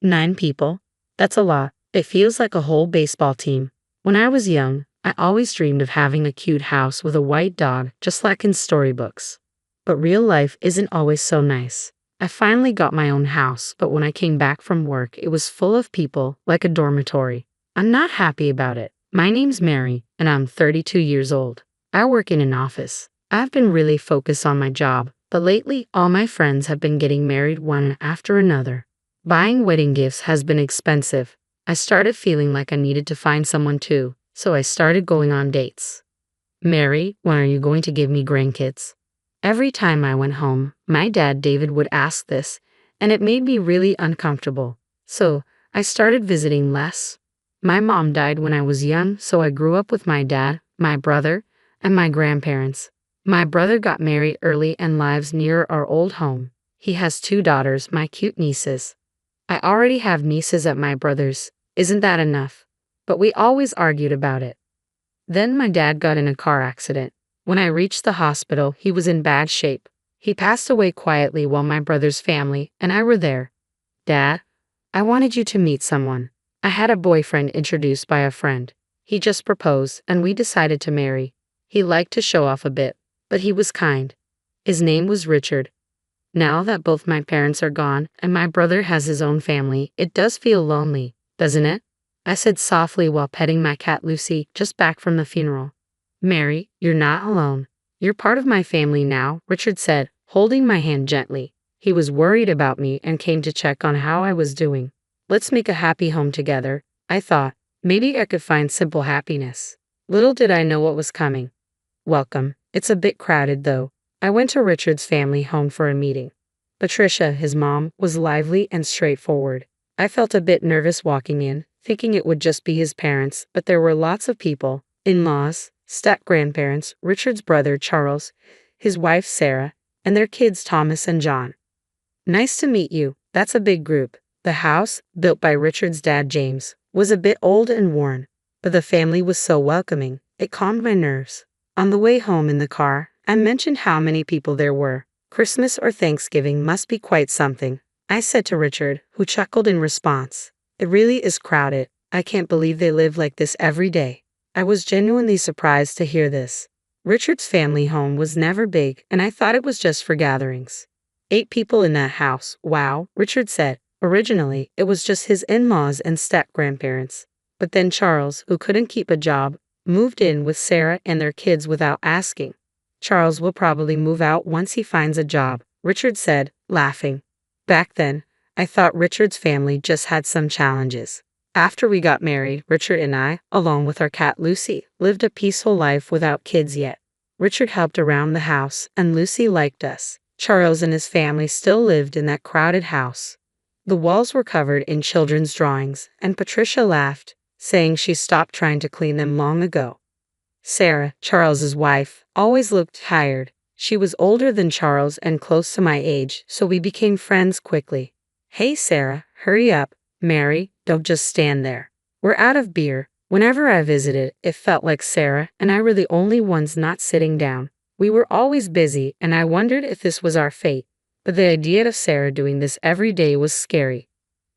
9 people? That's a lot. It feels like a whole baseball team. When I was young, I always dreamed of having a cute house with a white dog, just like in storybooks. But real life isn't always so nice. I finally got my own house, but when I came back from work, it was full of people, like a dormitory. I'm not happy about it. My name's Mary, and I'm 32 years old. I work in an office. I've been really focused on my job, but lately all my friends have been getting married one after another. Buying wedding gifts has been expensive. I started feeling like I needed to find someone too, so I started going on dates. Mary, when are you going to give me grandkids? Every time I went home, my dad David would ask this, and it made me really uncomfortable. So, I started visiting less. My mom died when I was young, so I grew up with my dad, my brother, and my grandparents. My brother got married early and lives near our old home. He has 2 daughters, my cute nieces. I already have nieces at my brother's. Isn't that enough? But we always argued about it. Then my dad got in a car accident. When I reached the hospital, he was in bad shape. He passed away quietly while my brother's family and I were there. Dad, I wanted you to meet someone. I had a boyfriend introduced by a friend. He just proposed and we decided to marry. He liked to show off a bit, but he was kind. His name was Richard. Now that both my parents are gone and my brother has his own family, it does feel lonely, doesn't it? I said softly while petting my cat Lucy, just back from the funeral. Mary, you're not alone. You're part of my family now, Richard said, holding my hand gently. He was worried about me and came to check on how I was doing. Let's make a happy home together, I thought. Maybe I could find simple happiness. Little did I know what was coming. Welcome. It's a bit crowded though. I went to Richard's family home for a meeting. Patricia, his mom, was lively and straightforward. I felt a bit nervous walking in, thinking it would just be his parents, but there were lots of people, in-laws, step-grandparents, Richard's brother Charles, his wife Sarah, and their kids Thomas and John. Nice to meet you. That's a big group. The house, built by Richard's dad James, was a bit old and worn, but the family was so welcoming, it calmed my nerves. On the way home in the car, I mentioned how many people there were. Christmas or Thanksgiving must be quite something, I said to Richard, who chuckled in response. It really is crowded. I can't believe they live like this every day. I was genuinely surprised to hear this. Richard's family home was never big, and I thought it was just for gatherings. 8 people in that house, wow, Richard said. Originally, it was just his in-laws and step-grandparents. But then Charles, who couldn't keep a job, moved in with Sarah and their kids without asking. Charles will probably move out once he finds a job, Richard said, laughing. Back then, I thought Richard's family just had some challenges. After we got married, Richard and I, along with our cat Lucy, lived a peaceful life without kids yet. Richard helped around the house, and Lucy liked us. Charles and his family still lived in that crowded house. The walls were covered in children's drawings, and Patricia laughed, saying she stopped trying to clean them long ago. Sarah, Charles's wife, always looked tired. She was older than Charles and close to my age, so we became friends quickly. Hey Sarah, hurry up. Mary, don't just stand there. We're out of beer. Whenever I visited, it felt like Sarah and I were the only ones not sitting down. We were always busy, and I wondered if this was our fate. But the idea of Sarah doing this every day was scary.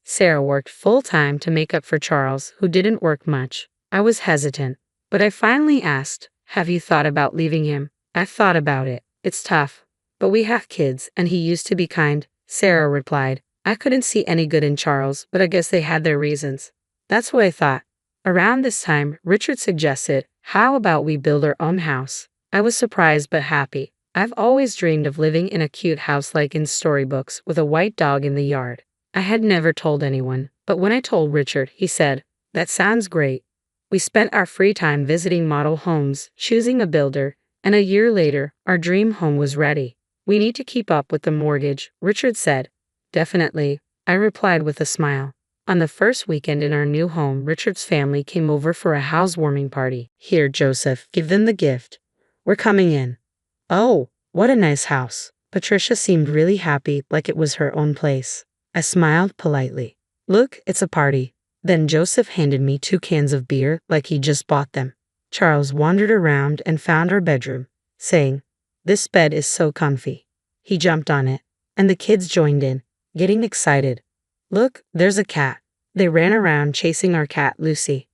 Sarah worked full-time to make up for Charles, who didn't work much. I was hesitant, but I finally asked, have you thought about leaving him? I've thought about it. It's tough. But we have kids, and he used to be kind, Sarah replied. I couldn't see any good in Charles, but I guess they had their reasons. That's what I thought. Around this time, Richard suggested, how about we build our own house? I was surprised but happy. I've always dreamed of living in a cute house like in storybooks with a white dog in the yard. I had never told anyone, but when I told Richard, he said, that sounds great. We spent our free time visiting model homes, choosing a builder, and a year later, our dream home was ready. We need to keep up with the mortgage, Richard said. Definitely, I replied with a smile. On the first weekend in our new home, Richard's family came over for a housewarming party. Here, Joseph, give them the gift. We're coming in. Oh, what a nice house. Patricia seemed really happy, like it was her own place. I smiled politely. Look, it's a party. Then Joseph handed me 2 cans of beer, like he just bought them. Charles wandered around and found our bedroom, saying, this bed is so comfy. He jumped on it, and the kids joined in, getting excited. Look, there's a cat. They ran around chasing our cat, Lucy.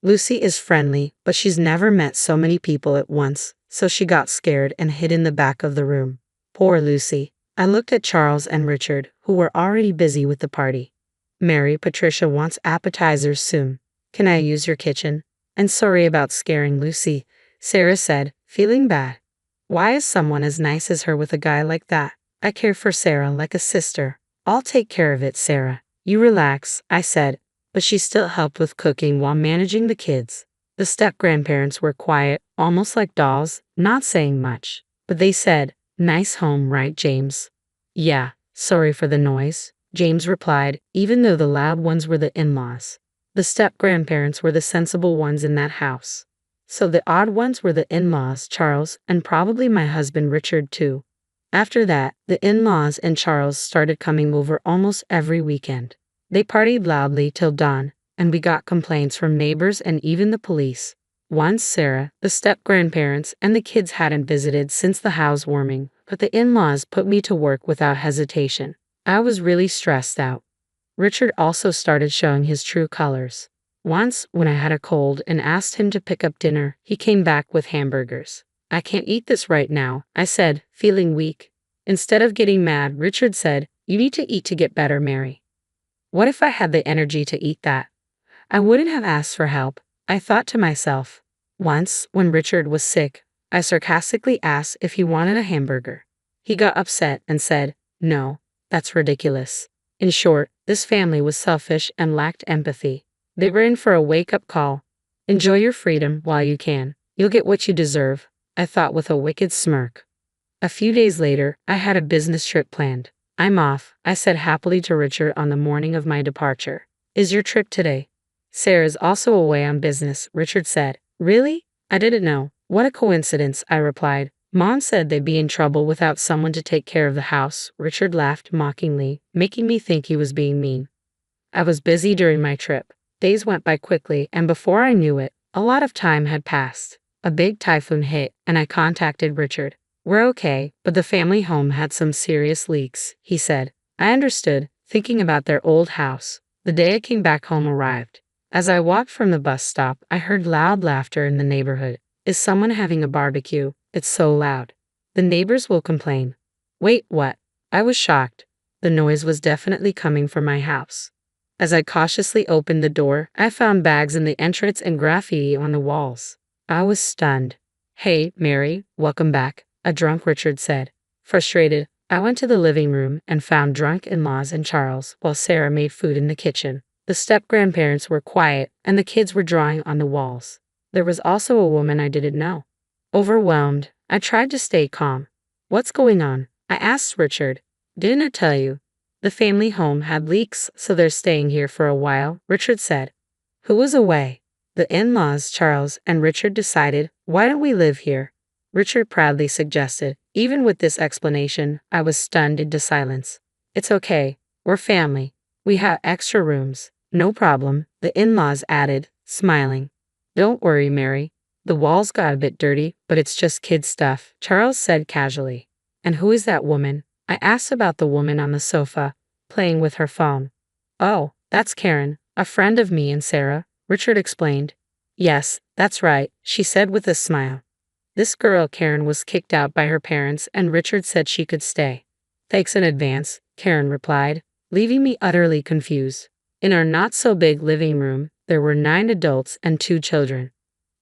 Lucy is friendly, but she's never met so many people at once, so she got scared and hid in the back of the room. Poor Lucy. I looked at Charles and Richard, who were already busy with the party. Mary, Patricia wants appetizers soon. Can I use your kitchen? And sorry about scaring Lucy, Sarah said, feeling bad. Why is someone as nice as her with a guy like that? I care for Sarah like a sister. I'll take care of it, Sarah. You relax, I said, but she still helped with cooking while managing the kids. The step-grandparents were quiet, almost like dolls, not saying much. But they said, "Nice home, right, James?" "Yeah, sorry for the noise," James replied, even though the loud ones were the in-laws. The step-grandparents were the sensible ones in that house. So the odd ones were the in-laws, Charles, and probably my husband Richard too. After that, the in-laws and Charles started coming over almost every weekend. They partied loudly till dawn, and we got complaints from neighbors and even the police. Once Sarah, the step-grandparents, and the kids hadn't visited since the housewarming, but the in-laws put me to work without hesitation. I was really stressed out. Richard also started showing his true colors. Once, when I had a cold and asked him to pick up dinner, he came back with hamburgers. "I can't eat this right now," I said, feeling weak. Instead of getting mad, Richard said, "You need to eat to get better, Mary." What if I had the energy to eat that? I wouldn't have asked for help, I thought to myself. Once, when Richard was sick, I sarcastically asked if he wanted a hamburger. He got upset and said, "No, that's ridiculous." In short, this family was selfish and lacked empathy. They were in for a wake-up call. Enjoy your freedom while you can. You'll get what you deserve, I thought with a wicked smirk. A few days later, I had a business trip planned. "I'm off," I said happily to Richard on the morning of my departure. "Is your trip today?" "Sarah's also away on business," Richard said. "Really? I didn't know." "What a coincidence," I replied. "Mom said they'd be in trouble without someone to take care of the house." Richard laughed mockingly, making me think he was being mean. I was busy during my trip. Days went by quickly, and before I knew it, a lot of time had passed. A big typhoon hit, and I contacted Richard. "We're okay, but the family home had some serious leaks," he said. I understood, thinking about their old house. The day I came back home arrived. As I walked from the bus stop, I heard loud laughter in the neighborhood. "Is someone having a barbecue? It's so loud. The neighbors will complain." "Wait, what?" I was shocked. The noise was definitely coming from my house. As I cautiously opened the door, I found bags in the entrance and graffiti on the walls. I was stunned. "Hey, Mary, welcome back," a drunk Richard said. Frustrated, I went to the living room and found drunk in-laws and Charles while Sarah made food in the kitchen. The step-grandparents were quiet, and the kids were drawing on the walls. There was also a woman I didn't know. Overwhelmed, I tried to stay calm. "What's going on?" I asked Richard. "Didn't I tell you? The family home had leaks, so they're staying here for a while," Richard said. "Who was away?" "The in-laws, Charles and Richard decided, why don't we live here?" Richard proudly suggested. Even with this explanation, I was stunned into silence. "It's okay. We're family. We have extra rooms." "No problem," the in-laws added, smiling. "Don't worry, Mary. The walls got a bit dirty, but it's just kid stuff," Charles said casually. "And who is that woman?" I asked about the woman on the sofa, playing with her phone. "Oh, that's Karen, a friend of me and Sarah," Richard explained. "Yes, that's right," she said with a smile. This girl Karen was kicked out by her parents, and Richard said she could stay. "Thanks in advance," Karen replied, leaving me utterly confused. In our not-so-big living room, there were 9 adults and 2 children.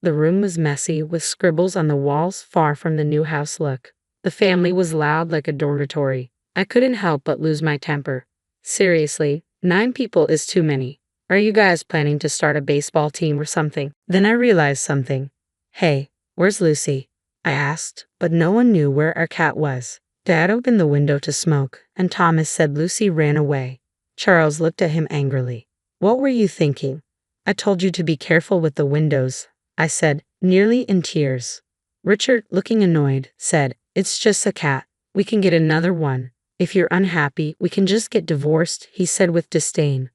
The room was messy, with scribbles on the walls far from the new house look. The family was loud like a dormitory. I couldn't help but lose my temper. "Seriously, 9 people is too many. Are you guys planning to start a baseball team or something?" Then I realized something. "Hey, where's Lucy?" I asked, but no one knew where our cat was. Dad opened the window to smoke, and Thomas said Lucy ran away. Charles looked at him angrily. "What were you thinking?" "I told you to be careful with the windows," I said, nearly in tears. Richard, looking annoyed, said, "It's just a cat. We can get another one. If you're unhappy, we can just get divorced," he said with disdain.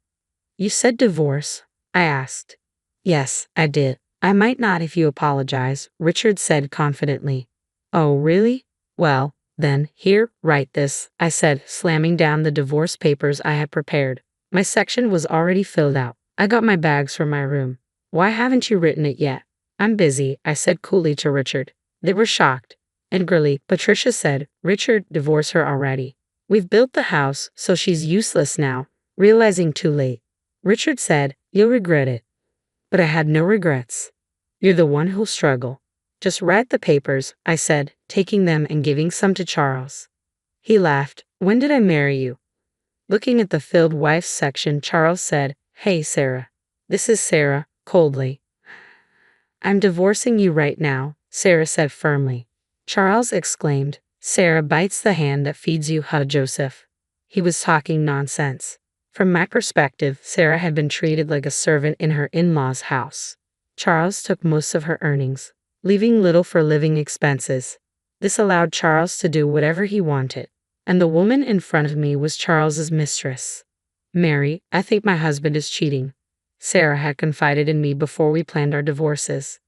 "You said divorce?" I asked. "Yes, I did. I might not if you apologize," Richard said confidently. "Oh, really? Well, then, here, write this," I said, slamming down the divorce papers I had prepared. My section was already filled out. I got my bags from my room. Why haven't you written it yet? I'm busy, I said coolly to Richard. They were shocked. Angrily, Patricia said, Richard, divorce her already. We've built the house, so she's useless now. Realizing too late. Richard said, you'll regret it. But I had no regrets. You're the one who'll struggle. Just write the papers, I said, taking them and giving some to Charles. He laughed. When did I marry you? Looking at the filled wife's section, Charles said, Hey, Sarah. This is Sarah, coldly. I'm divorcing you right now, Sarah said firmly. Charles exclaimed, Sarah bites the hand that feeds you, huh, Joseph? He was talking nonsense. From my perspective, Sarah had been treated like a servant in her in-laws' house. Charles took most of her earnings, leaving little for living expenses. This allowed Charles to do whatever he wanted, and the woman in front of me was Charles's mistress. Mary, I think my husband is cheating. Sarah had confided in me before we planned our divorces.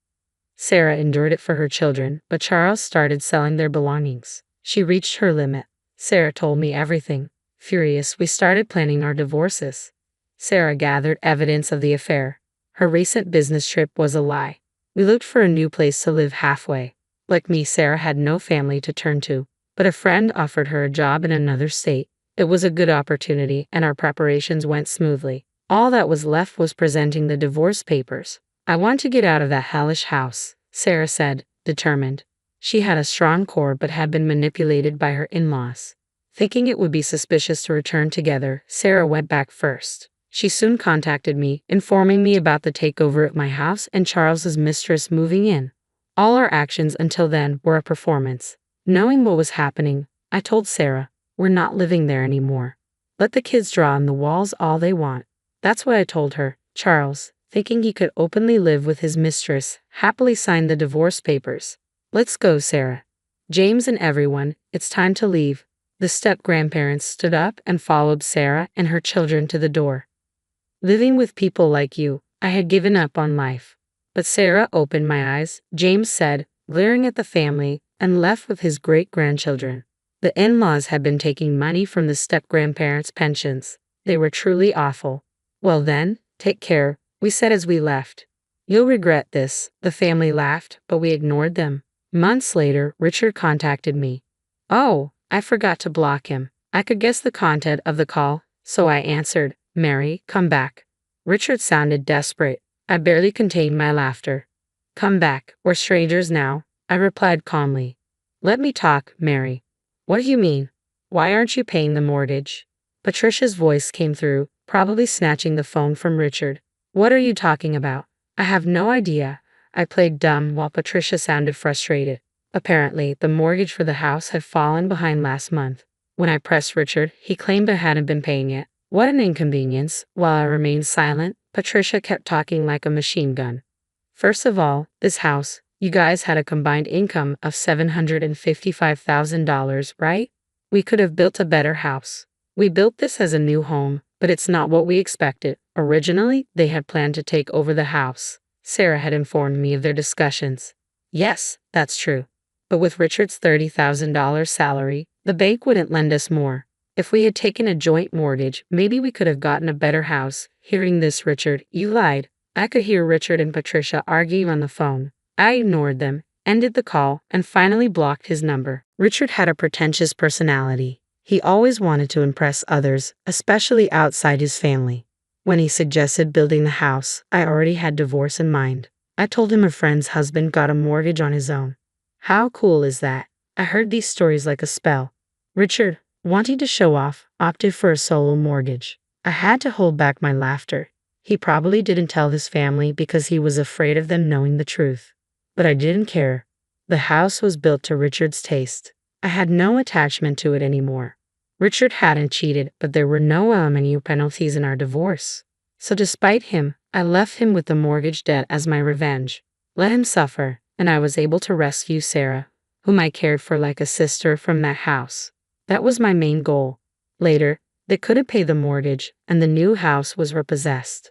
Sarah endured it for her children, but Charles started selling their belongings. She reached her limit. Sarah told me everything. Furious, we started planning our divorces. Sarah gathered evidence of the affair. Her recent business trip was a lie. We looked for a new place to live halfway. Like me, Sarah had no family to turn to, but a friend offered her a job in another state. It was a good opportunity, and our preparations went smoothly. All that was left was presenting the divorce papers. I want to get out of that hellish house, Sarah said, determined. She had a strong core but had been manipulated by her in-laws. Thinking it would be suspicious to return together, Sarah went back first. She soon contacted me, informing me about the takeover at my house and Charles's mistress moving in. All our actions until then were a performance. Knowing what was happening, I told Sarah, we're not living there anymore. Let the kids draw on the walls all they want. That's what I told her. Charles, thinking he could openly live with his mistress, happily signed the divorce papers. Let's go, Sarah. James and everyone, it's time to leave. The step-grandparents stood up and followed Sarah and her children to the door. Living with people like you, I had given up on life. But Sarah opened my eyes, James said, glaring at the family, and left with his great-grandchildren. The in-laws had been taking money from the step-grandparents' pensions. They were truly awful. Well then, take care, we said as we left. You'll regret this, the family laughed, but we ignored them. Months later, Richard contacted me. Oh, I forgot to block him. I could guess the content of the call, so I answered, Mary, come back. Richard sounded desperate. I barely contained my laughter. Come back, we're strangers now, I replied calmly. Let me talk, Mary. What do you mean? Why aren't you paying the mortgage? Patricia's voice came through, probably snatching the phone from Richard. What are you talking about? I have no idea. I played dumb while Patricia sounded frustrated. Apparently, the mortgage for the house had fallen behind last month. When I pressed Richard, he claimed I hadn't been paying it. What an inconvenience. While I remained silent, Patricia kept talking like a machine gun. First of all, this house, you guys had a combined income of $755,000, right? We could have built a better house. We built this as a new home, but it's not what we expected. Originally, they had planned to take over the house. Sarah had informed me of their discussions. Yes, that's true. But with Richard's $30,000 salary, the bank wouldn't lend us more. If we had taken a joint mortgage, maybe we could have gotten a better house. Hearing this, Richard, you lied. I could hear Richard and Patricia arguing on the phone. I ignored them, ended the call, and finally blocked his number. Richard had a pretentious personality. He always wanted to impress others, especially outside his family. When he suggested building the house, I already had divorce in mind. I told him a friend's husband got a mortgage on his own. How cool is that? I heard these stories like a spell. Richard, wanting to show off, opted for a solo mortgage. I had to hold back my laughter. He probably didn't tell his family because he was afraid of them knowing the truth. But I didn't care. The house was built to Richard's taste. I had no attachment to it anymore. Richard hadn't cheated, but there were no alimony penalties in our divorce. So despite him, I left him with the mortgage debt as my revenge. Let him suffer, and I was able to rescue Sarah, whom I cared for like a sister, from that house. That was my main goal. Later, they couldn't pay the mortgage, and the new house was repossessed.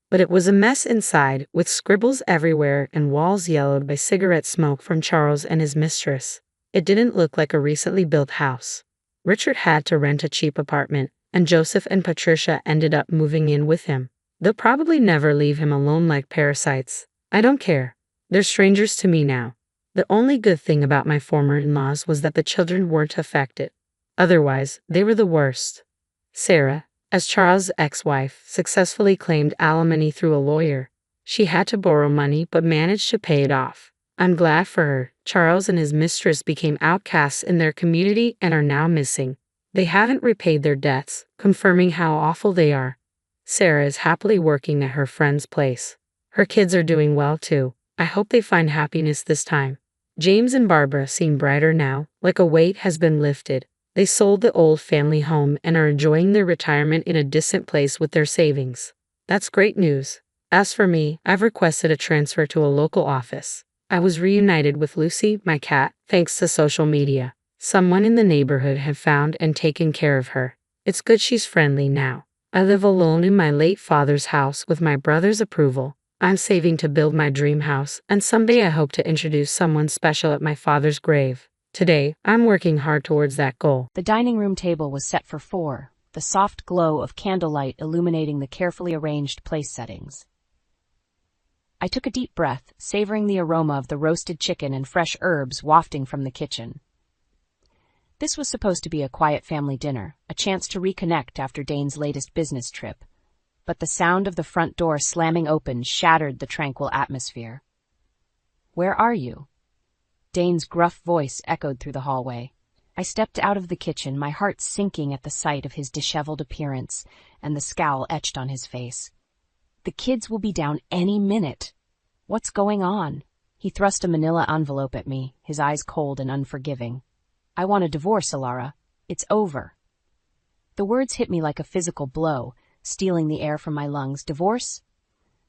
But it was a mess inside, with scribbles everywhere and walls yellowed by cigarette smoke from Charles and his mistress. It didn't look like a recently built house. Richard had to rent a cheap apartment, and Joseph and Patricia ended up moving in with him. They'll probably never leave him alone like parasites. I don't care. They're strangers to me now. The only good thing about my former in-laws was that the children weren't affected. Otherwise, they were the worst. Sarah, as Charles' ex-wife, successfully claimed alimony through a lawyer. She had to borrow money but managed to pay it off. I'm glad for her. Charles and his mistress became outcasts in their community and are now missing. They haven't repaid their debts, confirming how awful they are. Sarah is happily working at her friend's place. Her kids are doing well too. I hope they find happiness this time. James and Barbara seem brighter now, like a weight has been lifted. They sold the old family home and are enjoying their retirement in a distant place with their savings. That's great news. As for me, I've requested a transfer to a local office. I was reunited with Lucy, my cat, thanks to social media. Someone in the neighborhood had found and taken care of her. It's good she's friendly now. I live alone in my late father's house with my brother's approval. I'm saving to build my dream house, and someday I hope to introduce someone special at my father's grave. Today, I'm working hard towards that goal. The dining room table was set for 4, the soft glow of candlelight illuminating the carefully arranged place settings. I took a deep breath, savoring the aroma of the roasted chicken and fresh herbs wafting from the kitchen. This was supposed to be a quiet family dinner, a chance to reconnect after Dane's latest business trip. But the sound of the front door slamming open shattered the tranquil atmosphere. "Where are you?" Dane's gruff voice echoed through the hallway. I stepped out of the kitchen, my heart sinking at the sight of his disheveled appearance and the scowl etched on his face. "The kids will be down any minute. What's going on?" He thrust a manila envelope at me, his eyes cold and unforgiving. "I want a divorce, Alara. It's over." The words hit me like a physical blow, stealing the air from my lungs. Divorce?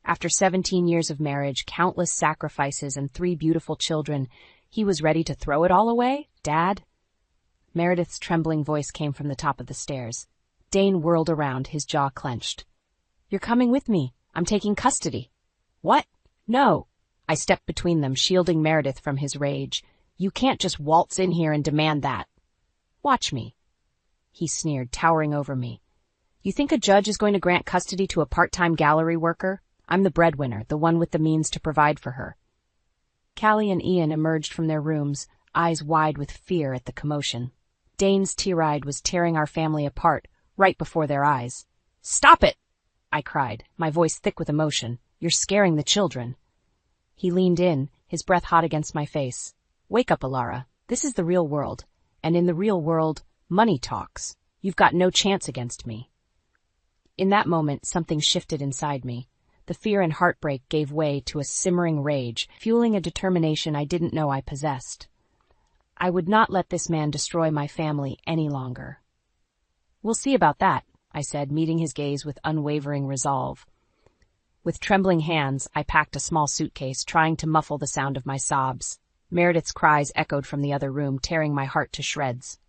After 17 years of marriage, countless sacrifices, and 3 beautiful children, he was ready to throw it all away? Dad? Meredith's trembling voice came from the top of the stairs. Dane whirled around, his jaw clenched. "You're coming with me. I'm taking custody." "What? No." I stepped between them, shielding Meredith from his rage. "You can't just waltz in here and demand that." "Watch me," he sneered, towering over me. "You think a judge is going to grant custody to a part-time gallery worker? I'm the breadwinner, the one with the means to provide for her." Callie and Ian emerged from their rooms, eyes wide with fear at the commotion. Dane's tirade was tearing our family apart, right before their eyes. "Stop it!" I cried, my voice thick with emotion. "You're scaring the children." He leaned in, his breath hot against my face. "Wake up, Alara. This is the real world. And in the real world, money talks. You've got no chance against me." In that moment, something shifted inside me. The fear and heartbreak gave way to a simmering rage, fueling a determination I didn't know I possessed. I would not let this man destroy my family any longer. "We'll see about that," I said, meeting his gaze with unwavering resolve. With trembling hands, I packed a small suitcase, trying to muffle the sound of my sobs. Meredith's cries echoed from the other room, tearing my heart to shreds.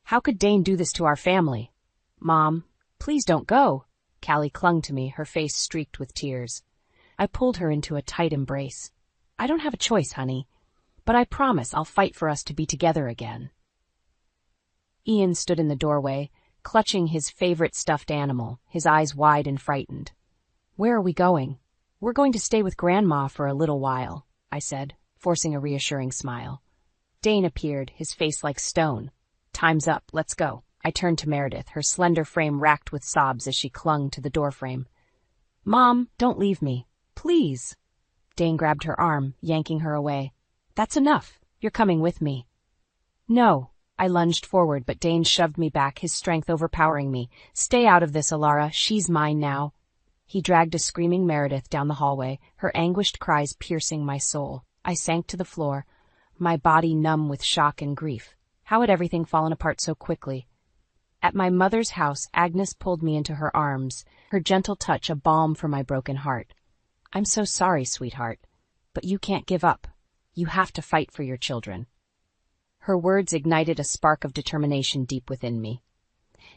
"How could Dane do this to our family?" "Mom, please don't go." Callie clung to me, her face streaked with tears. I pulled her into a tight embrace. "I don't have a choice, honey, but I promise I'll fight for us to be together again." Ian stood in the doorway, clutching his favorite stuffed animal, his eyes wide and frightened. "Where are we going?" "We're going to stay with Grandma for a little while," I said, forcing a reassuring smile. Dane appeared, his face like stone. "Time's up, let's go." I turned to Meredith, her slender frame racked with sobs as she clung to the doorframe. "Mom, don't leave me. Please." Dane grabbed her arm, yanking her away. "That's enough. You're coming with me." "No." I lunged forward, but Dane shoved me back, his strength overpowering me. "Stay out of this, Alara. She's mine now." He dragged a screaming Meredith down the hallway, her anguished cries piercing my soul. I sank to the floor, my body numb with shock and grief. How had everything fallen apart so quickly? At my mother's house, Agnes pulled me into her arms, her gentle touch a balm for my broken heart. "I'm so sorry, sweetheart, but you can't give up. You have to fight for your children." Her words ignited a spark of determination deep within me.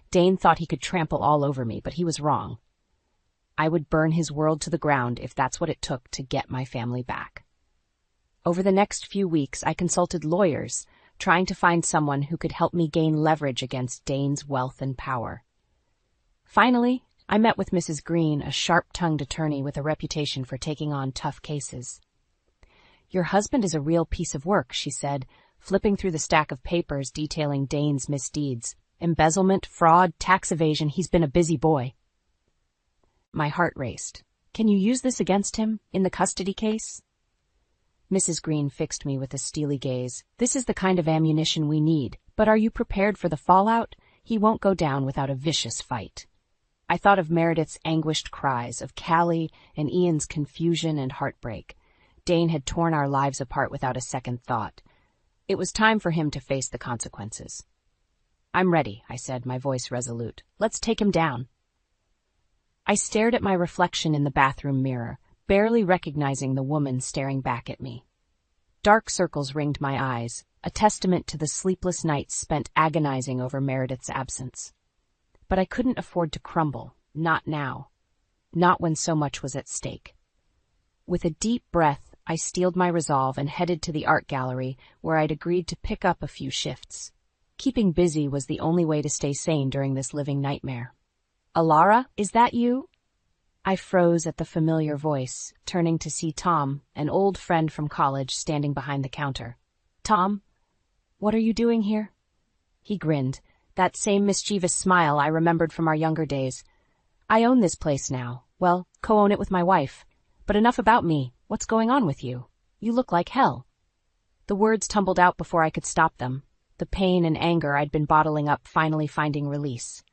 Dane thought he could trample all over me, but he was wrong. I would burn his world to the ground if that's what it took to get my family back. Over the next few weeks, I consulted lawyers, trying to find someone who could help me gain leverage against Dane's wealth and power. Finally, I met with Mrs. Green, a sharp-tongued attorney with a reputation for taking on tough cases. "Your husband is a real piece of work," she said, flipping through the stack of papers detailing Dane's misdeeds. "Embezzlement, fraud, tax evasion, he's been a busy boy." My heart raced. "Can you use this against him, in the custody case?" Mrs. Green fixed me with a steely gaze. "This is the kind of ammunition we need, but are you prepared for the fallout? He won't go down without a vicious fight." I thought of Meredith's anguished cries, of Callie and Ian's confusion and heartbreak. Dane had torn our lives apart without a second thought. It was time for him to face the consequences. "I'm ready," I said, my voice resolute. "Let's take him down." I stared at my reflection in the bathroom mirror, barely recognizing the woman staring back at me. Dark circles ringed my eyes, a testament to the sleepless nights spent agonizing over Meredith's absence. But I couldn't afford to crumble, not now. Not when so much was at stake. With a deep breath, I steeled my resolve and headed to the art gallery, where I'd agreed to pick up a few shifts. Keeping busy was the only way to stay sane during this living nightmare. "Alara, is that you?" I froze at the familiar voice, turning to see Tom, an old friend from college, standing behind the counter. "Tom, what are you doing here?" He grinned, that same mischievous smile I remembered from our younger days. "I own this place now. Well, co-own it with my wife. But enough about me. What's going on with you? You look like hell." The words tumbled out before I could stop them, the pain and anger I'd been bottling up finally finding release.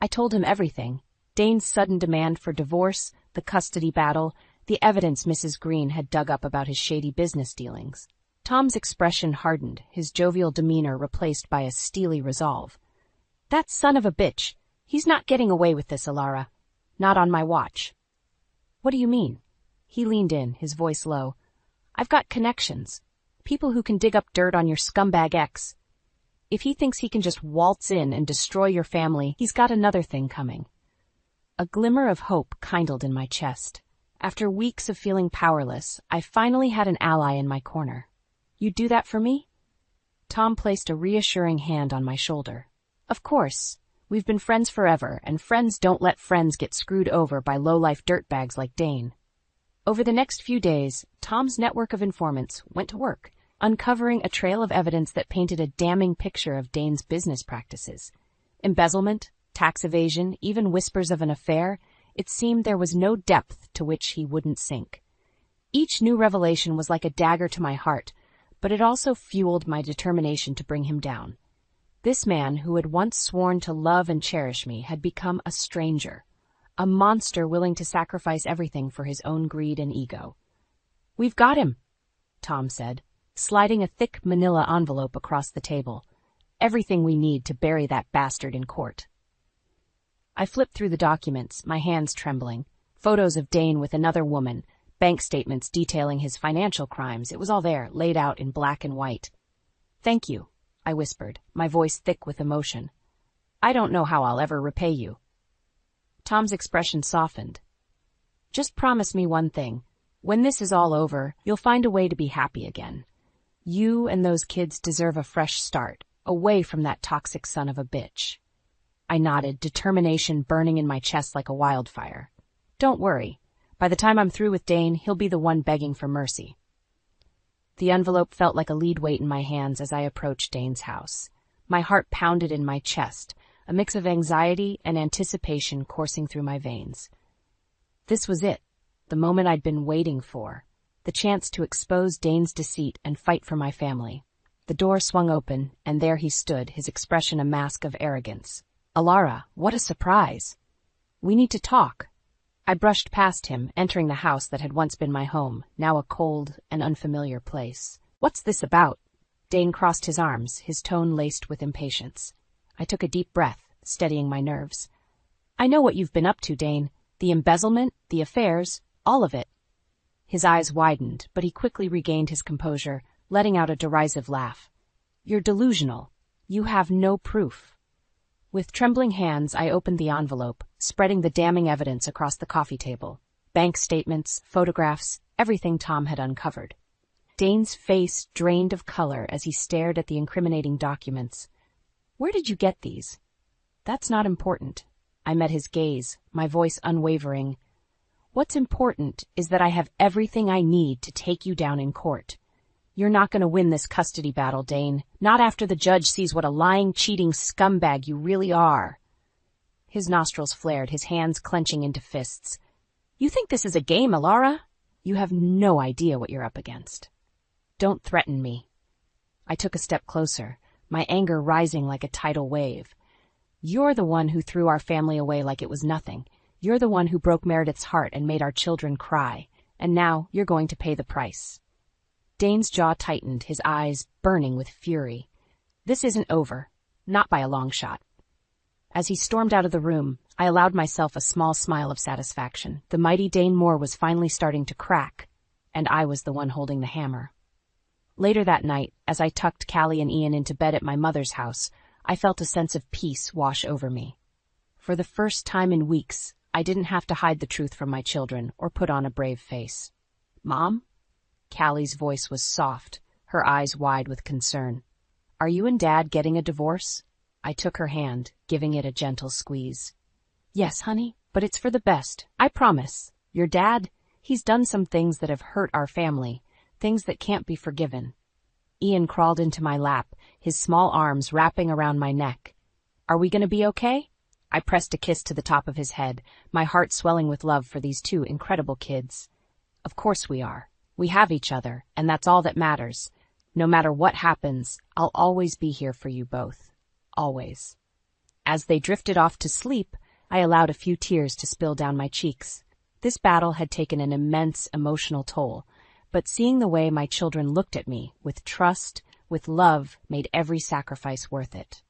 I told him everything. Dane's sudden demand for divorce, the custody battle, the evidence Mrs. Green had dug up about his shady business dealings. Tom's expression hardened, his jovial demeanor replaced by a steely resolve. "That son of a bitch. He's not getting away with this, Alara. Not on my watch." "What do you mean?" He leaned in, his voice low. "I've got connections. People who can dig up dirt on your scumbag ex. If he thinks he can just waltz in and destroy your family, he's got another thing coming." A glimmer of hope kindled in my chest. After weeks of feeling powerless, I finally had an ally in my corner. "You'd do that for me?" Tom placed a reassuring hand on my shoulder. "Of course. We've been friends forever, and friends don't let friends get screwed over by low-life dirtbags like Dane." Over the next few days, Tom's network of informants went to work, uncovering a trail of evidence that painted a damning picture of Dane's business practices. Embezzlement, tax evasion, even whispers of an affair, it seemed there was no depth to which he wouldn't sink. Each new revelation was like a dagger to my heart, but it also fueled my determination to bring him down. This man, who had once sworn to love and cherish me, had become a stranger, a monster willing to sacrifice everything for his own greed and ego. "We've got him," Tom said, sliding a thick manila envelope across the table. "Everything we need to bury that bastard in court." I flipped through the documents, my hands trembling. Photos of Dane with another woman, bank statements detailing his financial crimes. It was all there, laid out in black and white. "Thank you," I whispered, my voice thick with emotion. "I don't know how I'll ever repay you." Tom's expression softened. "Just promise me one thing. When this is all over, you'll find a way to be happy again. You and those kids deserve a fresh start, away from that toxic son of a bitch." I nodded, determination burning in my chest like a wildfire. "Don't worry. By the time I'm through with Dane, he'll be the one begging for mercy." The envelope felt like a lead weight in my hands as I approached Dane's house. My heart pounded in my chest, a mix of anxiety and anticipation coursing through my veins. This was it, the moment I'd been waiting for, the chance to expose Dane's deceit and fight for my family. The door swung open, and there he stood, his expression a mask of arrogance. "Alara, what a surprise! We need to talk." I brushed past him, entering the house that had once been my home, now a cold and unfamiliar place. "What's this about?" Dane crossed his arms, his tone laced with impatience. I took a deep breath, steadying my nerves. "I know what you've been up to, Dane. The embezzlement, the affairs, all of it." His eyes widened, but he quickly regained his composure, letting out a derisive laugh. "You're delusional. You have no proof." With trembling hands, I opened the envelope, spreading the damning evidence across the coffee table. Bank statements, photographs, everything Tom had uncovered. Dane's face drained of color as he stared at the incriminating documents. "Where did you get these?" "That's not important." I met his gaze, my voice unwavering. What's important is that I have everything I need to take you down in court. You're not going to win this custody battle, Dane. Not after the judge sees what a lying, cheating scumbag you really are. His nostrils flared, his hands clenching into fists. You think this is a game, Alara? You have no idea what you're up against. Don't threaten me. I took a step closer, my anger rising like a tidal wave. You're the one who threw our family away like it was nothing. You're the one who broke Meredith's heart and made our children cry. And now you're going to pay the price. Dane's jaw tightened, his eyes burning with fury. This isn't over. Not by a long shot. As he stormed out of the room, I allowed myself a small smile of satisfaction. The mighty Dane Moore was finally starting to crack, and I was the one holding the hammer. Later that night, as I tucked Callie and Ian into bed at my mother's house, I felt a sense of peace wash over me. For the first time in weeks, I didn't have to hide the truth from my children or put on a brave face. Mom? Callie's voice was soft, her eyes wide with concern. Are you and Dad getting a divorce? I took her hand, giving it a gentle squeeze. Yes, honey, but it's for the best. I promise. Your dad, he's done some things that have hurt our family, things that can't be forgiven. Ian crawled into my lap, his small arms wrapping around my neck. Are we going to be okay? I pressed a kiss to the top of his head, my heart swelling with love for these two incredible kids. Of course we are. We have each other, and that's all that matters. No matter what happens, I'll always be here for you both. Always. As they drifted off to sleep, I allowed a few tears to spill down my cheeks. This battle had taken an immense emotional toll, but seeing the way my children looked at me, with trust, with love, made every sacrifice worth it.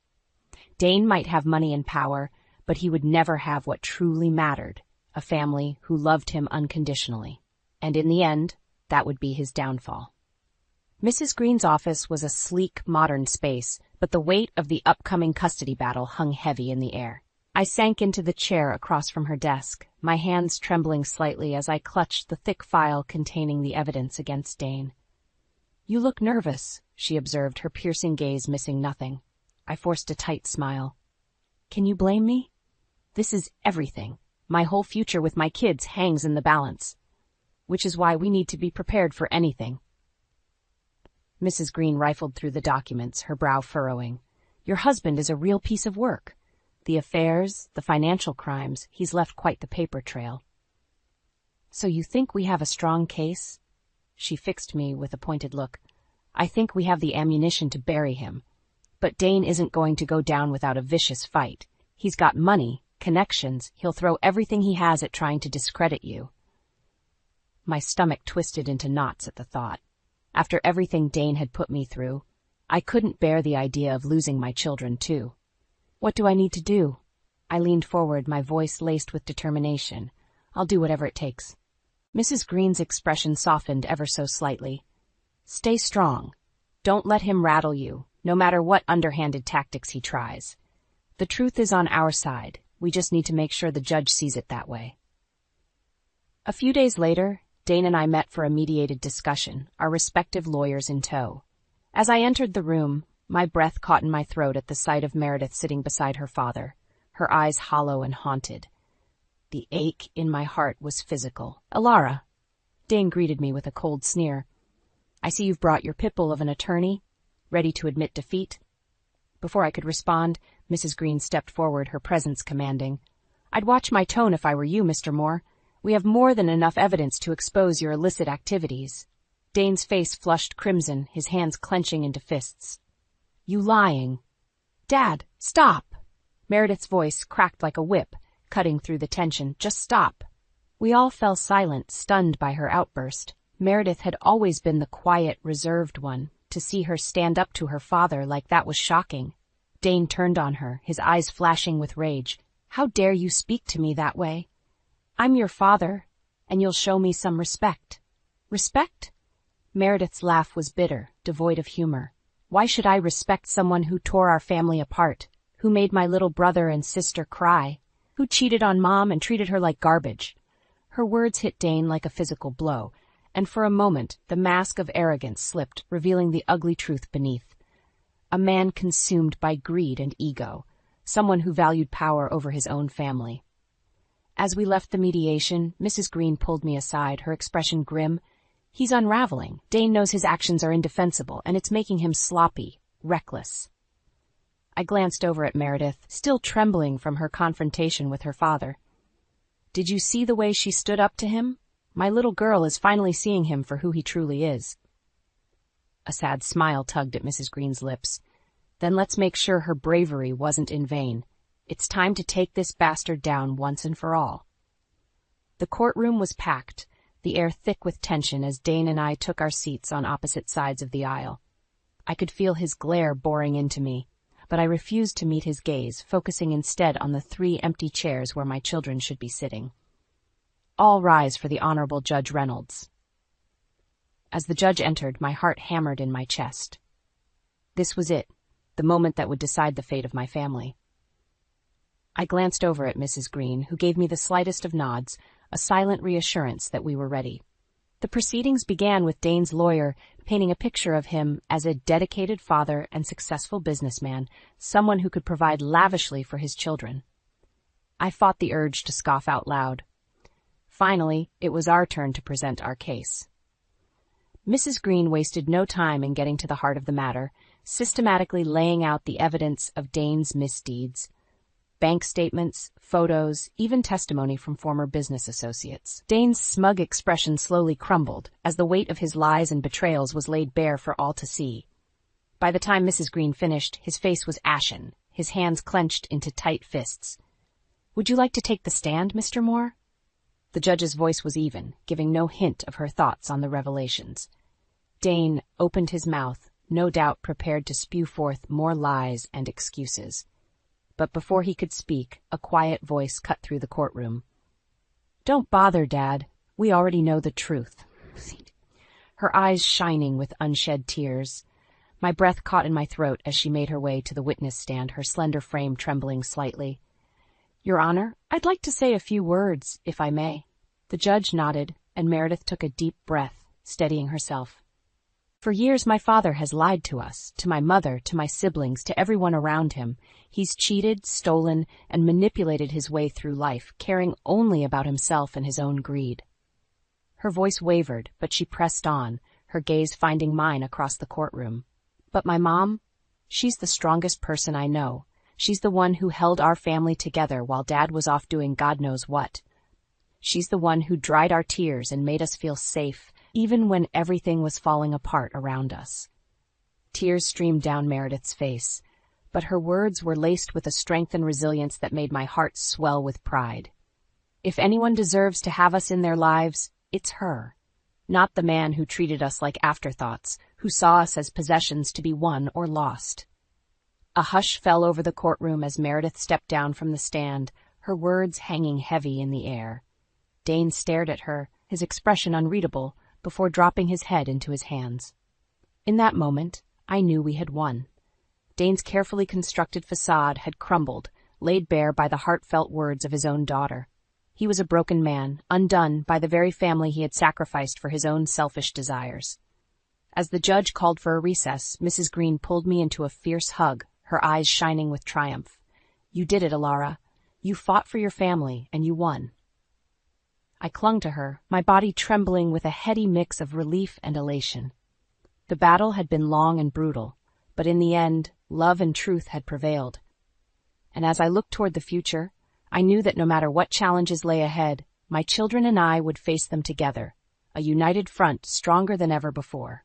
Dane might have money and power, but he would never have what truly mattered, a family who loved him unconditionally. And in the end, that would be his downfall. Mrs. Green's office was a sleek, modern space, but the weight of the upcoming custody battle hung heavy in the air. I sank into the chair across from her desk, my hands trembling slightly as I clutched the thick file containing the evidence against Dane. You look nervous, she observed, her piercing gaze missing nothing. I forced a tight smile. Can you blame me? This is everything. My whole future with my kids hangs in the balance. Which is why we need to be prepared for anything. Mrs. Green rifled through the documents, her brow furrowing. Your husband is a real piece of work. The affairs, the financial crimes, he's left quite the paper trail. So you think we have a strong case? She fixed me with a pointed look. I think we have the ammunition to bury him. But Dane isn't going to go down without a vicious fight. He's got money, connections, he'll throw everything he has at trying to discredit you. My stomach twisted into knots at the thought. After everything Dane had put me through, I couldn't bear the idea of losing my children, too. What do I need to do? I leaned forward, my voice laced with determination. I'll do whatever it takes. Mrs. Green's expression softened ever so slightly. Stay strong. Don't let him rattle you, no matter what underhanded tactics he tries. The truth is on our side. We just need to make sure the judge sees it that way. A few days later, Dane and I met for a mediated discussion, our respective lawyers in tow. As I entered the room, my breath caught in my throat at the sight of Meredith sitting beside her father, her eyes hollow and haunted. The ache in my heart was physical. Alara. Dane greeted me with a cold sneer. I see you've brought your pitbull of an attorney, ready to admit defeat. Before I could respond, Mrs. Green stepped forward, her presence commanding. I'd watch my tone if I were you, Mr. Moore. We have more than enough evidence to expose your illicit activities. Dane's face flushed crimson, his hands clenching into fists. You lying. Dad, stop! Meredith's voice cracked like a whip, cutting through the tension. Just stop. We all fell silent, stunned by her outburst. Meredith had always been the quiet, reserved one. To see her stand up to her father like that was shocking. Dane turned on her, his eyes flashing with rage. How dare you speak to me that way? I'm your father, and you'll show me some respect. Respect? Meredith's laugh was bitter, devoid of humor. Why should I respect someone who tore our family apart, who made my little brother and sister cry, who cheated on Mom and treated her like garbage? Her words hit Dane like a physical blow, and for a moment the mask of arrogance slipped, revealing the ugly truth beneath. A man consumed by greed and ego, someone who valued power over his own family. As we left the mediation, Mrs. Green pulled me aside, her expression grim. "He's unraveling. Dane knows his actions are indefensible, and it's making him sloppy, reckless." I glanced over at Meredith, still trembling from her confrontation with her father. "Did you see the way she stood up to him? My little girl is finally seeing him for who he truly is." A sad smile tugged at Mrs. Green's lips. "Then let's make sure her bravery wasn't in vain. It's time to take this bastard down once and for all." The courtroom was packed, the air thick with tension as Dane and I took our seats on opposite sides of the aisle. I could feel his glare boring into me, but I refused to meet his gaze, focusing instead on the 3 empty chairs where my children should be sitting. "All rise for the Honorable Judge Reynolds." As the judge entered, my heart hammered in my chest. This was it, the moment that would decide the fate of my family. I glanced over at Mrs. Green, who gave me the slightest of nods, a silent reassurance that we were ready. The proceedings began with Dane's lawyer painting a picture of him as a dedicated father and successful businessman, someone who could provide lavishly for his children. I fought the urge to scoff out loud. Finally, it was our turn to present our case. Mrs. Green wasted no time in getting to the heart of the matter, systematically laying out the evidence of Dane's misdeeds. Bank statements, photos, even testimony from former business associates. Dane's smug expression slowly crumbled as the weight of his lies and betrayals was laid bare for all to see. By the time Mrs. Green finished, his face was ashen, his hands clenched into tight fists. "Would you like to take the stand, Mr. Moore?" The judge's voice was even, giving no hint of her thoughts on the revelations. Dane opened his mouth, no doubt prepared to spew forth more lies and excuses. But before he could speak, a quiet voice cut through the courtroom. "Don't bother, Dad. We already know the truth." Her eyes shining with unshed tears. My breath caught in my throat as she made her way to the witness stand, her slender frame trembling slightly. "Your Honor, I'd like to say a few words, if I may." The judge nodded, and Meredith took a deep breath, steadying herself. "For years my father has lied to us, to my mother, to my siblings, to everyone around him. He's cheated, stolen, and manipulated his way through life, caring only about himself and his own greed." Her voice wavered, but she pressed on, her gaze finding mine across the courtroom. "But my mom? She's the strongest person I know. She's the one who held our family together while Dad was off doing God knows what. She's the one who dried our tears and made us feel safe, even when everything was falling apart around us." Tears streamed down Meredith's face, but her words were laced with a strength and resilience that made my heart swell with pride. If anyone deserves to have us in their lives, it's her. Not the man who treated us like afterthoughts, who saw us as possessions to be won or lost. A hush fell over the courtroom as Meredith stepped down from the stand, her words hanging heavy in the air. Dane stared at her, his expression unreadable, before dropping his head into his hands. In that moment, I knew we had won. Dane's carefully constructed facade had crumbled, laid bare by the heartfelt words of his own daughter. He was a broken man, undone by the very family he had sacrificed for his own selfish desires. As the judge called for a recess, Mrs. Green pulled me into a fierce hug, her eyes shining with triumph. "You did it, Alara. You fought for your family, and you won." I clung to her, my body trembling with a heady mix of relief and elation. The battle had been long and brutal, but in the end, love and truth had prevailed. And as I looked toward the future, I knew that no matter what challenges lay ahead, my children and I would face them together, a united front stronger than ever before.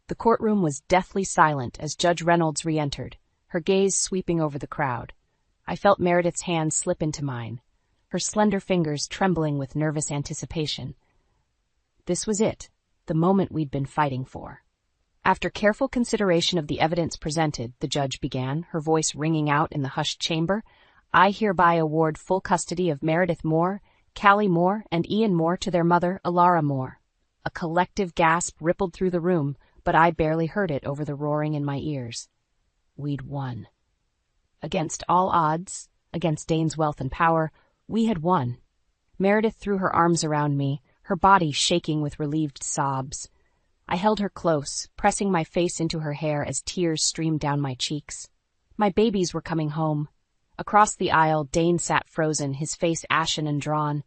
The courtroom was deathly silent as Judge Reynolds re-entered, her gaze sweeping over the crowd. I felt Meredith's hand slip into mine, her slender fingers trembling with nervous anticipation. This was it, the moment we'd been fighting for. After careful consideration of the evidence presented, the judge began, her voice ringing out in the hushed chamber, "I hereby award full custody of Meredith Moore, Callie Moore, and Ian Moore to their mother, Alara Moore." A collective gasp rippled through the room, but I barely heard it over the roaring in my ears. We'd won. Against all odds, against Dane's wealth and power, we had won. Meredith threw her arms around me, her body shaking with relieved sobs. I held her close, pressing my face into her hair as tears streamed down my cheeks. My babies were coming home. Across the aisle, Dane sat frozen, his face ashen and drawn.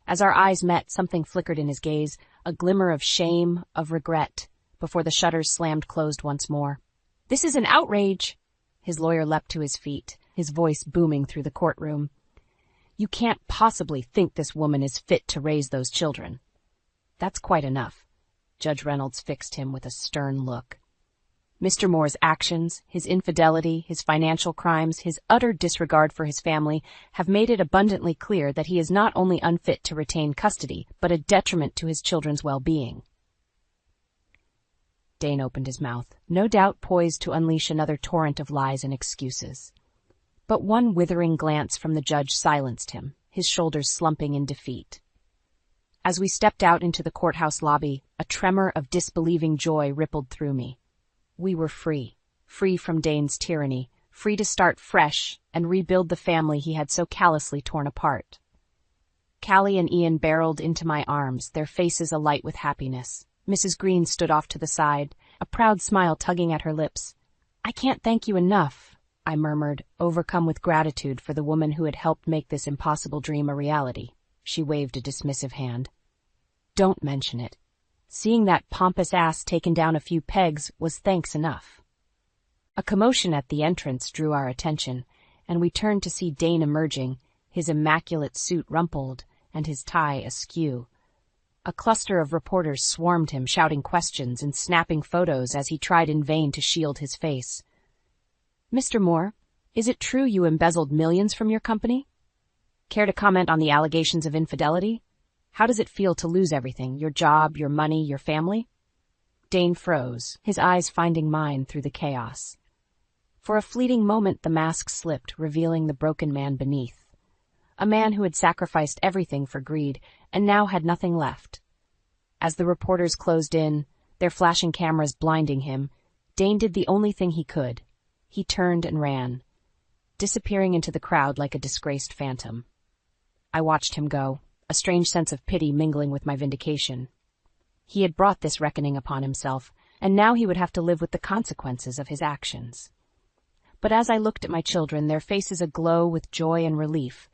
As our eyes met, something flickered in his gaze, a glimmer of shame, of regret, before the shutters slammed closed once more. "This is an outrage!" His lawyer leapt to his feet, his voice booming through the courtroom. "You can't possibly think this woman is fit to raise those children." "That's quite enough." Judge Reynolds fixed him with a stern look. Mr. Moore's actions, his infidelity, his financial crimes, his utter disregard for his family have made it abundantly clear that he is not only unfit to retain custody, but a detriment to his children's well-being. Dane opened his mouth, no doubt poised to unleash another torrent of lies and excuses. But one withering glance from the judge silenced him, his shoulders slumping in defeat. As we stepped out into the courthouse lobby, a tremor of disbelieving joy rippled through me. We were free, free from Dane's tyranny, free to start fresh and rebuild the family he had so callously torn apart. Callie and Ian barreled into my arms, their faces alight with happiness. Mrs. Green stood off to the side, a proud smile tugging at her lips. "I can't thank you enough," I murmured, overcome with gratitude for the woman who had helped make this impossible dream a reality. She waved a dismissive hand. "Don't mention it. Seeing that pompous ass taken down a few pegs was thanks enough." A commotion at the entrance drew our attention, and we turned to see Dane emerging, his immaculate suit rumpled and his tie askew. A cluster of reporters swarmed him, shouting questions and snapping photos as he tried in vain to shield his face. "Mr. Moore, is it true you embezzled millions from your company? Care to comment on the allegations of infidelity? How does it feel to lose everything, your job, your money, your family?" Dane froze, his eyes finding mine through the chaos. For a fleeting moment the mask slipped, revealing the broken man beneath. A man who had sacrificed everything for greed and now had nothing left. As the reporters closed in, their flashing cameras blinding him, Dane did the only thing he could. He turned and ran, disappearing into the crowd like a disgraced phantom. I watched him go, a strange sense of pity mingling with my vindication. He had brought this reckoning upon himself, and now he would have to live with the consequences of his actions. But as I looked at my children, their faces aglow with joy and relief,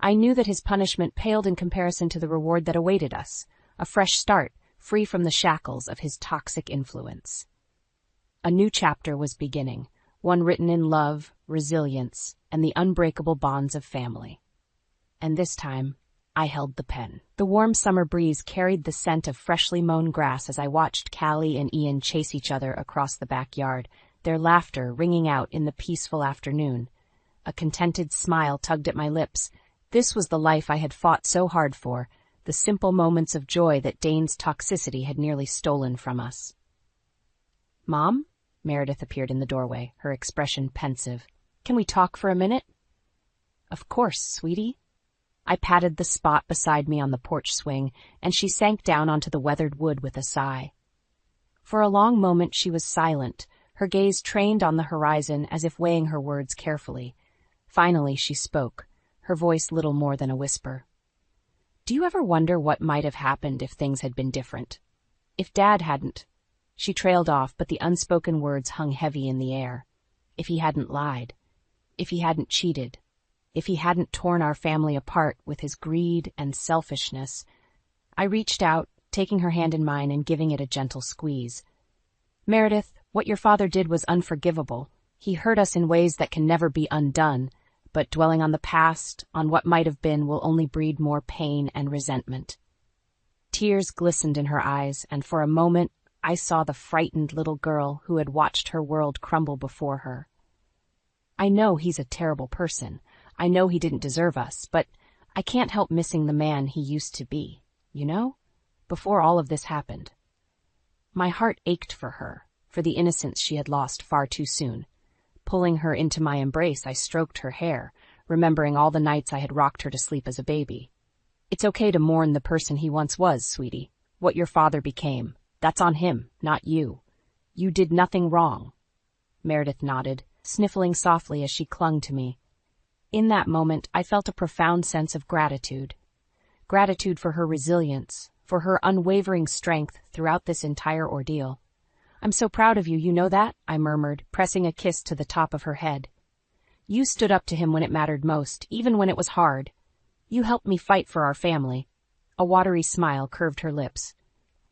I knew that his punishment paled in comparison to the reward that awaited us, a fresh start, free from the shackles of his toxic influence. A new chapter was beginning, one written in love, resilience, and the unbreakable bonds of family. And this time, I held the pen. The warm summer breeze carried the scent of freshly mown grass as I watched Callie and Ian chase each other across the backyard, their laughter ringing out in the peaceful afternoon. A contented smile tugged at my lips. This was the life I had fought so hard for, the simple moments of joy that Dane's toxicity had nearly stolen from us. "Mom?" Meredith appeared in the doorway, her expression pensive. "Can we talk for a minute?" "Of course, sweetie." I patted the spot beside me on the porch swing, and she sank down onto the weathered wood with a sigh. For a long moment she was silent, her gaze trained on the horizon as if weighing her words carefully. Finally she spoke, her voice little more than a whisper. "Do you ever wonder what might have happened if things had been different? If Dad hadn't—" She trailed off, but the unspoken words hung heavy in the air. If he hadn't lied, if he hadn't cheated, if he hadn't torn our family apart with his greed and selfishness. I reached out, taking her hand in mine and giving it a gentle squeeze. "Meredith, what your father did was unforgivable. He hurt us in ways that can never be undone, but dwelling on the past, on what might have been, will only breed more pain and resentment." Tears glistened in her eyes, and for a moment I saw the frightened little girl who had watched her world crumble before her. "I know he's a terrible person. I know he didn't deserve us, but I can't help missing the man he used to be, you know? Before all of this happened." My heart ached for her, for the innocence she had lost far too soon. Pulling her into my embrace, I stroked her hair, remembering all the nights I had rocked her to sleep as a baby. "It's okay to mourn the person he once was, sweetie. What your father became. That's on him, not you. You did nothing wrong." Meredith nodded, sniffling softly as she clung to me. In that moment, I felt a profound sense of gratitude. Gratitude for her resilience, for her unwavering strength throughout this entire ordeal. "I'm so proud of you, you know that?" I murmured, pressing a kiss to the top of her head. You stood up to him when it mattered most, even when it was hard. You helped me fight for our family. A watery smile curved her lips.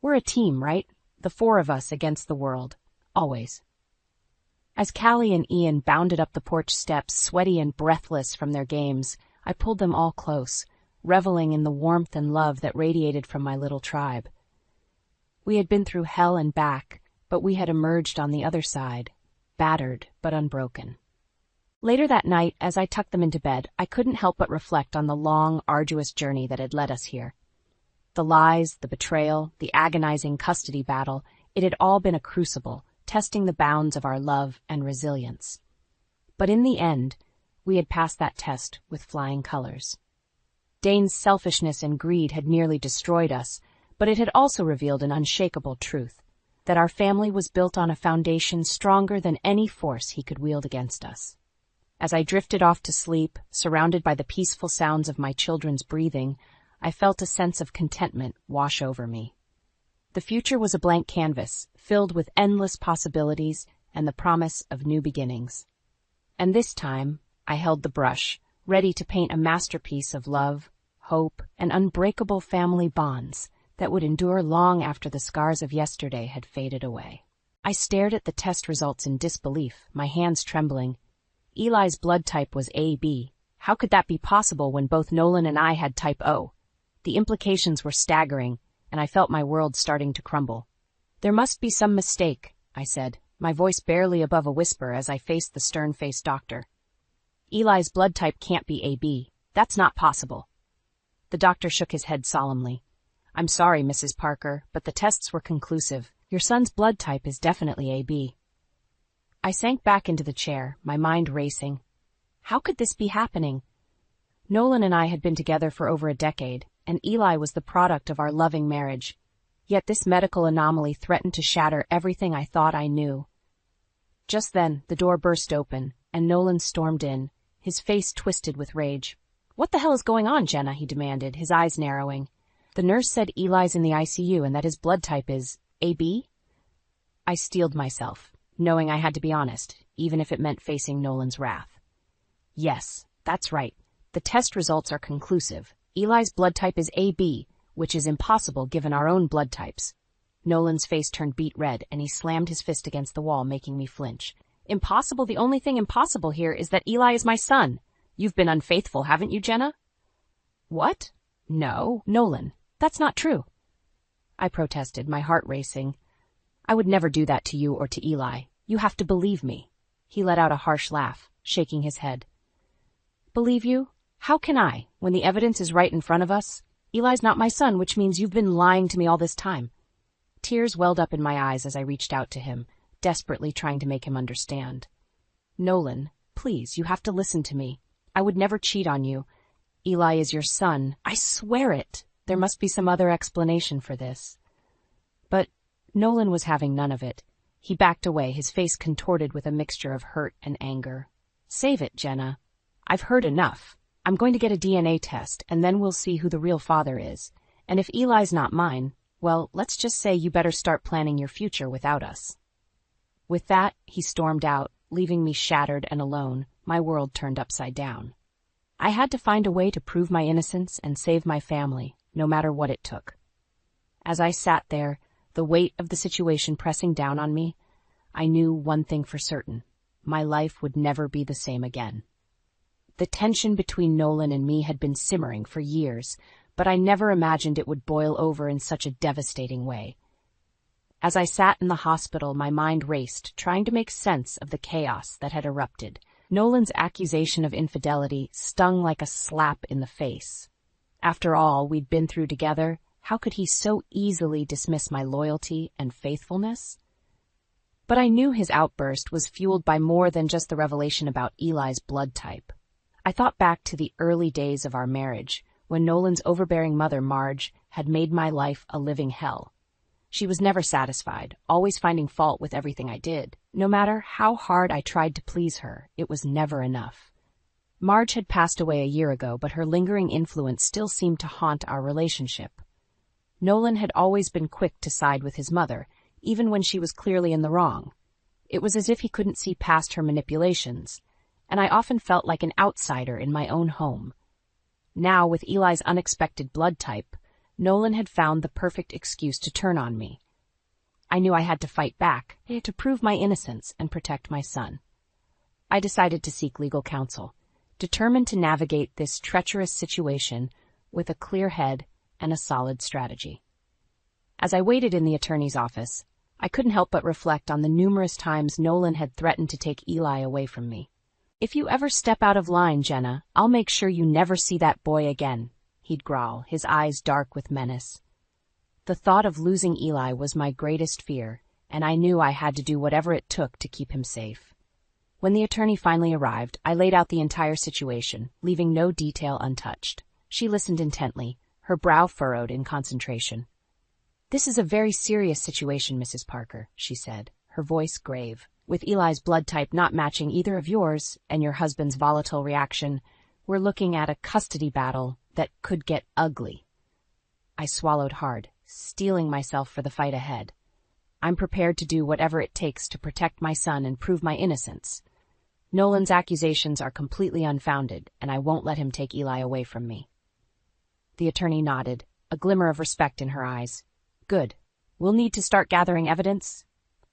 We're a team, right? The four of us against the world. Always. As Callie and Ian bounded up the porch steps, sweaty and breathless from their games, I pulled them all close, reveling in the warmth and love that radiated from my little tribe. We had been through hell and back, but we had emerged on the other side, battered but unbroken. Later that night, as I tucked them into bed, I couldn't help but reflect on the long, arduous journey that had led us here. The lies, the betrayal, the agonizing custody battle, it had all been a crucible, testing the bounds of our love and resilience. But in the end, we had passed that test with flying colors. Dane's selfishness and greed had nearly destroyed us, but it had also revealed an unshakable truth, that our family was built on a foundation stronger than any force he could wield against us. As I drifted off to sleep, surrounded by the peaceful sounds of my children's breathing, I felt a sense of contentment wash over me. The future was a blank canvas, filled with endless possibilities and the promise of new beginnings. And this time, I held the brush, ready to paint a masterpiece of love, hope, and unbreakable family bonds that would endure long after the scars of yesterday had faded away. I stared at the test results in disbelief, my hands trembling. Eli's blood type was AB. How could that be possible when both Nolan and I had type O? The implications were staggering, and I felt my world starting to crumble. There must be some mistake, I said, my voice barely above a whisper as I faced the stern-faced doctor. Eli's blood type can't be AB. That's not possible. The doctor shook his head solemnly. I'm sorry, Mrs. Parker, but the tests were conclusive. Your son's blood type is definitely AB. I sank back into the chair, my mind racing. How could this be happening? Nolan and I had been together for over a decade, and Eli was the product of our loving marriage. Yet this medical anomaly threatened to shatter everything I thought I knew. Just then, the door burst open, and Nolan stormed in, his face twisted with rage. What the hell is going on, Jenna? He demanded, his eyes narrowing. The nurse said Eli's in the ICU and that his blood type is AB? I steeled myself, knowing I had to be honest, even if it meant facing Nolan's wrath. Yes, that's right. The test results are conclusive. Eli's blood type is AB, which is impossible given our own blood types. Nolan's face turned beet red, and he slammed his fist against the wall, making me flinch. Impossible? The only thing impossible here is that Eli is my son. You've been unfaithful, haven't you, Jenna? What? No, Nolan. That's not true. I protested, my heart racing. I would never do that to you or to Eli. You have to believe me. He let out a harsh laugh, shaking his head. Believe you? How can I, when the evidence is right in front of us? Eli's not my son, which means you've been lying to me all this time. Tears welled up in my eyes as I reached out to him, desperately trying to make him understand. Nolan, please, you have to listen to me. I would never cheat on you. Eli is your son. I swear it. There must be some other explanation for this. But Nolan was having none of it. He backed away, his face contorted with a mixture of hurt and anger. Save it, Jenna. I've heard enough. I'm going to get a DNA test, and then we'll see who the real father is. And if Eli's not mine, well, let's just say you better start planning your future without us. With that, he stormed out, leaving me shattered and alone, my world turned upside down. I had to find a way to prove my innocence and save my family, no matter what it took. As I sat there, the weight of the situation pressing down on me, I knew one thing for certain. My life would never be the same again. The tension between Nolan and me had been simmering for years, but I never imagined it would boil over in such a devastating way. As I sat in the hospital, my mind raced, trying to make sense of the chaos that had erupted. Nolan's accusation of infidelity stung like a slap in the face. After all we'd been through together, how could he so easily dismiss my loyalty and faithfulness? But I knew his outburst was fueled by more than just the revelation about Eli's blood type. I thought back to the early days of our marriage, when Nolan's overbearing mother, Marge, had made my life a living hell. She was never satisfied, always finding fault with everything I did. No matter how hard I tried to please her, it was never enough. Marge had passed away a year ago, but her lingering influence still seemed to haunt our relationship. Nolan had always been quick to side with his mother, even when she was clearly in the wrong. It was as if he couldn't see past her manipulations. and I often felt like an outsider in my own home. Now, with Eli's unexpected blood type, Nolan had found the perfect excuse to turn on me. I knew I had to fight back, to prove my innocence and protect my son. I decided to seek legal counsel, determined to navigate this treacherous situation with a clear head and a solid strategy. As I waited in the attorney's office, I couldn't help but reflect on the numerous times Nolan had threatened to take Eli away from me. "If you ever step out of line, Jenna, I'll make sure you never see that boy again," he'd growl, his eyes dark with menace. The thought of losing Eli was my greatest fear, and I knew I had to do whatever it took to keep him safe. When the attorney finally arrived, I laid out the entire situation, leaving no detail untouched. She listened intently, her brow furrowed in concentration. "This is a very serious situation, Mrs. Parker," she said, her voice grave. "With Eli's blood type not matching either of yours and your husband's volatile reaction, we're looking at a custody battle that could get ugly." I swallowed hard, steeling myself for the fight ahead. I'm prepared to do whatever it takes to protect my son and prove my innocence. Nolan's accusations are completely unfounded, and I won't let him take Eli away from me. The attorney nodded, a glimmer of respect in her eyes. "Good. We'll need to start gathering evidence,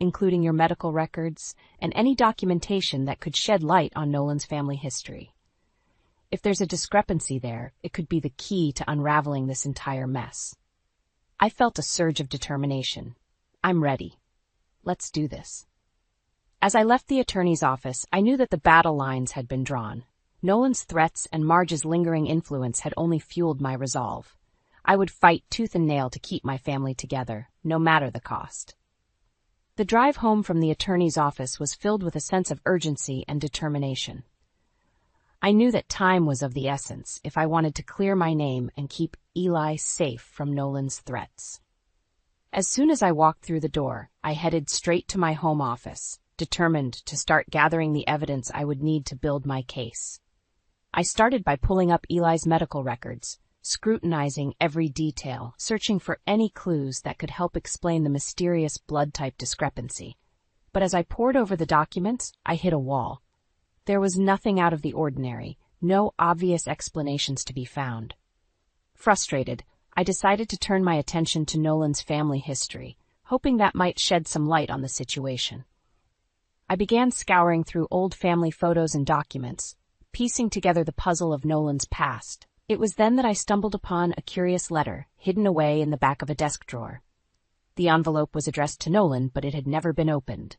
including your medical records and any documentation that could shed light on Nolan's family history. If there's a discrepancy there, it could be the key to unraveling this entire mess." I felt a surge of determination. I'm ready. Let's do this. As I left the attorney's office, I knew that the battle lines had been drawn. Nolan's threats and Marge's lingering influence had only fueled my resolve. I would fight tooth and nail to keep my family together, no matter the cost. The drive home from the attorney's office was filled with a sense of urgency and determination. I knew that time was of the essence if I wanted to clear my name and keep Eli safe from Nolan's threats. As soon as I walked through the door, I headed straight to my home office, determined to start gathering the evidence I would need to build my case. I started by pulling up Eli's medical records, scrutinizing every detail, searching for any clues that could help explain the mysterious blood type discrepancy. But as I pored over the documents, I hit a wall. There was nothing out of the ordinary, no obvious explanations to be found. Frustrated, I decided to turn my attention to Nolan's family history, hoping that might shed some light on the situation. I began scouring through old family photos and documents, piecing together the puzzle of Nolan's past. It was then that I stumbled upon a curious letter, hidden away in the back of a desk drawer. The envelope was addressed to Nolan, but it had never been opened.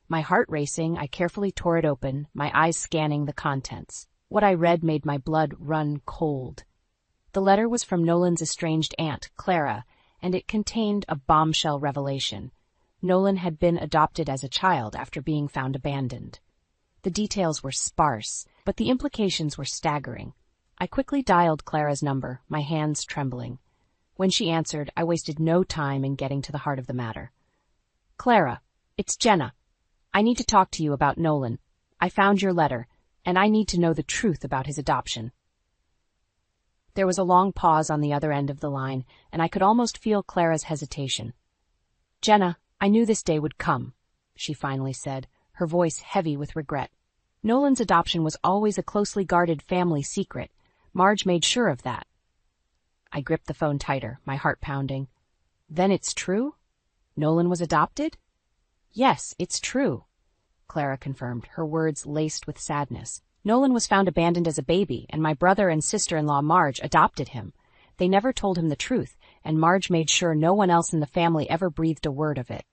My heart racing, I carefully tore it open, my eyes scanning the contents. What I read made my blood run cold. The letter was from Nolan's estranged aunt, Clara, and it contained a bombshell revelation. Nolan had been adopted as a child after being found abandoned. The details were sparse, but the implications were staggering. I quickly dialed Clara's number, my hands trembling. When she answered, I wasted no time in getting to the heart of the matter. "Clara, it's Jenna. I need to talk to you about Nolan. I found your letter, and I need to know the truth about his adoption." There was a long pause on the other end of the line, and I could almost feel Clara's hesitation. "Jenna, I knew this day would come," she finally said, her voice heavy with regret. "Nolan's adoption was always a closely guarded family secret. Marge made sure of that." I gripped the phone tighter, my heart pounding. "Then it's true? Nolan was adopted?" "Yes, it's true," Clara confirmed, her words laced with sadness. "Nolan was found abandoned as a baby, and my brother and sister-in-law Marge adopted him. They never told him the truth, and Marge made sure no one else in the family ever breathed a word of it."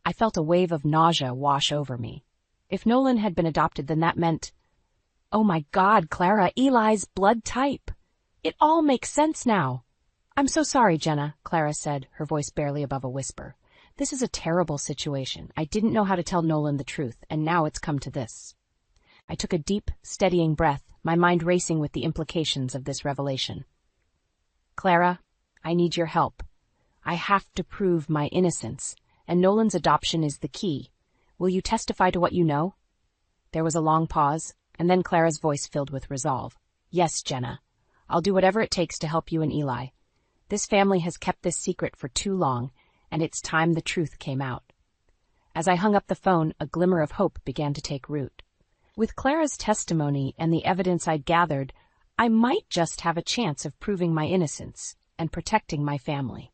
I felt a wave of nausea wash over me. If Nolan had been adopted, then that meant... Oh my God, Clara, Eli's blood type. It all makes sense now. "I'm so sorry, Jenna," Clara said, her voice barely above a whisper. "This is a terrible situation. I didn't know how to tell Nolan the truth, and now it's come to this." I took a deep, steadying breath, my mind racing with the implications of this revelation. "Clara, I need your help. I have to prove my innocence, and Nolan's adoption is the key. Will you testify to what you know?" There was a long pause, and then Clara's voice filled with resolve. "Yes, Jenna. I'll do whatever it takes to help you and Eli. This family has kept this secret for too long, and it's time the truth came out." As I hung up the phone, a glimmer of hope began to take root. With Clara's testimony and the evidence I'd gathered, I might just have a chance of proving my innocence and protecting my family.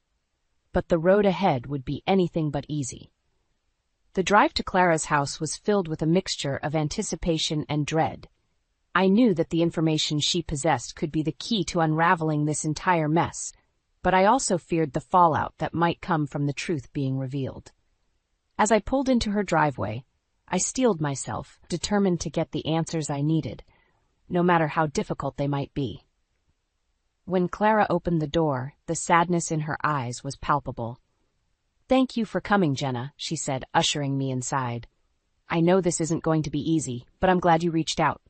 But the road ahead would be anything but easy. The drive to Clara's house was filled with a mixture of anticipation and dread. I knew that the information she possessed could be the key to unraveling this entire mess, but I also feared the fallout that might come from the truth being revealed. As I pulled into her driveway, I steeled myself, determined to get the answers I needed, no matter how difficult they might be. When Clara opened the door, the sadness in her eyes was palpable. "Thank you for coming, Jenna," she said, ushering me inside. "I know this isn't going to be easy, but I'm glad you reached out."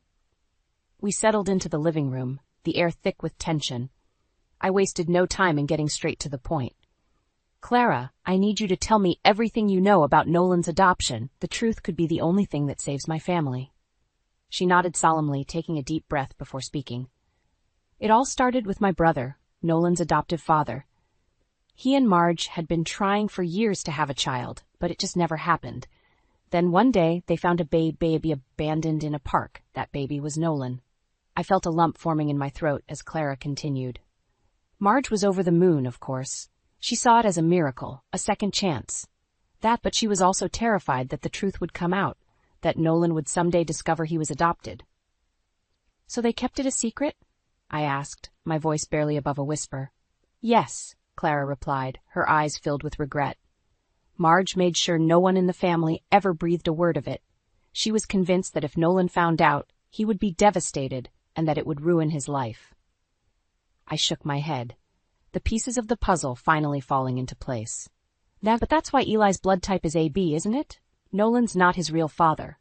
We settled into the living room, the air thick with tension. I wasted no time in getting straight to the point. "Clara, I need you to tell me everything you know about Nolan's adoption. The truth could be the only thing that saves my family." She nodded solemnly, taking a deep breath before speaking. "It all started with my brother, Nolan's adoptive father. He and Marge had been trying for years to have a child, but it just never happened. Then one day, they found a baby abandoned in a park. That baby was Nolan." I felt a lump forming in my throat as Clara continued. "Marge was over the moon, of course. She saw it as a miracle, a second chance. But she was also terrified that the truth would come out, that Nolan would someday discover he was adopted." "So they kept it a secret?" I asked, my voice barely above a whisper. "Yes," Clara replied, her eyes filled with regret. "Marge made sure no one in the family ever breathed a word of it. She was convinced that if Nolan found out, he would be devastated and that it would ruin his life." I shook my head, the pieces of the puzzle finally falling into place. But that's why Eli's blood type is AB, isn't it? Nolan's not his real father."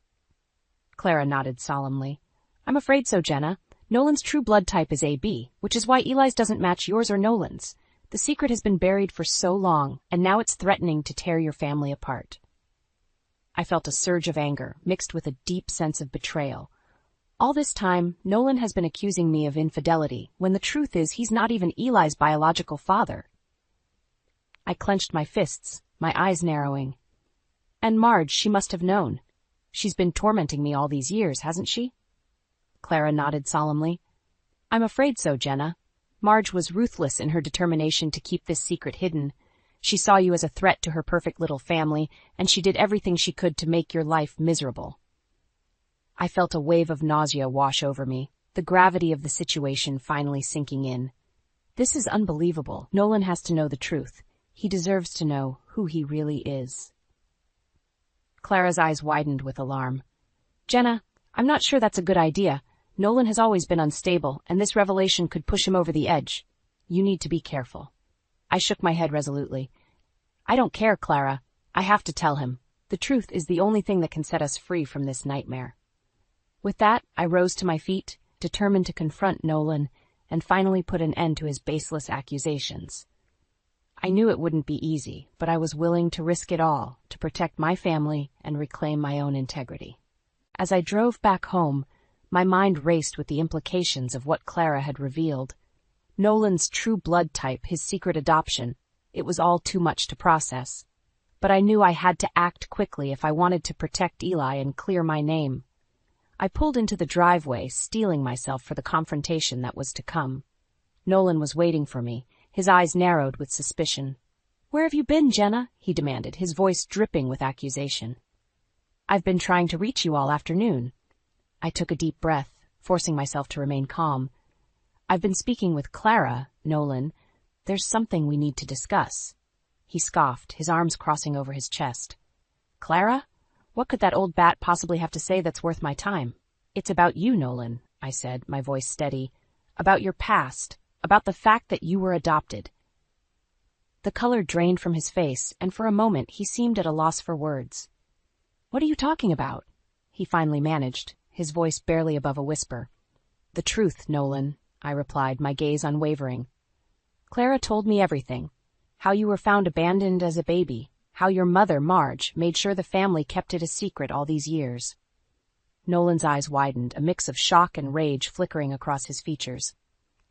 Clara nodded solemnly. "I'm afraid so, Jenna. Nolan's true blood type is AB, which is why Eli's doesn't match yours or Nolan's. The secret has been buried for so long, and now it's threatening to tear your family apart." I felt a surge of anger, mixed with a deep sense of betrayal. All this time, Nolan has been accusing me of infidelity, when the truth is he's not even Eli's biological father. I clenched my fists, my eyes narrowing. "And Marge, she must have known. She's been tormenting me all these years, hasn't she?" Clara nodded solemnly. "I'm afraid so, Jenna. Marge was ruthless in her determination to keep this secret hidden. She saw you as a threat to her perfect little family, and she did everything she could to make your life miserable." I felt a wave of nausea wash over me, the gravity of the situation finally sinking in. This is unbelievable. Nolan has to know the truth. He deserves to know who he really is. Clara's eyes widened with alarm. "Jenna, I'm not sure that's a good idea. Nolan has always been unstable, and this revelation could push him over the edge. You need to be careful." I shook my head resolutely. "I don't care, Clara. I have to tell him. The truth is the only thing that can set us free from this nightmare." With that, I rose to my feet, determined to confront Nolan and finally put an end to his baseless accusations. I knew it wouldn't be easy, but I was willing to risk it all to protect my family and reclaim my own integrity. As I drove back home, my mind raced with the implications of what Clara had revealed. Nolan's true blood type, his secret adoption, it was all too much to process. But I knew I had to act quickly if I wanted to protect Eli and clear my name. I pulled into the driveway, steeling myself for the confrontation that was to come. Nolan was waiting for me, his eyes narrowed with suspicion. "Where have you been, Jenna?" he demanded, his voice dripping with accusation. "I've been trying to reach you all afternoon." I took a deep breath, forcing myself to remain calm. "I've been speaking with Clara, Nolan. There's something we need to discuss." He scoffed, his arms crossing over his chest. "Clara? What could that old bat possibly have to say that's worth my time?" "It's about you, Nolan," I said, my voice steady. "About your past, about the fact that you were adopted." The color drained from his face, and for a moment he seemed at a loss for words. "What are you talking about?" he finally managed, his voice barely above a whisper. "The truth, Nolan," I replied, my gaze unwavering. "Clara told me everything. How you were found abandoned as a baby. How your mother, Marge, made sure the family kept it a secret all these years." Nolan's eyes widened, a mix of shock and rage flickering across his features.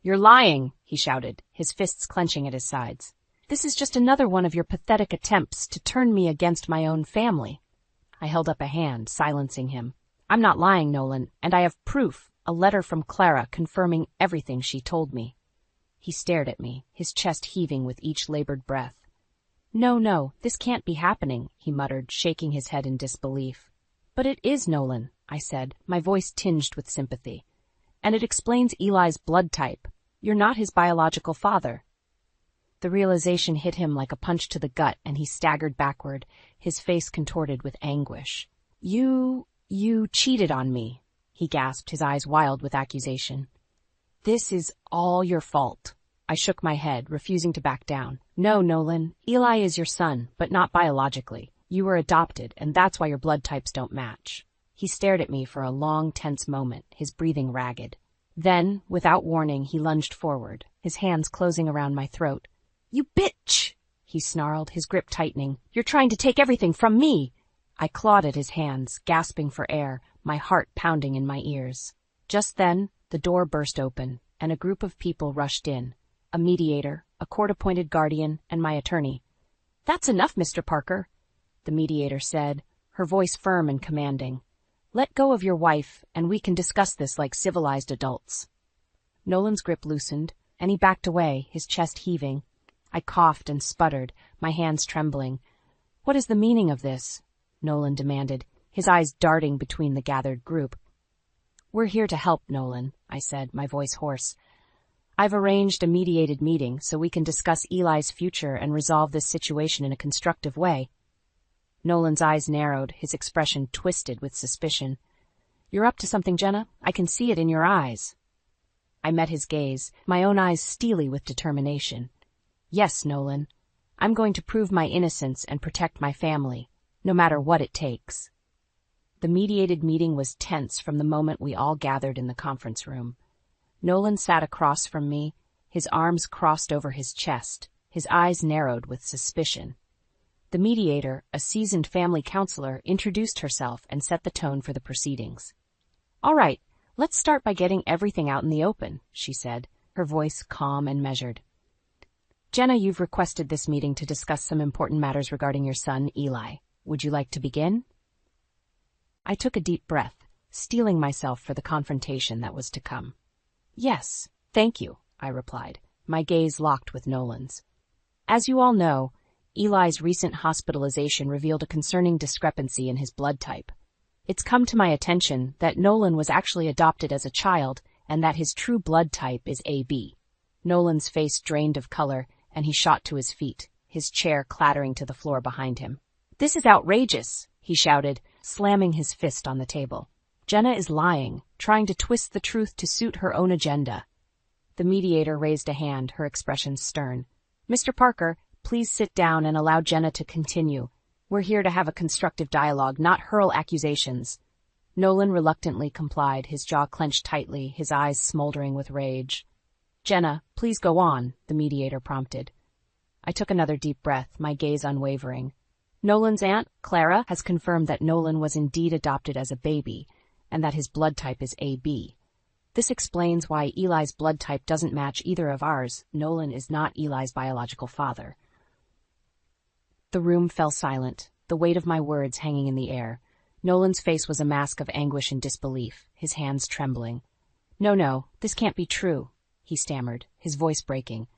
"You're lying," he shouted, his fists clenching at his sides. "This is just another one of your pathetic attempts to turn me against my own family." I held up a hand, silencing him. I'm not lying, Nolan, and I have proof, a letter from Clara confirming everything she told me. He stared at me, his chest heaving with each labored breath. No, this can't be happening, he muttered, shaking his head in disbelief. But it is, Nolan, I said, my voice tinged with sympathy. And it explains Eli's blood type. You're not his biological father. The realization hit him like a punch to the gut, and he staggered backward, his face contorted with anguish. You cheated on me, he gasped, his eyes wild with accusation. This is all your fault. I shook my head, refusing to back down. No, Nolan, Eli is your son, but not biologically. You were adopted, and that's why your blood types don't match. He stared at me for a long, tense moment, his breathing ragged. Then, without warning, he lunged forward, his hands closing around my throat. You bitch! He snarled, his grip tightening. You're trying to take everything from me! I clawed at his hands, gasping for air, my heart pounding in my ears. Just then, the door burst open, and a group of people rushed in. A mediator, a court-appointed guardian, and my attorney. That's enough, Mr. Parker, the mediator said, her voice firm and commanding. Let go of your wife, and we can discuss this like civilized adults. Nolan's grip loosened, and he backed away, his chest heaving. I coughed and sputtered, my hands trembling. What is the meaning of this? Nolan demanded, his eyes darting between the gathered group. We're here to help, Nolan, I said, my voice hoarse. I've arranged a mediated meeting so we can discuss Eli's future and resolve this situation in a constructive way. Nolan's eyes narrowed, his expression twisted with suspicion. You're up to something, Jenna. I can see it in your eyes. I met his gaze, my own eyes steely with determination. Yes, Nolan. I'm going to prove my innocence and protect my family, no matter what it takes. The mediated meeting was tense from the moment we all gathered in the conference room. Nolan sat across from me, his arms crossed over his chest, his eyes narrowed with suspicion. The mediator, a seasoned family counselor, introduced herself and set the tone for the proceedings. All right, let's start by getting everything out in the open, she said, her voice calm and measured. Jenna, you've requested this meeting to discuss some important matters regarding your son, Eli. Would you like to begin? I took a deep breath, steeling myself for the confrontation that was to come. Yes, thank you, I replied, my gaze locked with Nolan's. As you all know, Eli's recent hospitalization revealed a concerning discrepancy in his blood type. It's come to my attention that Nolan was actually adopted as a child and that his true blood type is AB. Nolan's face drained of color, and he shot to his feet, his chair clattering to the floor behind him. This is outrageous, he shouted, slamming his fist on the table. Jenna is lying, trying to twist the truth to suit her own agenda. The mediator raised a hand, her expression stern. Mr. Parker, please sit down and allow Jenna to continue. We're here to have a constructive dialogue, not hurl accusations. Nolan reluctantly complied, his jaw clenched tightly, his eyes smoldering with rage. Jenna, please go on, the mediator prompted. I took another deep breath, my gaze unwavering. Nolan's aunt, Clara, has confirmed that Nolan was indeed adopted as a baby, and that his blood type is AB. This explains why Eli's blood type doesn't match either of ours. Nolan is not Eli's biological father. The room fell silent, the weight of my words hanging in the air. Nolan's face was a mask of anguish and disbelief, his hands trembling. No, this can't be true, he stammered, his voice breaking.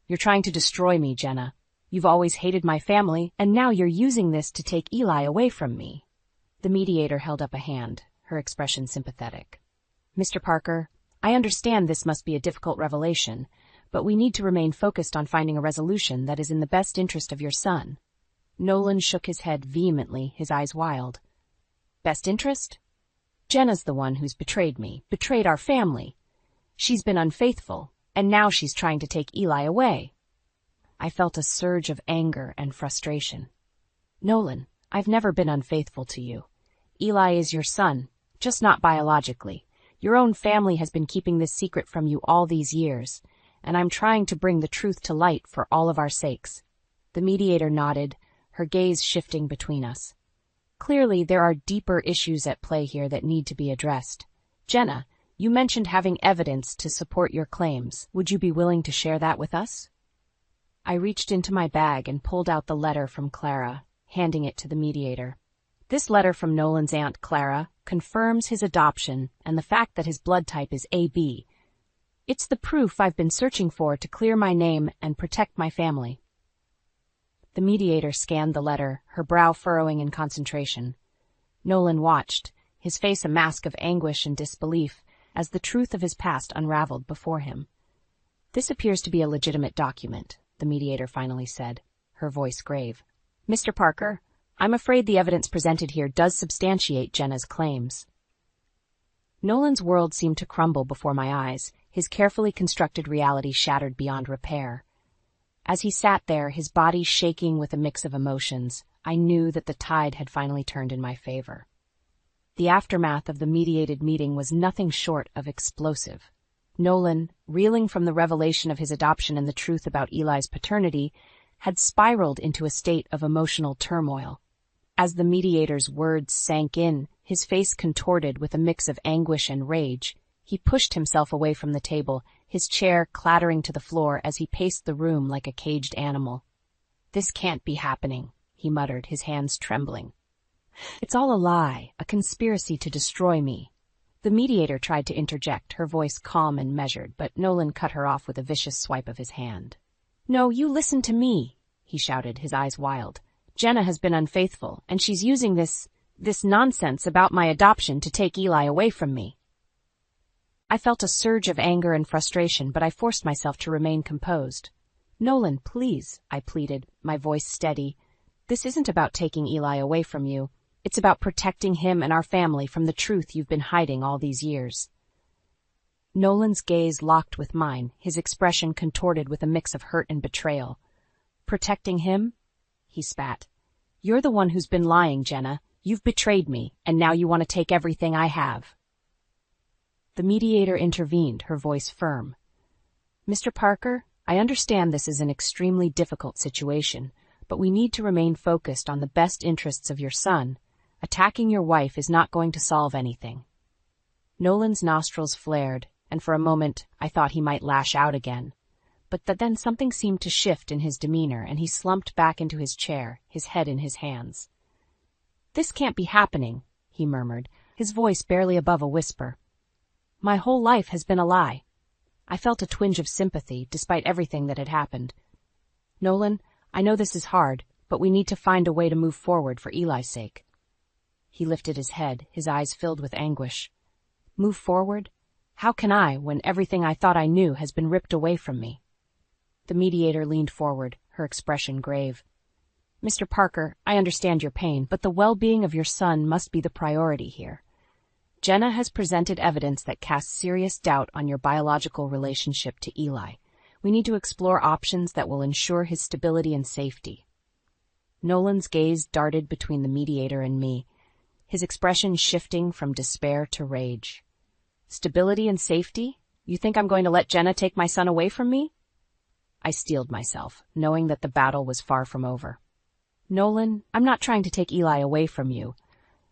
You're trying to destroy me, Jenna. You've always hated my family, and now you're using this to take Eli away from me. The mediator held up a hand, her expression sympathetic. Mr. Parker, I understand this must be a difficult revelation, but we need to remain focused on finding a resolution that is in the best interest of your son. Nolan shook his head vehemently, his eyes wild. Best interest? Jenna's the one who's betrayed me, betrayed our family. She's been unfaithful, and now she's trying to take Eli away. I felt a surge of anger and frustration. Nolan, I've never been unfaithful to you. Eli is your son, just not biologically. Your own family has been keeping this secret from you all these years, and I'm trying to bring the truth to light for all of our sakes. The mediator nodded, her gaze shifting between us. Clearly, there are deeper issues at play here that need to be addressed. Jenna, you mentioned having evidence to support your claims. Would you be willing to share that with us? I reached into my bag and pulled out the letter from Clara, handing it to the mediator. This letter from Nolan's Aunt Clara confirms his adoption and the fact that his blood type is AB. It's the proof I've been searching for to clear my name and protect my family. The mediator scanned the letter, her brow furrowing in concentration. Nolan watched, his face a mask of anguish and disbelief, as the truth of his past unraveled before him. "This appears to be a legitimate document," the mediator finally said, her voice grave. "Mr. Parker, I'm afraid the evidence presented here does substantiate Jenna's claims." Nolan's world seemed to crumble before my eyes, his carefully constructed reality shattered beyond repair. As he sat there, his body shaking with a mix of emotions, I knew that the tide had finally turned in my favor. The aftermath of the mediated meeting was nothing short of explosive. Nolan, reeling from the revelation of his adoption and the truth about Eli's paternity, had spiraled into a state of emotional turmoil. As the mediator's words sank in, his face contorted with a mix of anguish and rage. He pushed himself away from the table, his chair clattering to the floor as he paced the room like a caged animal. "This can't be happening," he muttered, his hands trembling. "It's all a lie, a conspiracy to destroy me." The mediator tried to interject, her voice calm and measured, but Nolan cut her off with a vicious swipe of his hand. "No, you listen to me," he shouted, his eyes wild. "Jenna has been unfaithful, and she's using this nonsense about my adoption to take Eli away from me." I felt a surge of anger and frustration, but I forced myself to remain composed. "Nolan, please," I pleaded, my voice steady. "This isn't about taking Eli away from you. It's about protecting him and our family from the truth you've been hiding all these years." Nolan's gaze locked with mine, his expression contorted with a mix of hurt and betrayal. "Protecting him?" he spat. "You're the one who's been lying, Jenna. You've betrayed me, and now you want to take everything I have." The mediator intervened, her voice firm. "Mr. Parker, I understand this is an extremely difficult situation, but we need to remain focused on the best interests of your son. Attacking your wife is not going to solve anything." Nolan's nostrils flared, and for a moment I thought he might lash out again. But then something seemed to shift in his demeanor, and he slumped back into his chair, his head in his hands. "This can't be happening," he murmured, his voice barely above a whisper. "My whole life has been a lie." I felt a twinge of sympathy, despite everything that had happened. "Nolan, I know this is hard, but we need to find a way to move forward for Eli's sake." He lifted his head, his eyes filled with anguish. "Move forward? How can I, when everything I thought I knew has been ripped away from me?" The mediator leaned forward, her expression grave. "Mr. Parker, I understand your pain, but the well-being of your son must be the priority here. Jenna has presented evidence that casts serious doubt on your biological relationship to Eli. We need to explore options that will ensure his stability and safety." Nolan's gaze darted between the mediator and me, his expression shifting from despair to rage. "Stability and safety? You think I'm going to let Jenna take my son away from me?" I steeled myself, knowing that the battle was far from over. "Nolan, I'm not trying to take Eli away from you,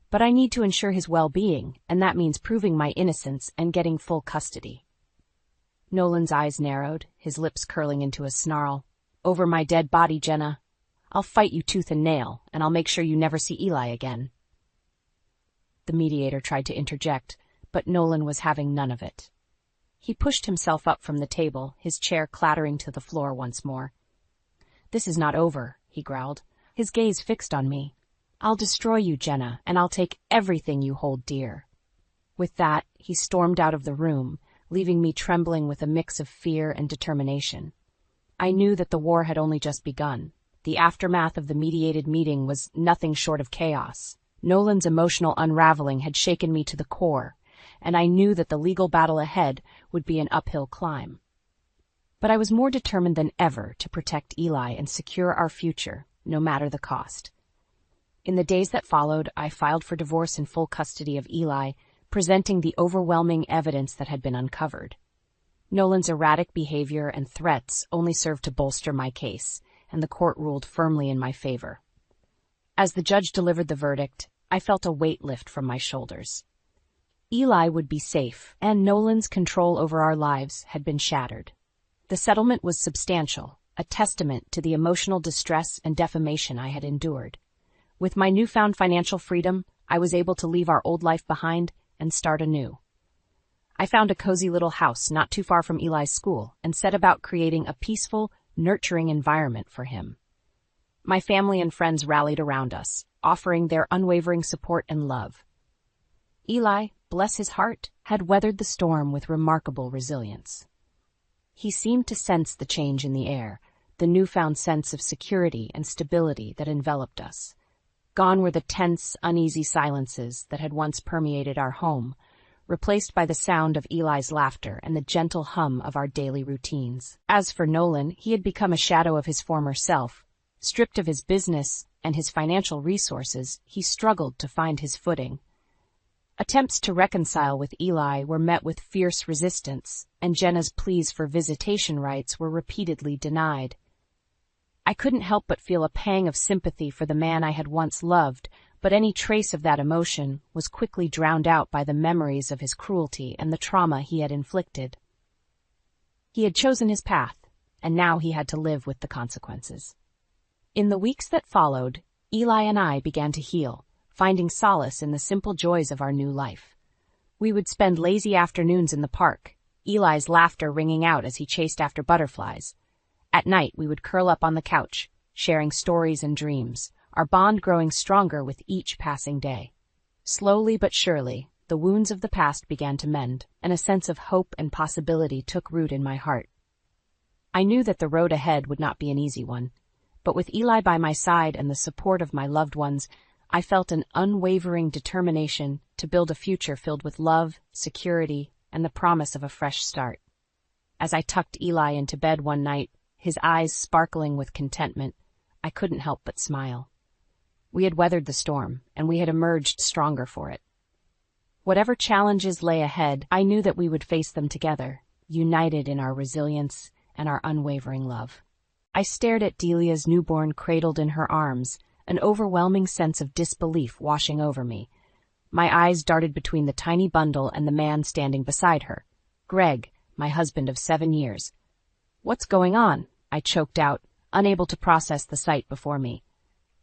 but I need to ensure his well-being, and that means proving my innocence and getting full custody." Nolan's eyes narrowed, his lips curling into a snarl. "Over my dead body, Jenna. I'll fight you tooth and nail, and I'll make sure you never see Eli again." The mediator tried to interject, but Nolan was having none of it. He pushed himself up from the table, his chair clattering to the floor once more. "This is not over," he growled, his gaze fixed on me. "I'll destroy you, Jenna, and I'll take everything you hold dear." With that, he stormed out of the room, leaving me trembling with a mix of fear and determination. I knew that the war had only just begun. The aftermath of the mediated meeting was nothing short of chaos. Nolan's emotional unraveling had shaken me to the core, and I knew that the legal battle ahead would be an uphill climb. But I was more determined than ever to protect Eli and secure our future, no matter the cost. In the days that followed, I filed for divorce in full custody of Eli, presenting the overwhelming evidence that had been uncovered. Nolan's erratic behavior and threats only served to bolster my case, and the court ruled firmly in my favor. As the judge delivered the verdict, I felt a weight lift from my shoulders. Eli would be safe, and Nolan's control over our lives had been shattered. The settlement was substantial, a testament to the emotional distress and defamation I had endured. With my newfound financial freedom, I was able to leave our old life behind and start anew. I found a cozy little house not too far from Eli's school and set about creating a peaceful, nurturing environment for him. My family and friends rallied around us, offering their unwavering support and love. Eli, bless his heart, had weathered the storm with remarkable resilience. He seemed to sense the change in the air, the newfound sense of security and stability that enveloped us. Gone were the tense, uneasy silences that had once permeated our home, replaced by the sound of Eli's laughter and the gentle hum of our daily routines. As for Nolan, he had become a shadow of his former self. Stripped of his business and his financial resources, he struggled to find his footing. Attempts to reconcile with Eli were met with fierce resistance, and Jenna's pleas for visitation rights were repeatedly denied. I couldn't help but feel a pang of sympathy for the man I had once loved, but any trace of that emotion was quickly drowned out by the memories of his cruelty and the trauma he had inflicted. He had chosen his path, and now he had to live with the consequences. In the weeks that followed, Eli and I began to heal, finding solace in the simple joys of our new life. We would spend lazy afternoons in the park, Eli's laughter ringing out as he chased after butterflies. At night, we would curl up on the couch, sharing stories and dreams, our bond growing stronger with each passing day. Slowly but surely, the wounds of the past began to mend, and a sense of hope and possibility took root in my heart. I knew that the road ahead would not be an easy one, but with Eli by my side and the support of my loved ones, I felt an unwavering determination to build a future filled with love, security, and the promise of a fresh start. As I tucked Eli into bed one night, his eyes sparkling with contentment, I couldn't help but smile. We had weathered the storm, and we had emerged stronger for it. Whatever challenges lay ahead, I knew that we would face them together, united in our resilience and our unwavering love. I stared at Delia's newborn cradled in her arms, an overwhelming sense of disbelief washing over me. My eyes darted between the tiny bundle and the man standing beside her. Greg, my husband of 7 years. "What's going on?" I choked out, unable to process the sight before me.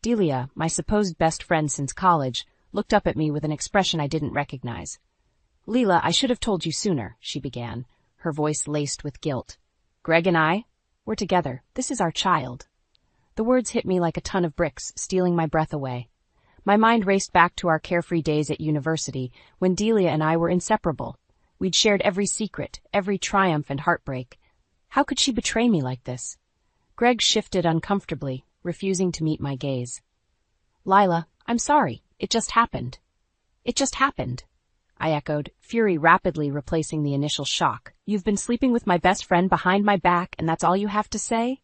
Delia, my supposed best friend since college, looked up at me with an expression I didn't recognize. "Leela, I should have told you sooner," she began, her voice laced with guilt. "Greg and I, we're together. This is our child." The words hit me like a ton of bricks, stealing my breath away. My mind raced back to our carefree days at university, when Delia and I were inseparable. We'd shared every secret, every triumph and heartbreak. How could she betray me like this? Greg shifted uncomfortably, refusing to meet my gaze. "Lila, I'm sorry. It just happened." "It just happened," I echoed, fury rapidly replacing the initial shock. "You've been sleeping with my best friend behind my back, and that's all you have to say?"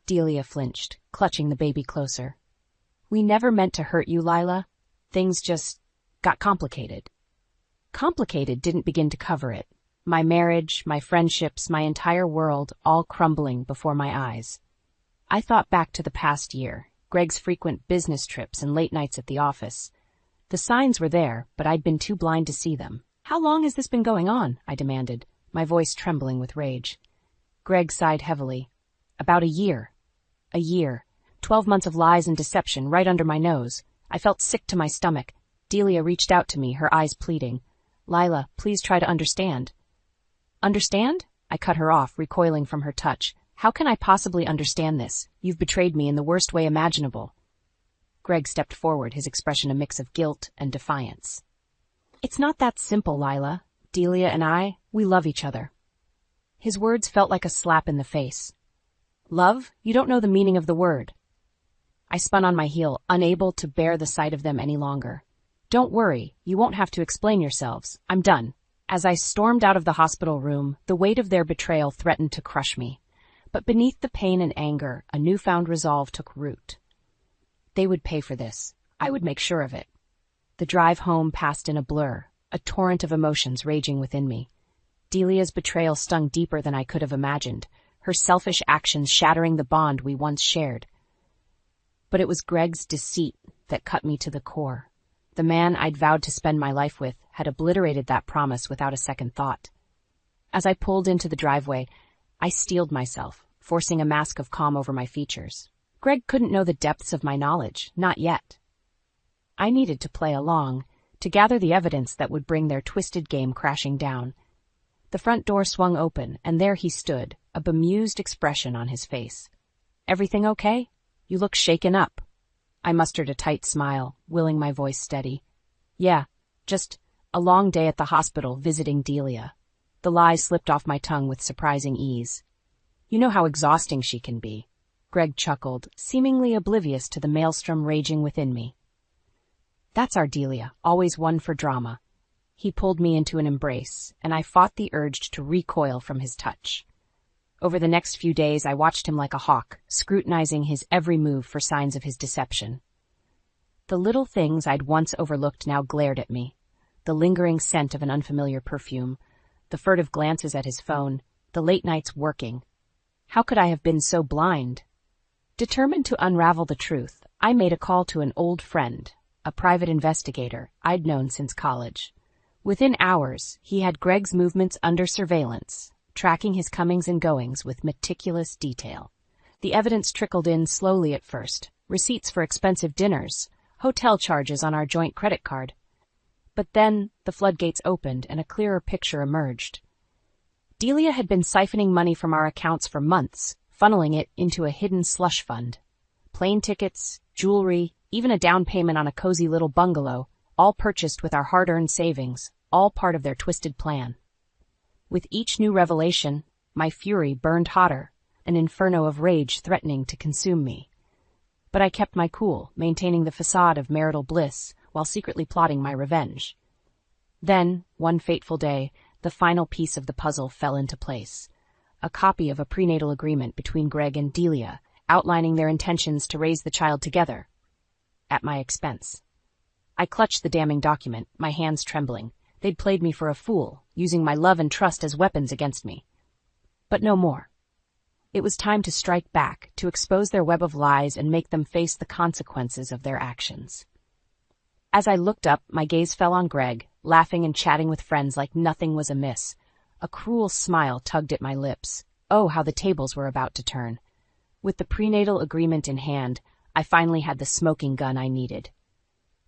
Delia flinched, clutching the baby closer. "We never meant to hurt you, Lila. Things just got complicated." Complicated didn't begin to cover it. My marriage, my friendships, my entire world, all crumbling before my eyes. I thought back to the past year, Greg's frequent business trips and late nights at the office. The signs were there, but I'd been too blind to see them. "How long has this been going on?" I demanded, my voice trembling with rage. Greg sighed heavily. "About a year. A year. 12 months of lies and deception right under my nose. I felt sick to my stomach. Delia reached out to me, her eyes pleading. "Lila, please try to understand." "Understand?" I cut her off, recoiling from her touch. "How can I possibly understand this? You've betrayed me in the worst way imaginable." Greg stepped forward, his expression a mix of guilt and defiance. "It's not that simple, Lila. Delia and I, we love each other." His words felt like a slap in the face. "Love? You don't know the meaning of the word." I spun on my heel, unable to bear the sight of them any longer. "Don't worry, you won't have to explain yourselves. I'm done." As I stormed out of the hospital room, the weight of their betrayal threatened to crush me. But beneath the pain and anger, a newfound resolve took root. They would pay for this. I would make sure of it. The drive home passed in a blur, a torrent of emotions raging within me. Delia's betrayal stung deeper than I could have imagined, her selfish actions shattering the bond we once shared. But it was Greg's deceit that cut me to the core. The man I'd vowed to spend my life with had obliterated that promise without a second thought. As I pulled into the driveway, I steeled myself, forcing a mask of calm over my features. Greg couldn't know the depths of my knowledge, not yet. I needed to play along, to gather the evidence that would bring their twisted game crashing down. The front door swung open, and there he stood, a bemused expression on his face. "Everything okay? You look shaken up." I mustered a tight smile, willing my voice steady. "Yeah, just a long day at the hospital visiting Delia." The lies slipped off my tongue with surprising ease. "You know how exhausting she can be." Greg chuckled, seemingly oblivious to the maelstrom raging within me. "That's our Delia, always one for drama." He pulled me into an embrace, and I fought the urge to recoil from his touch. Over the next few days, I watched him like a hawk, scrutinizing his every move for signs of his deception. The little things I'd once overlooked now glared at me. The lingering scent of an unfamiliar perfume, the furtive glances at his phone, the late nights working. How could I have been so blind? Determined to unravel the truth, I made a call to an old friend, a private investigator I'd known since college. Within hours, he had Greg's movements under surveillance, tracking his comings and goings with meticulous detail. The evidence trickled in slowly at first, receipts for expensive dinners, hotel charges on our joint credit card. But then the floodgates opened and a clearer picture emerged. Delia had been siphoning money from our accounts for months, funneling it into a hidden slush fund. Plane tickets, jewelry, even a down payment on a cozy little bungalow, all purchased with our hard-earned savings, all part of their twisted plan. With each new revelation, my fury burned hotter, an inferno of rage threatening to consume me. But I kept my cool, maintaining the facade of marital bliss while secretly plotting my revenge. Then, one fateful day, the final piece of the puzzle fell into place. A copy of a prenatal agreement between Greg and Delia, outlining their intentions to raise the child together, at my expense. I clutched the damning document, my hands trembling. They'd played me for a fool, using my love and trust as weapons against me. But no more. It was time to strike back, to expose their web of lies and make them face the consequences of their actions. As I looked up, my gaze fell on Greg, laughing and chatting with friends like nothing was amiss. A cruel smile tugged at my lips. Oh, how the tables were about to turn. With the prenatal agreement in hand, I finally had the smoking gun I needed.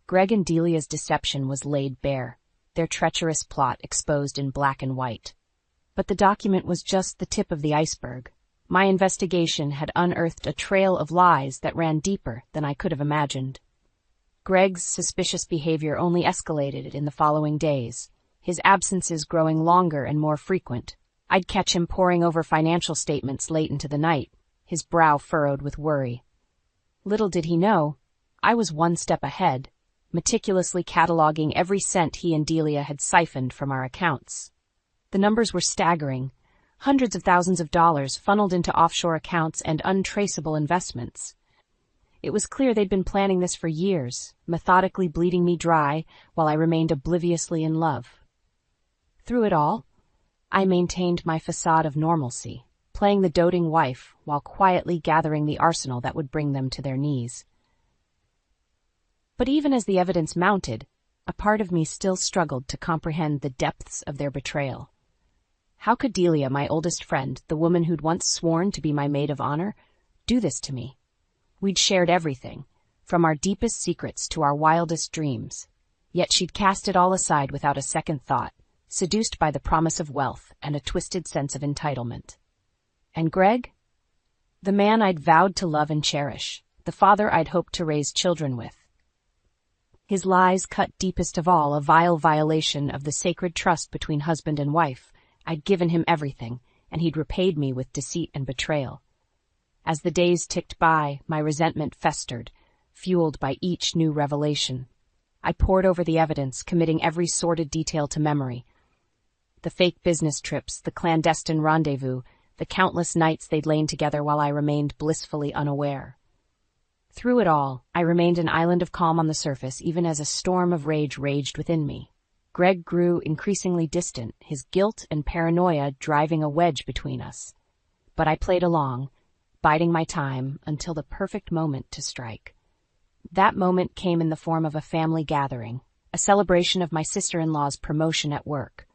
Greg and Delia's deception was laid bare, their treacherous plot exposed in black and white. But the document was just the tip of the iceberg. My investigation had unearthed a trail of lies that ran deeper than I could have imagined. Greg's suspicious behavior only escalated in the following days, his absences growing longer and more frequent. I'd catch him poring over financial statements late into the night, his brow furrowed with worry. Little did he know, I was one step ahead, meticulously cataloging every cent he and Delia had siphoned from our accounts. The numbers were staggering. Hundreds of thousands of dollars funneled into offshore accounts and untraceable investments. It was clear they'd been planning this for years, methodically bleeding me dry while I remained obliviously in love. Through it all, I maintained my facade of normalcy, playing the doting wife while quietly gathering the arsenal that would bring them to their knees. But even as the evidence mounted, a part of me still struggled to comprehend the depths of their betrayal. How could Delia, my oldest friend, the woman who'd once sworn to be my maid of honor, do this to me? We'd shared everything, from our deepest secrets to our wildest dreams. Yet she'd cast it all aside without a second thought, seduced by the promise of wealth and a twisted sense of entitlement. And Greg? The man I'd vowed to love and cherish, the father I'd hoped to raise children with. His lies cut deepest of all, a vile violation of the sacred trust between husband and wife. I'd given him everything, and he'd repaid me with deceit and betrayal. As the days ticked by, my resentment festered, fueled by each new revelation. I pored over the evidence, committing every sordid detail to memory. The fake business trips, the clandestine rendezvous, the countless nights they'd lain together while I remained blissfully unaware. Through it all, I remained an island of calm on the surface, even as a storm of rage raged within me. Greg grew increasingly distant, his guilt and paranoia driving a wedge between us. But I played along, biding my time until the perfect moment to strike. That moment came in the form of a family gathering, a celebration of my sister-in-law's promotion at work.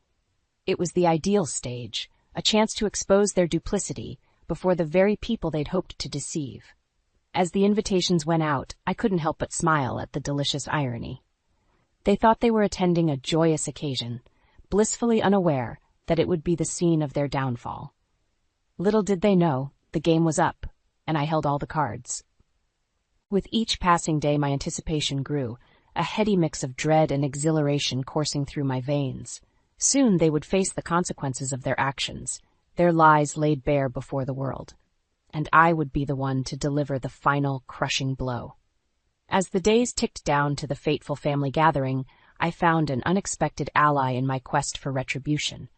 It was the ideal stage, a chance to expose their duplicity before the very people they'd hoped to deceive. As the invitations went out, I couldn't help but smile at the delicious irony. They thought they were attending a joyous occasion, blissfully unaware that it would be the scene of their downfall. Little did they know, the game was up, and I held all the cards. With each passing day, my anticipation grew, a heady mix of dread and exhilaration coursing through my veins. Soon they would face the consequences of their actions, their lies laid bare before the world, and I would be the one to deliver the final crushing blow. As the days ticked down to the fateful family gathering, I found an unexpected ally in my quest for retribution.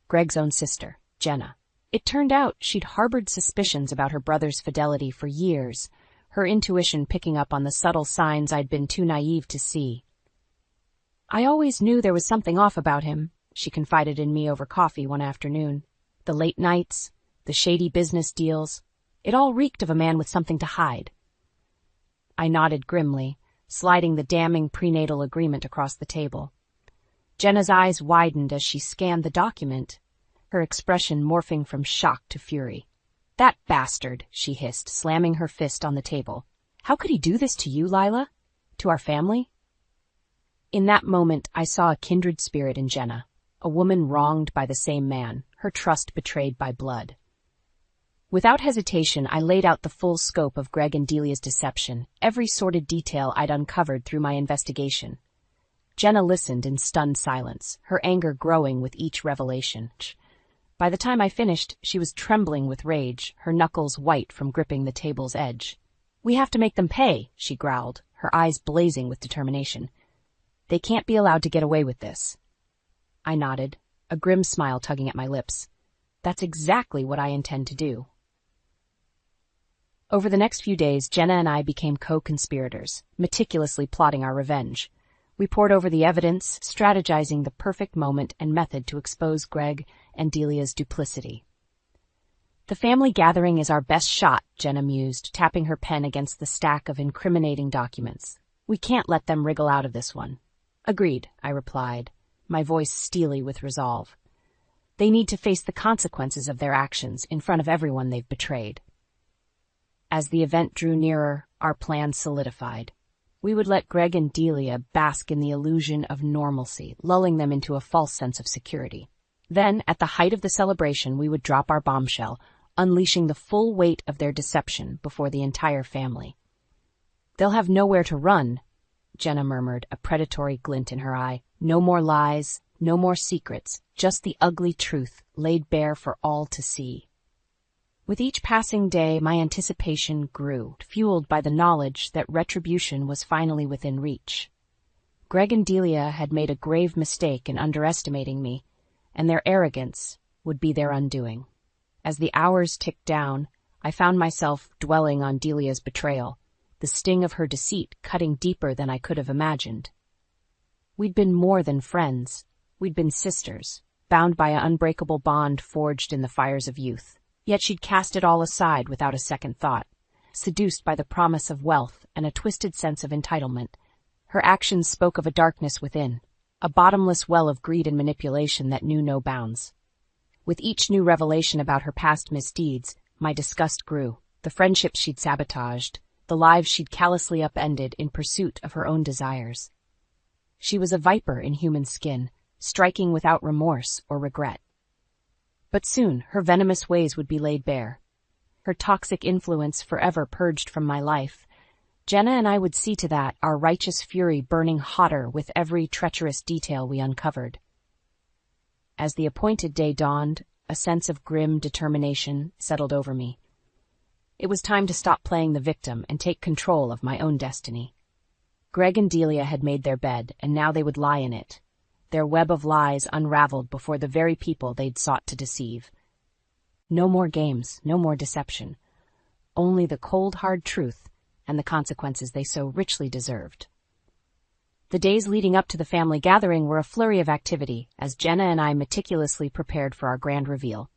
Greg's own sister, Jenna. It turned out she'd harbored suspicions about her brother's fidelity for years, her intuition picking up on the subtle signs I'd been too naive to see. "I always knew there was something off about him," she confided in me over coffee one afternoon. "The late nights, the shady business deals, it all reeked of a man with something to hide." I nodded grimly, sliding the damning prenatal agreement across the table. Jenna's eyes widened as she scanned the document, her expression morphing from shock to fury. "That bastard," she hissed, slamming her fist on the table. "How could he do this to you, Lila? To our family?" In that moment, I saw a kindred spirit in Jenna, a woman wronged by the same man, her trust betrayed by blood. Without hesitation, I laid out the full scope of Greg and Delia's deception, every sordid detail I'd uncovered through my investigation. Jenna listened in stunned silence, her anger growing with each revelation. By the time I finished, she was trembling with rage, her knuckles white from gripping the table's edge. "We have to make them pay," she growled, her eyes blazing with determination. "They can't be allowed to get away with this." I nodded, a grim smile tugging at my lips. "That's exactly what I intend to do." Over the next few days, Jenna and I became co-conspirators, meticulously plotting our revenge. We pored over the evidence, strategizing the perfect moment and method to expose Greg and Delia's duplicity. "The family gathering is our best shot," Jenna mused, tapping her pen against the stack of incriminating documents. "We can't let them wriggle out of this one." "Agreed," I replied, my voice steely with resolve. "They need to face the consequences of their actions in front of everyone they've betrayed." As the event drew nearer, our plans solidified. We would let Greg and Delia bask in the illusion of normalcy, lulling them into a false sense of security. Then, at the height of the celebration, we would drop our bombshell, unleashing the full weight of their deception before the entire family. "They'll have nowhere to run," Jenna murmured, a predatory glint in her eye. "No more lies, no more secrets, just the ugly truth laid bare for all to see." With each passing day, my anticipation grew, fueled by the knowledge that retribution was finally within reach. Greg and Delia had made a grave mistake in underestimating me, and their arrogance would be their undoing. As the hours ticked down, I found myself dwelling on Delia's betrayal, the sting of her deceit cutting deeper than I could have imagined. We'd been more than friends. We'd been sisters, bound by an unbreakable bond forged in the fires of youth. Yet she'd cast it all aside without a second thought, seduced by the promise of wealth and a twisted sense of entitlement. Her actions spoke of a darkness within, a bottomless well of greed and manipulation that knew no bounds. With each new revelation about her past misdeeds, my disgust grew. The friendships she'd sabotaged, the lives she'd callously upended in pursuit of her own desires. She was a viper in human skin, striking without remorse or regret. But soon her venomous ways would be laid bare, her toxic influence forever purged from my life. Jenna and I would see to that, our righteous fury burning hotter with every treacherous detail we uncovered. As the appointed day dawned, a sense of grim determination settled over me. It was time to stop playing the victim and take control of my own destiny. Greg and Delia had made their bed, and now they would lie in it, their web of lies unraveled before the very people they'd sought to deceive. No more games, no more deception. Only the cold, hard truth and the consequences they so richly deserved. The days leading up to the family gathering were a flurry of activity as Jenna and I meticulously prepared for our grand reveal.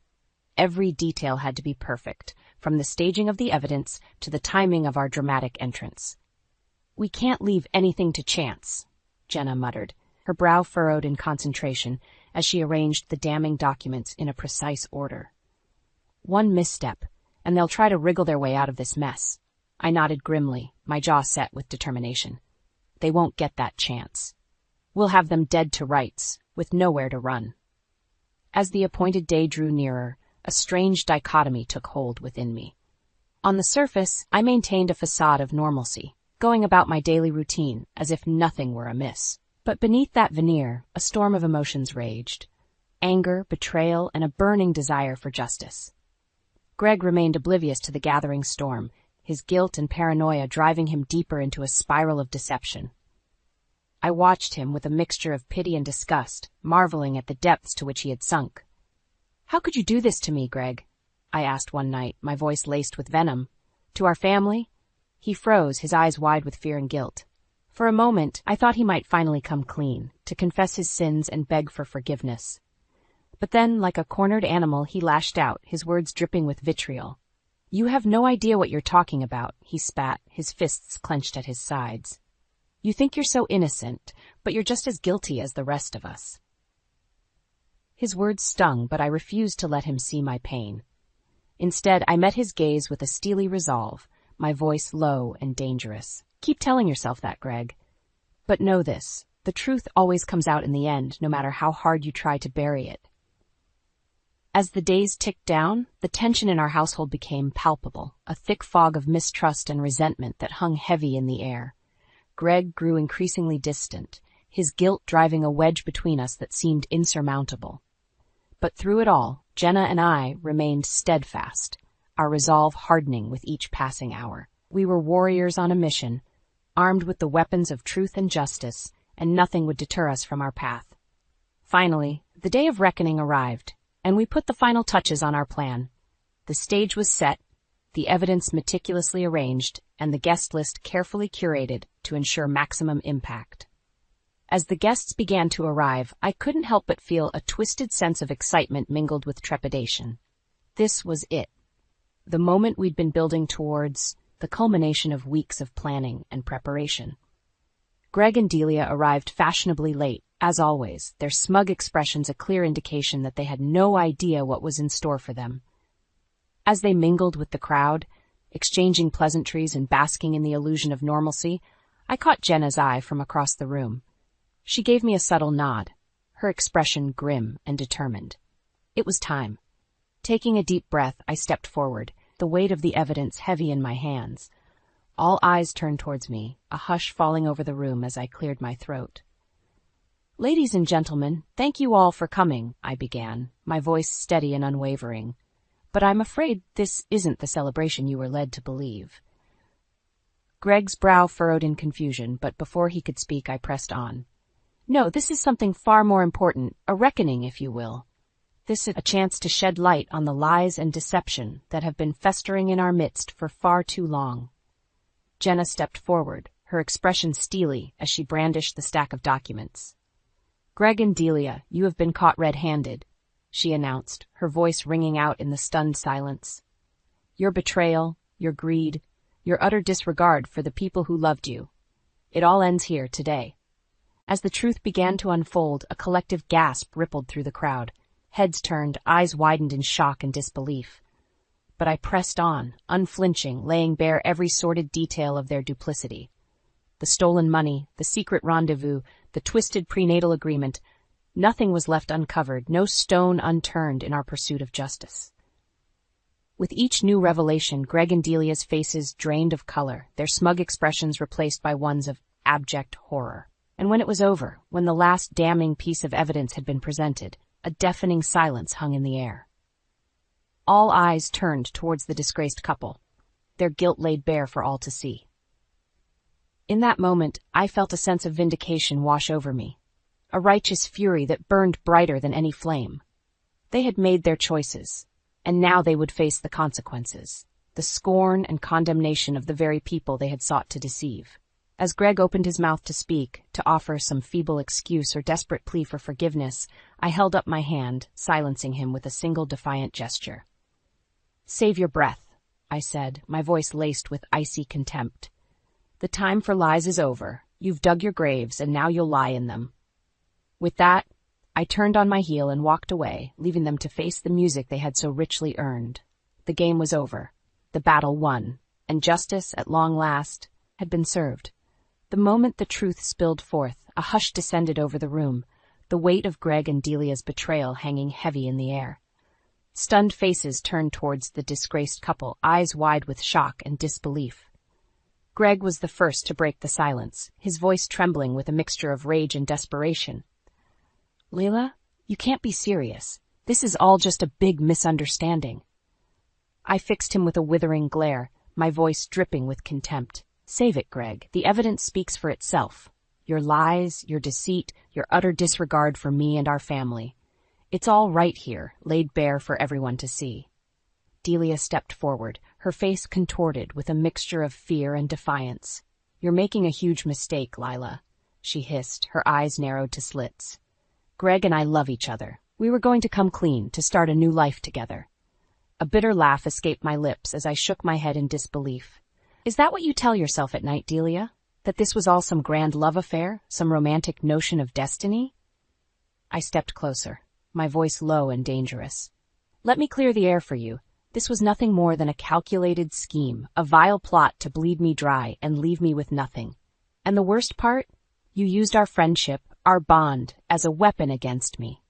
Every detail had to be perfect, from the staging of the evidence to the timing of our dramatic entrance. "We can't leave anything to chance," Jenna muttered, her brow furrowed in concentration as she arranged the damning documents in a precise order. "One misstep, and they'll try to wriggle their way out of this mess." I nodded grimly, my jaw set with determination. They won't get that chance. We'll have them dead to rights, with nowhere to run. As the appointed day drew nearer, a strange dichotomy took hold within me. On the surface, I maintained a facade of normalcy, going about my daily routine as if nothing were amiss. But beneath that veneer, a storm of emotions raged. Anger, betrayal, and a burning desire for justice. Greg remained oblivious to the gathering storm, his guilt and paranoia driving him deeper into a spiral of deception. I watched him with a mixture of pity and disgust, marveling at the depths to which he had sunk. "How could you do this to me, Greg?" I asked one night, my voice laced with venom. "To our family?" He froze, his eyes wide with fear and guilt. For a moment, I thought he might finally come clean, to confess his sins and beg for forgiveness. But then, like a cornered animal, he lashed out, his words dripping with vitriol. "You have no idea what you're talking about," he spat, his fists clenched at his sides. "You think you're so innocent, but you're just as guilty as the rest of us." His words stung, but I refused to let him see my pain. Instead, I met his gaze with a steely resolve, my voice low and dangerous. "Keep telling yourself that, Greg. But know this, the truth always comes out in the end, no matter how hard you try to bury it." As the days ticked down, the tension in our household became palpable, a thick fog of mistrust and resentment that hung heavy in the air. Greg grew increasingly distant, his guilt driving a wedge between us that seemed insurmountable. But through it all, Jenna and I remained steadfast, our resolve hardening with each passing hour. We were warriors on a mission, armed with the weapons of truth and justice, and nothing would deter us from our path. Finally, the day of reckoning arrived, and we put the final touches on our plan. The stage was set, the evidence meticulously arranged, and the guest list carefully curated to ensure maximum impact. As the guests began to arrive, I couldn't help but feel a twisted sense of excitement mingled with trepidation. This was it. The moment we'd been building towards, the culmination of weeks of planning and preparation. Greg and Delia arrived fashionably late, as always, their smug expressions a clear indication that they had no idea what was in store for them. As they mingled with the crowd, exchanging pleasantries and basking in the illusion of normalcy, I caught Jenna's eye from across the room. She gave me a subtle nod, her expression grim and determined. It was time. Taking a deep breath, I stepped forward, the weight of the evidence heavy in my hands. All eyes turned towards me, a hush falling over the room as I cleared my throat. "Ladies and gentlemen, thank you all for coming," I began, my voice steady and unwavering. "But I'm afraid this isn't the celebration you were led to believe." Greg's brow furrowed in confusion, but before he could speak, I pressed on. "No, this is something far more important, a reckoning, if you will. This is a chance to shed light on the lies and deception that have been festering in our midst for far too long." Jenna stepped forward, her expression steely as she brandished the stack of documents. "Greg and Delia, you have been caught red-handed," she announced, her voice ringing out in the stunned silence. "Your betrayal, your greed, your utter disregard for the people who loved you. It all ends here today." As the truth began to unfold, a collective gasp rippled through the crowd. Heads turned, eyes widened in shock and disbelief. But I pressed on, unflinching, laying bare every sordid detail of their duplicity. The stolen money, the secret rendezvous, the twisted prenatal agreement. Nothing was left uncovered, no stone unturned in our pursuit of justice. With each new revelation, Greg and Delia's faces drained of color, their smug expressions replaced by ones of abject horror. And when it was over, when the last damning piece of evidence had been presented, a deafening silence hung in the air. All eyes turned towards the disgraced couple, their guilt laid bare for all to see. In that moment, I felt a sense of vindication wash over me, a righteous fury that burned brighter than any flame. They had made their choices, and now they would face the consequences, the scorn and condemnation of the very people they had sought to deceive. As Greg opened his mouth to speak, to offer some feeble excuse or desperate plea for forgiveness, I held up my hand, silencing him with a single defiant gesture. "Save your breath," I said, my voice laced with icy contempt. "The time for lies is over. You've dug your graves, and now you'll lie in them." With that, I turned on my heel and walked away, leaving them to face the music they had so richly earned. The game was over, the battle won, and justice, at long last, had been served. The moment the truth spilled forth, a hush descended over the room, the weight of Greg and Delia's betrayal hanging heavy in the air. Stunned faces turned towards the disgraced couple, eyes wide with shock and disbelief. Greg was the first to break the silence, his voice trembling with a mixture of rage and desperation. "Leila, you can't be serious. This is all just a big misunderstanding." I fixed him with a withering glare, my voice dripping with contempt. "Save it, Greg. The evidence speaks for itself. Your lies, your deceit, your utter disregard for me and our family. It's all right here, laid bare for everyone to see." Delia stepped forward, her face contorted with a mixture of fear and defiance. "You're making a huge mistake, Lila," she hissed, her eyes narrowed to slits. "Greg and I love each other. We were going to come clean, to start a new life together." A bitter laugh escaped my lips as I shook my head in disbelief. "Is that what you tell yourself at night, Delia? That this was all some grand love affair, some romantic notion of destiny?" I stepped closer, my voice low and dangerous. "Let me clear the air for you. This was nothing more than a calculated scheme, a vile plot to bleed me dry and leave me with nothing. And the worst part? You used our friendship, our bond, as a weapon against me."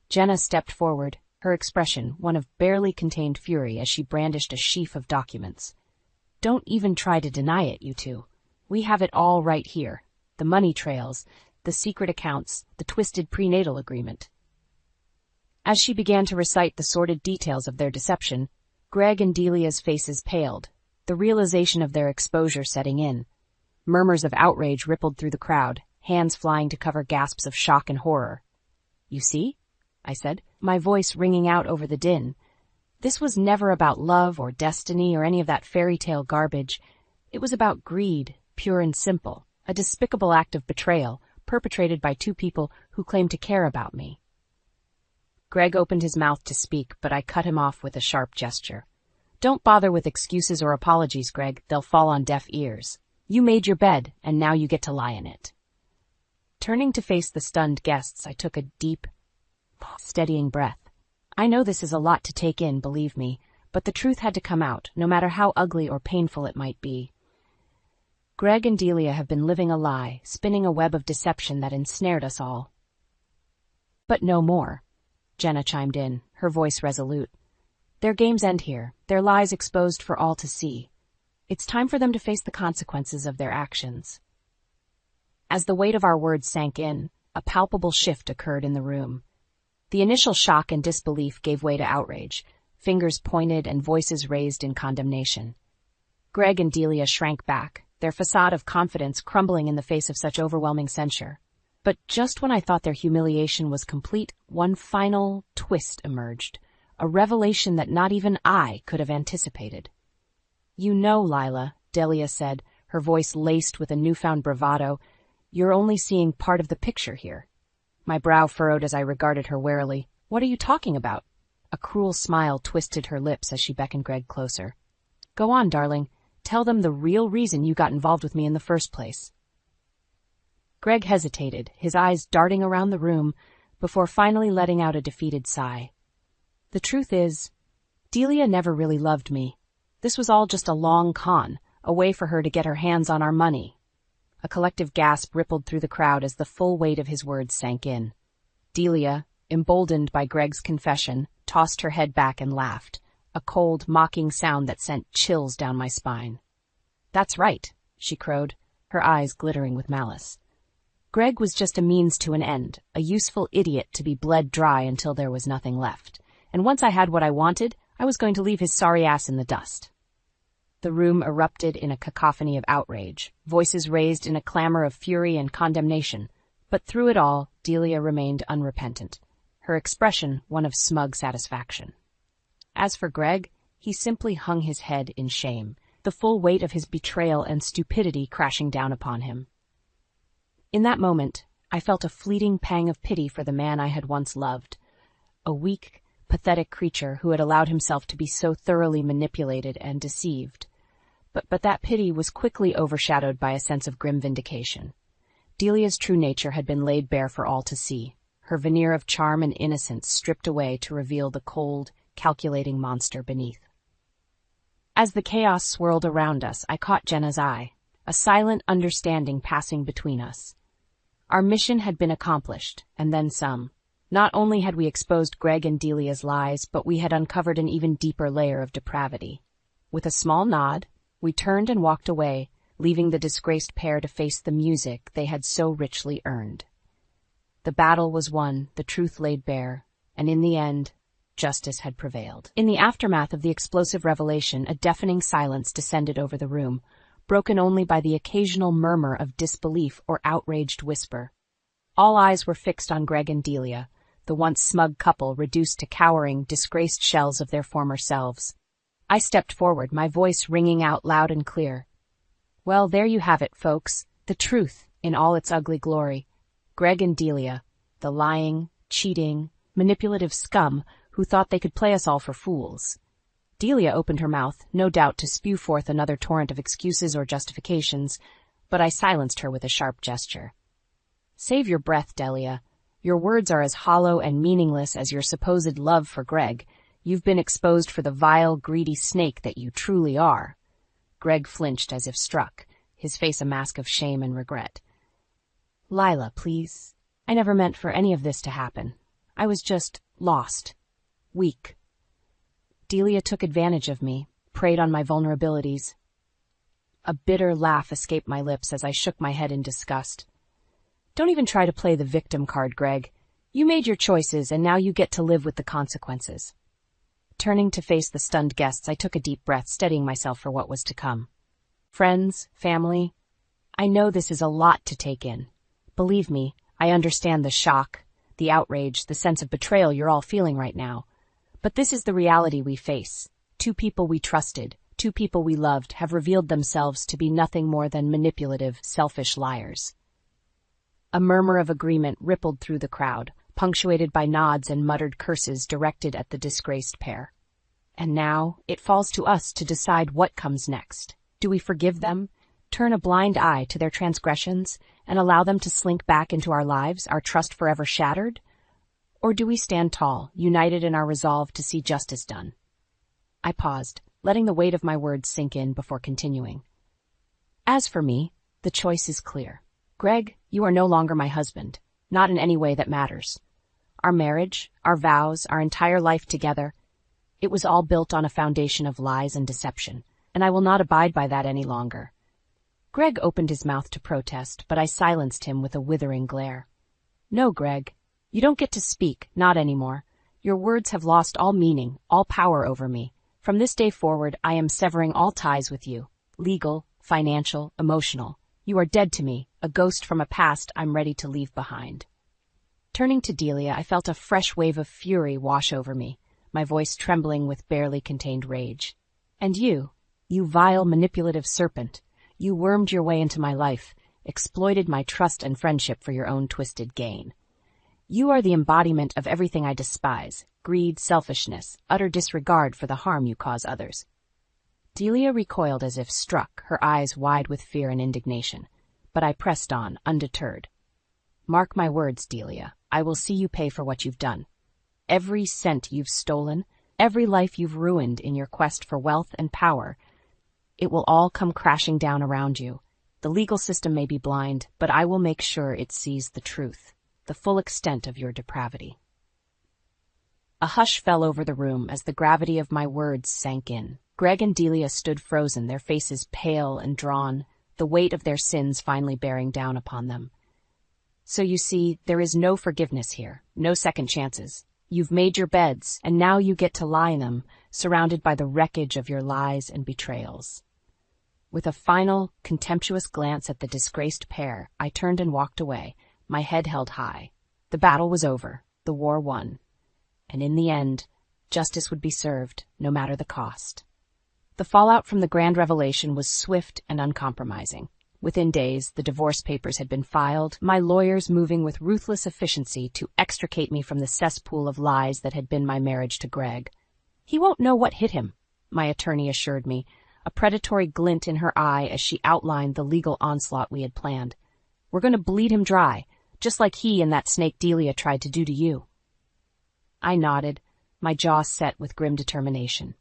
Jenna stepped forward, her expression one of barely contained fury as she brandished a sheaf of documents. "Don't even try to deny it, you two. We have it all right here. The money trails, the secret accounts, the twisted prenatal agreement." As she began to recite the sordid details of their deception, Greg and Delia's faces paled, the realization of their exposure setting in. Murmurs of outrage rippled through the crowd, hands flying to cover gasps of shock and horror. "You see?" I said, my voice ringing out over the din. "This was never about love or destiny or any of that fairy tale garbage. It was about greed, pure and simple, a despicable act of betrayal perpetrated by two people who claimed to care about me." Greg opened his mouth to speak, but I cut him off with a sharp gesture. "Don't bother with excuses or apologies, Greg. They'll fall on deaf ears. You made your bed, and now you get to lie in it." Turning to face the stunned guests, I took a deep, steadying breath. I know this is a lot to take in, believe me, but the truth had to come out, no matter how ugly or painful it might be. Greg and Delia have been living a lie, spinning a web of deception that ensnared us all. "But no more," Jenna chimed in, her voice resolute. "Their games end here, their lies exposed for all to see. It's time for them to face the consequences of their actions." As the weight of our words sank in, a palpable shift occurred in the room. The initial shock and disbelief gave way to outrage, fingers pointed and voices raised in condemnation. Greg and Delia shrank back, their facade of confidence crumbling in the face of such overwhelming censure. But just when I thought their humiliation was complete, one final twist emerged, a revelation that not even I could have anticipated. "You know, Lila," Delia said, her voice laced with a newfound bravado, "you're only seeing part of the picture here." My brow furrowed as I regarded her warily. "What are you talking about?" A cruel smile twisted her lips as she beckoned Greg closer. "Go on, darling. Tell them the real reason you got involved with me in the first place." Greg hesitated, his eyes darting around the room, before finally letting out a defeated sigh. "The truth is, Delia never really loved me. This was all just a long con, a way for her to get her hands on our money." A collective gasp rippled through the crowd as the full weight of his words sank in. Delia, emboldened by Greg's confession, tossed her head back and laughed, a cold, mocking sound that sent chills down my spine. "That's right," she crowed, her eyes glittering with malice. "Greg was just a means to an end, a useful idiot to be bled dry until there was nothing left. And once I had what I wanted, I was going to leave his sorry ass in the dust." The room erupted in a cacophony of outrage, voices raised in a clamor of fury and condemnation, but through it all, Delia remained unrepentant, her expression one of smug satisfaction. As for Greg, he simply hung his head in shame, the full weight of his betrayal and stupidity crashing down upon him. In that moment, I felt a fleeting pang of pity for the man I had once loved, a weak, pathetic creature who had allowed himself to be so thoroughly manipulated and deceived. But that pity was quickly overshadowed by a sense of grim vindication. Delia's true nature had been laid bare for all to see, her veneer of charm and innocence stripped away to reveal the cold, calculating monster beneath. As the chaos swirled around us, I caught Jenna's eye, a silent understanding passing between us. Our mission had been accomplished, and then some. Not only had we exposed Greg and Delia's lies, but we had uncovered an even deeper layer of depravity. With a small nod, we turned and walked away, leaving the disgraced pair to face the music they had so richly earned. The battle was won, the truth laid bare, and in the end, justice had prevailed. In the aftermath of the explosive revelation, a deafening silence descended over the room, broken only by the occasional murmur of disbelief or outraged whisper. All eyes were fixed on Greg and Delia, the once smug couple reduced to cowering, disgraced shells of their former selves. I stepped forward, my voice ringing out loud and clear. Well, there you have it, folks, the truth in all its ugly glory. Greg and Delia, the lying, cheating, manipulative scum who thought they could play us all for fools. Delia opened her mouth, no doubt to spew forth another torrent of excuses or justifications, but I silenced her with a sharp gesture. Save your breath, Delia. Your words are as hollow and meaningless as your supposed love for Greg. You've been exposed for the vile, greedy snake that you truly are. Greg flinched as if struck, his face a mask of shame and regret. Lila, please. I never meant for any of this to happen. I was just lost. Weak. Delia took advantage of me, preyed on my vulnerabilities. A bitter laugh escaped my lips as I shook my head in disgust. Don't even try to play the victim card, Greg. You made your choices, and now you get to live with the consequences. Turning to face the stunned guests, I took a deep breath, steadying myself for what was to come. Friends, family, I know this is a lot to take in. Believe me, I understand the shock, the outrage, the sense of betrayal you're all feeling right now. But this is the reality we face. 2 people we trusted, 2 people we loved, have revealed themselves to be nothing more than manipulative, selfish liars. A murmur of agreement rippled through the crowd, punctuated by nods and muttered curses directed at the disgraced pair. And now, it falls to us to decide what comes next. Do we forgive them, turn a blind eye to their transgressions, and allow them to slink back into our lives, our trust forever shattered? Or do we stand tall, united in our resolve to see justice done? I paused, letting the weight of my words sink in before continuing. As for me, the choice is clear. Greg, you are no longer my husband, not in any way that matters. Our marriage, our vows, our entire life together, it was all built on a foundation of lies and deception, and I will not abide by that any longer. Greg opened his mouth to protest, but I silenced him with a withering glare. No, Greg, you don't get to speak, not anymore. Your words have lost all meaning, all power over me. From this day forward, I am severing all ties with you, legal, financial, emotional. You are dead to me, a ghost from a past I'm ready to leave behind. Turning to Delia, I felt a fresh wave of fury wash over me, my voice trembling with barely contained rage. And you vile manipulative serpent, you wormed your way into my life, exploited my trust and friendship for your own twisted gain. You are the embodiment of everything I despise, greed, selfishness, utter disregard for the harm you cause others. Delia recoiled as if struck, her eyes wide with fear and indignation, but I pressed on, undeterred. Mark my words, Delia, I will see you pay for what you've done. Every cent you've stolen, every life you've ruined in your quest for wealth and power, it will all come crashing down around you. The legal system may be blind, but I will make sure it sees the truth, the full extent of your depravity. A hush fell over the room as the gravity of my words sank in. Greg and Delia stood frozen, their faces pale and drawn, the weight of their sins finally bearing down upon them. So you see, there is no forgiveness here, no second chances. You've made your beds, and now you get to lie in them, surrounded by the wreckage of your lies and betrayals. With a final, contemptuous glance at the disgraced pair, I turned and walked away, my head held high. The battle was over, the war won. And in the end, justice would be served, no matter the cost. The fallout from the grand revelation was swift and uncompromising. Within days, the divorce papers had been filed, my lawyers moving with ruthless efficiency to extricate me from the cesspool of lies that had been my marriage to Greg. He won't know what hit him, my attorney assured me, a predatory glint in her eye as she outlined the legal onslaught we had planned. We're going to bleed him dry, just like he and that snake Delia tried to do to you. I nodded, my jaw set with grim determination.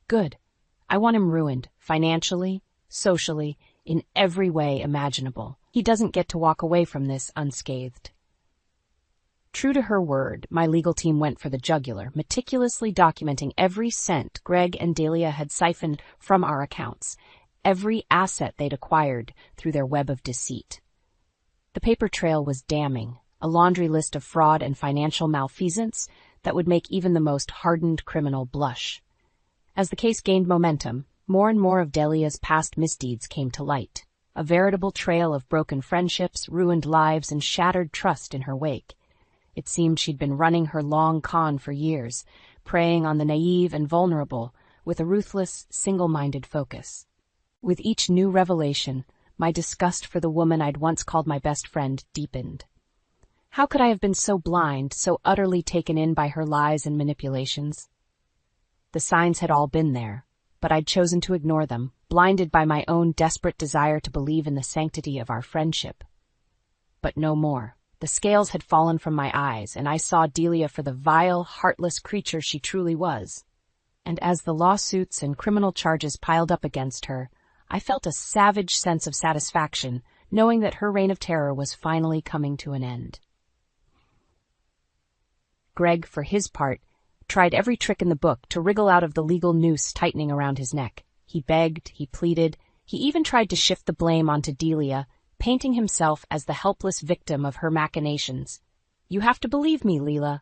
Good. I want him ruined, financially, socially, in every way imaginable. He doesn't get to walk away from this unscathed. True to her word, my legal team went for the jugular, meticulously documenting every cent Greg and Delia had siphoned from our accounts, every asset they'd acquired through their web of deceit. The paper trail was damning, a laundry list of fraud and financial malfeasance that would make even the most hardened criminal blush. As the case gained momentum, more and more of Delia's past misdeeds came to light, a veritable trail of broken friendships, ruined lives, and shattered trust in her wake. It seemed she'd been running her long con for years, preying on the naive and vulnerable with a ruthless, single-minded focus. With each new revelation, my disgust for the woman I'd once called my best friend deepened. How could I have been so blind, so utterly taken in by her lies and manipulations? The signs had all been there, but I'd chosen to ignore them, blinded by my own desperate desire to believe in the sanctity of our friendship. But no more. The scales had fallen from my eyes, and I saw Delia for the vile, heartless creature she truly was. And as the lawsuits and criminal charges piled up against her, I felt a savage sense of satisfaction, knowing that her reign of terror was finally coming to an end. Greg, for his part, tried every trick in the book to wriggle out of the legal noose tightening around his neck. He begged, he pleaded, he even tried to shift the blame onto Delia, painting himself as the helpless victim of her machinations. "You have to believe me, Leela,"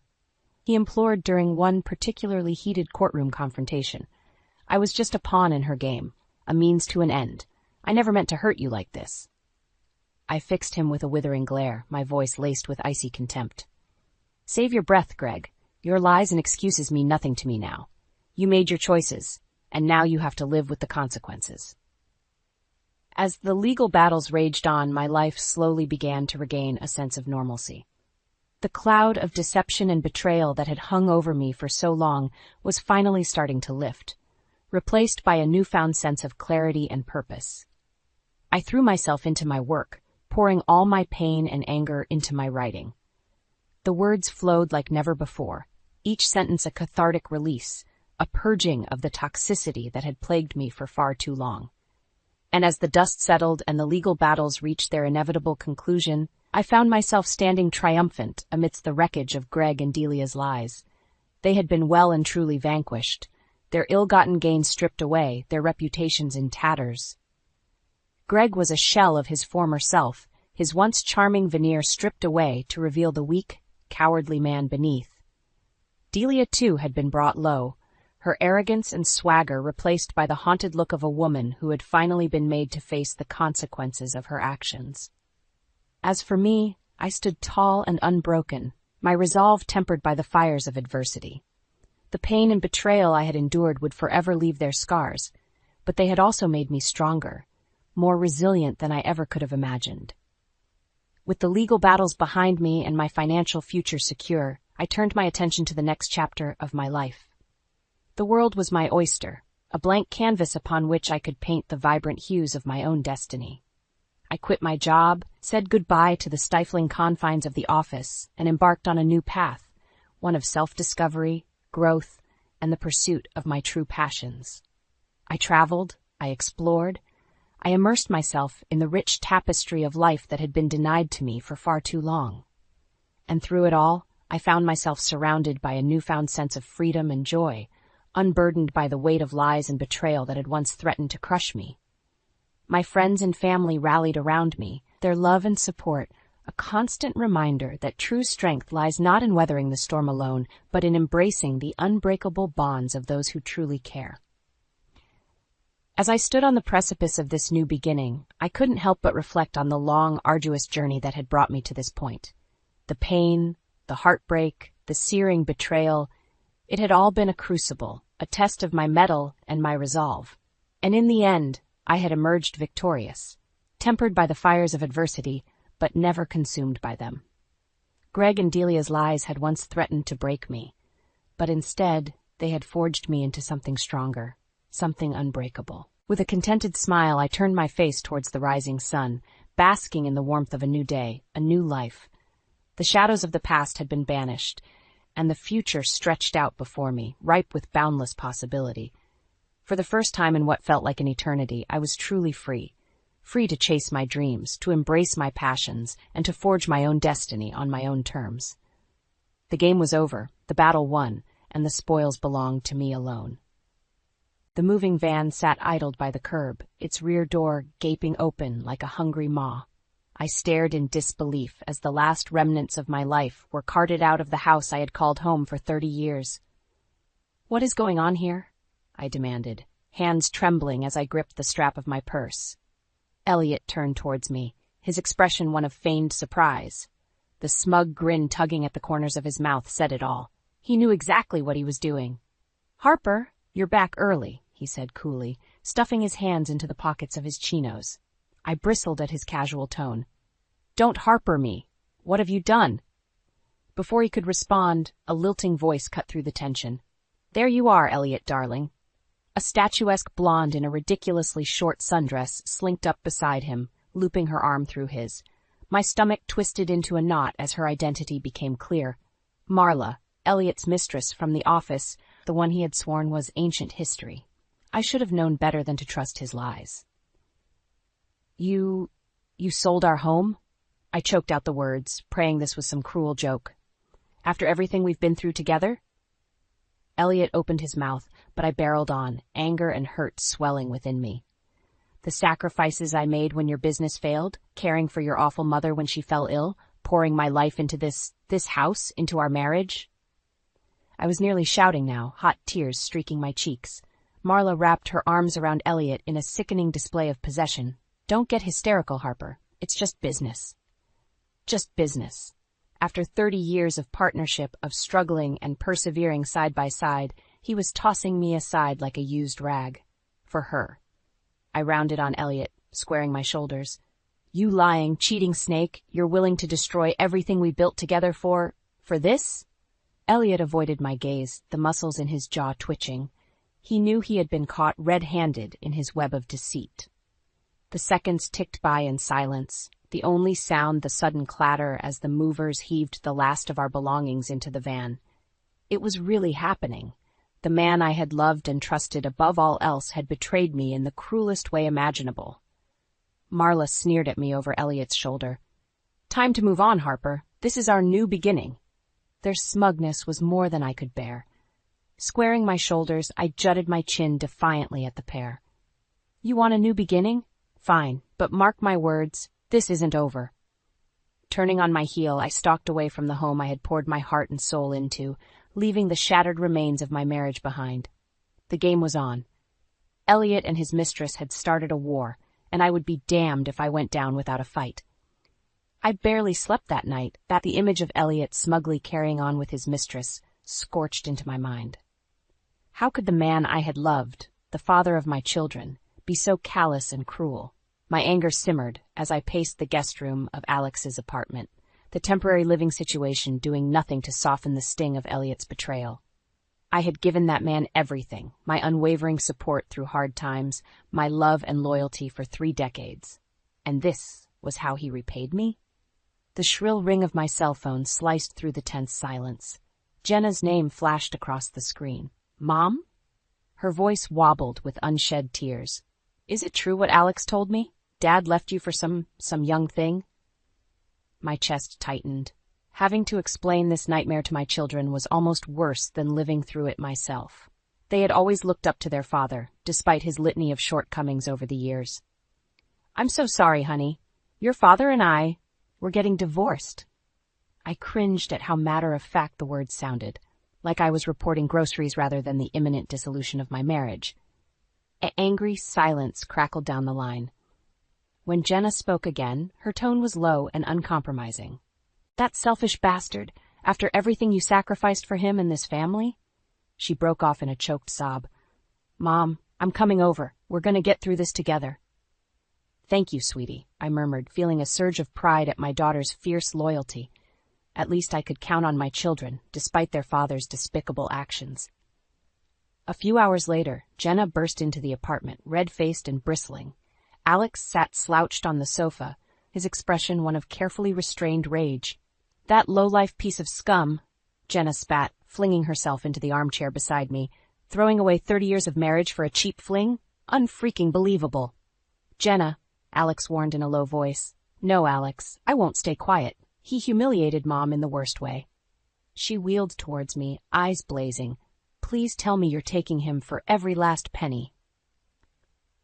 he implored during one particularly heated courtroom confrontation. "I was just a pawn in her game, a means to an end. I never meant to hurt you like this." I fixed him with a withering glare, my voice laced with icy contempt. "Save your breath, Greg. Your lies and excuses mean nothing to me now. You made your choices, and now you have to live with the consequences." As the legal battles raged on, my life slowly began to regain a sense of normalcy. The cloud of deception and betrayal that had hung over me for so long was finally starting to lift, replaced by a newfound sense of clarity and purpose. I threw myself into my work, pouring all my pain and anger into my writing. The words flowed like never before, each sentence a cathartic release, a purging of the toxicity that had plagued me for far too long. And as the dust settled and the legal battles reached their inevitable conclusion, I found myself standing triumphant amidst the wreckage of Greg and Delia's lies. They had been well and truly vanquished, their ill-gotten gains stripped away, their reputations in tatters. Greg was a shell of his former self, his once charming veneer stripped away to reveal the weak, cowardly man beneath. Delia, too, had been brought low, her arrogance and swagger replaced by the haunted look of a woman who had finally been made to face the consequences of her actions. As for me, I stood tall and unbroken, my resolve tempered by the fires of adversity. The pain and betrayal I had endured would forever leave their scars, but they had also made me stronger, more resilient than I ever could have imagined. With the legal battles behind me and my financial future secure, I turned my attention to the next chapter of my life. The world was my oyster, a blank canvas upon which I could paint the vibrant hues of my own destiny. I quit my job, said goodbye to the stifling confines of the office, and embarked on a new path, one of self-discovery, growth, and the pursuit of my true passions. I traveled, I explored, I immersed myself in the rich tapestry of life that had been denied to me for far too long. And through it all, I found myself surrounded by a newfound sense of freedom and joy, unburdened by the weight of lies and betrayal that had once threatened to crush me. My friends and family rallied around me, their love and support a constant reminder that true strength lies not in weathering the storm alone, but in embracing the unbreakable bonds of those who truly care. As I stood on the precipice of this new beginning, I couldn't help but reflect on the long, arduous journey that had brought me to this point. The pain, the heartbreak, the searing betrayal, it had all been a crucible, a test of my mettle and my resolve. And in the end, I had emerged victorious, tempered by the fires of adversity, but never consumed by them. Greg and Delia's lies had once threatened to break me, but instead they had forged me into something stronger, something unbreakable. With a contented smile, I turned my face towards the rising sun, basking in the warmth of a new day, a new life. The shadows of the past had been banished, and the future stretched out before me, ripe with boundless possibility. For the first time in what felt like an eternity, I was truly free. Free to chase my dreams, to embrace my passions, and to forge my own destiny on my own terms. The game was over, the battle won, and the spoils belonged to me alone. The moving van sat idled by the curb, its rear door gaping open like a hungry maw. I stared in disbelief as the last remnants of my life were carted out of the house I had called home for 30 years. "What is going on here?" I demanded, hands trembling as I gripped the strap of my purse. Elliot turned towards me, his expression one of feigned surprise. The smug grin tugging at the corners of his mouth said it all. He knew exactly what he was doing. "Harper, you're back early," he said coolly, stuffing his hands into the pockets of his chinos. I bristled at his casual tone. "Don't Harper me. What have you done?" Before he could respond, a lilting voice cut through the tension. "There you are, Elliot, darling." A statuesque blonde in a ridiculously short sundress slinked up beside him, looping her arm through his. My stomach twisted into a knot as her identity became clear. Marla, Elliot's mistress from the office, the one he had sworn was ancient history. I should have known better than to trust his lies. You sold our home?" I choked out the words, praying this was some cruel joke. "After everything we've been through together?" Elliot opened his mouth, but I barreled on, anger and hurt swelling within me. "The sacrifices I made when your business failed, caring for your awful mother when she fell ill, pouring my life into this house, into our marriage." I was nearly shouting now, hot tears streaking my cheeks. Marla wrapped her arms around Elliot in a sickening display of possession. "Don't get hysterical, Harper. It's just business." Just business. After 30 years of partnership, of struggling and persevering side by side, he was tossing me aside like a used rag. For her. I rounded on Elliot, squaring my shoulders. "You lying, cheating snake, you're willing to destroy everything we built together for this?" Elliot avoided my gaze, the muscles in his jaw twitching. He knew he had been caught red-handed in his web of deceit. The seconds ticked by in silence, the only sound the sudden clatter as the movers heaved the last of our belongings into the van. It was really happening. The man I had loved and trusted above all else had betrayed me in the cruelest way imaginable. Marla sneered at me over Elliot's shoulder. "Time to move on, Harper. This is our new beginning." Their smugness was more than I could bear. Squaring my shoulders, I jutted my chin defiantly at the pair. "You want a new beginning? Fine, but mark my words, this isn't over." Turning on my heel, I stalked away from the home I had poured my heart and soul into, leaving the shattered remains of my marriage behind. The game was on. Elliot and his mistress had started a war, and I would be damned if I went down without a fight. I barely slept that night, that the image of Elliot smugly carrying on with his mistress scorched into my mind. How could the man I had loved, the father of my children, be so callous and cruel? My anger simmered as I paced the guest room of Alex's apartment, the temporary living situation doing nothing to soften the sting of Elliot's betrayal. I had given that man everything, my unwavering support through hard times, my love and loyalty for 3 decades. And this was how he repaid me? The shrill ring of my cell phone sliced through the tense silence. Jenna's name flashed across the screen. "Mom?" Her voice wobbled with unshed tears. "Is it true what Alex told me? Dad left you for some young thing?" My chest tightened. Having to explain this nightmare to my children was almost worse than living through it myself. They had always looked up to their father, despite his litany of shortcomings over the years. "I'm so sorry, honey. Your father and we're getting divorced." I cringed at how matter-of-fact the words sounded, like I was reporting groceries rather than the imminent dissolution of my marriage. Angry silence crackled down the line. When Jenna spoke again, her tone was low and uncompromising. "That selfish bastard, after everything you sacrificed for him and this family?" She broke off in a choked sob. "Mom, I'm coming over. We're going to get through this together." "Thank you, sweetie," I murmured, feeling a surge of pride at my daughter's fierce loyalty. At least I could count on my children, despite their father's despicable actions. A few hours later, Jenna burst into the apartment, red-faced and bristling. Alex sat slouched on the sofa, his expression one of carefully restrained rage. "That low-life piece of scum," Jenna spat, flinging herself into the armchair beside me, Throwing away 30 years of marriage for a cheap fling? Unfreaking believable. Jenna, Alex warned in a low voice. No, Alex, I won't stay quiet. He humiliated Mom in the worst way. She wheeled towards me, eyes blazing. Please tell me you're taking him for every last penny.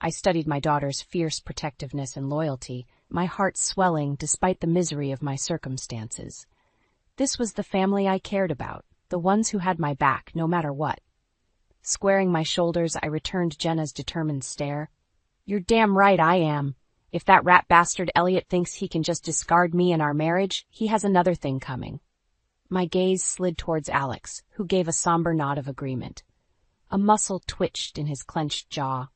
I studied my daughter's fierce protectiveness and loyalty, my heart swelling despite the misery of my circumstances. This was the family I cared about, the ones who had my back no matter what. Squaring my shoulders, I returned Jenna's determined stare. You're damn right I am. If that rat bastard Elliot thinks he can just discard me and our marriage, he has another thing coming. My gaze slid towards Alex, who gave a somber nod of agreement. A muscle twitched in his clenched jaw.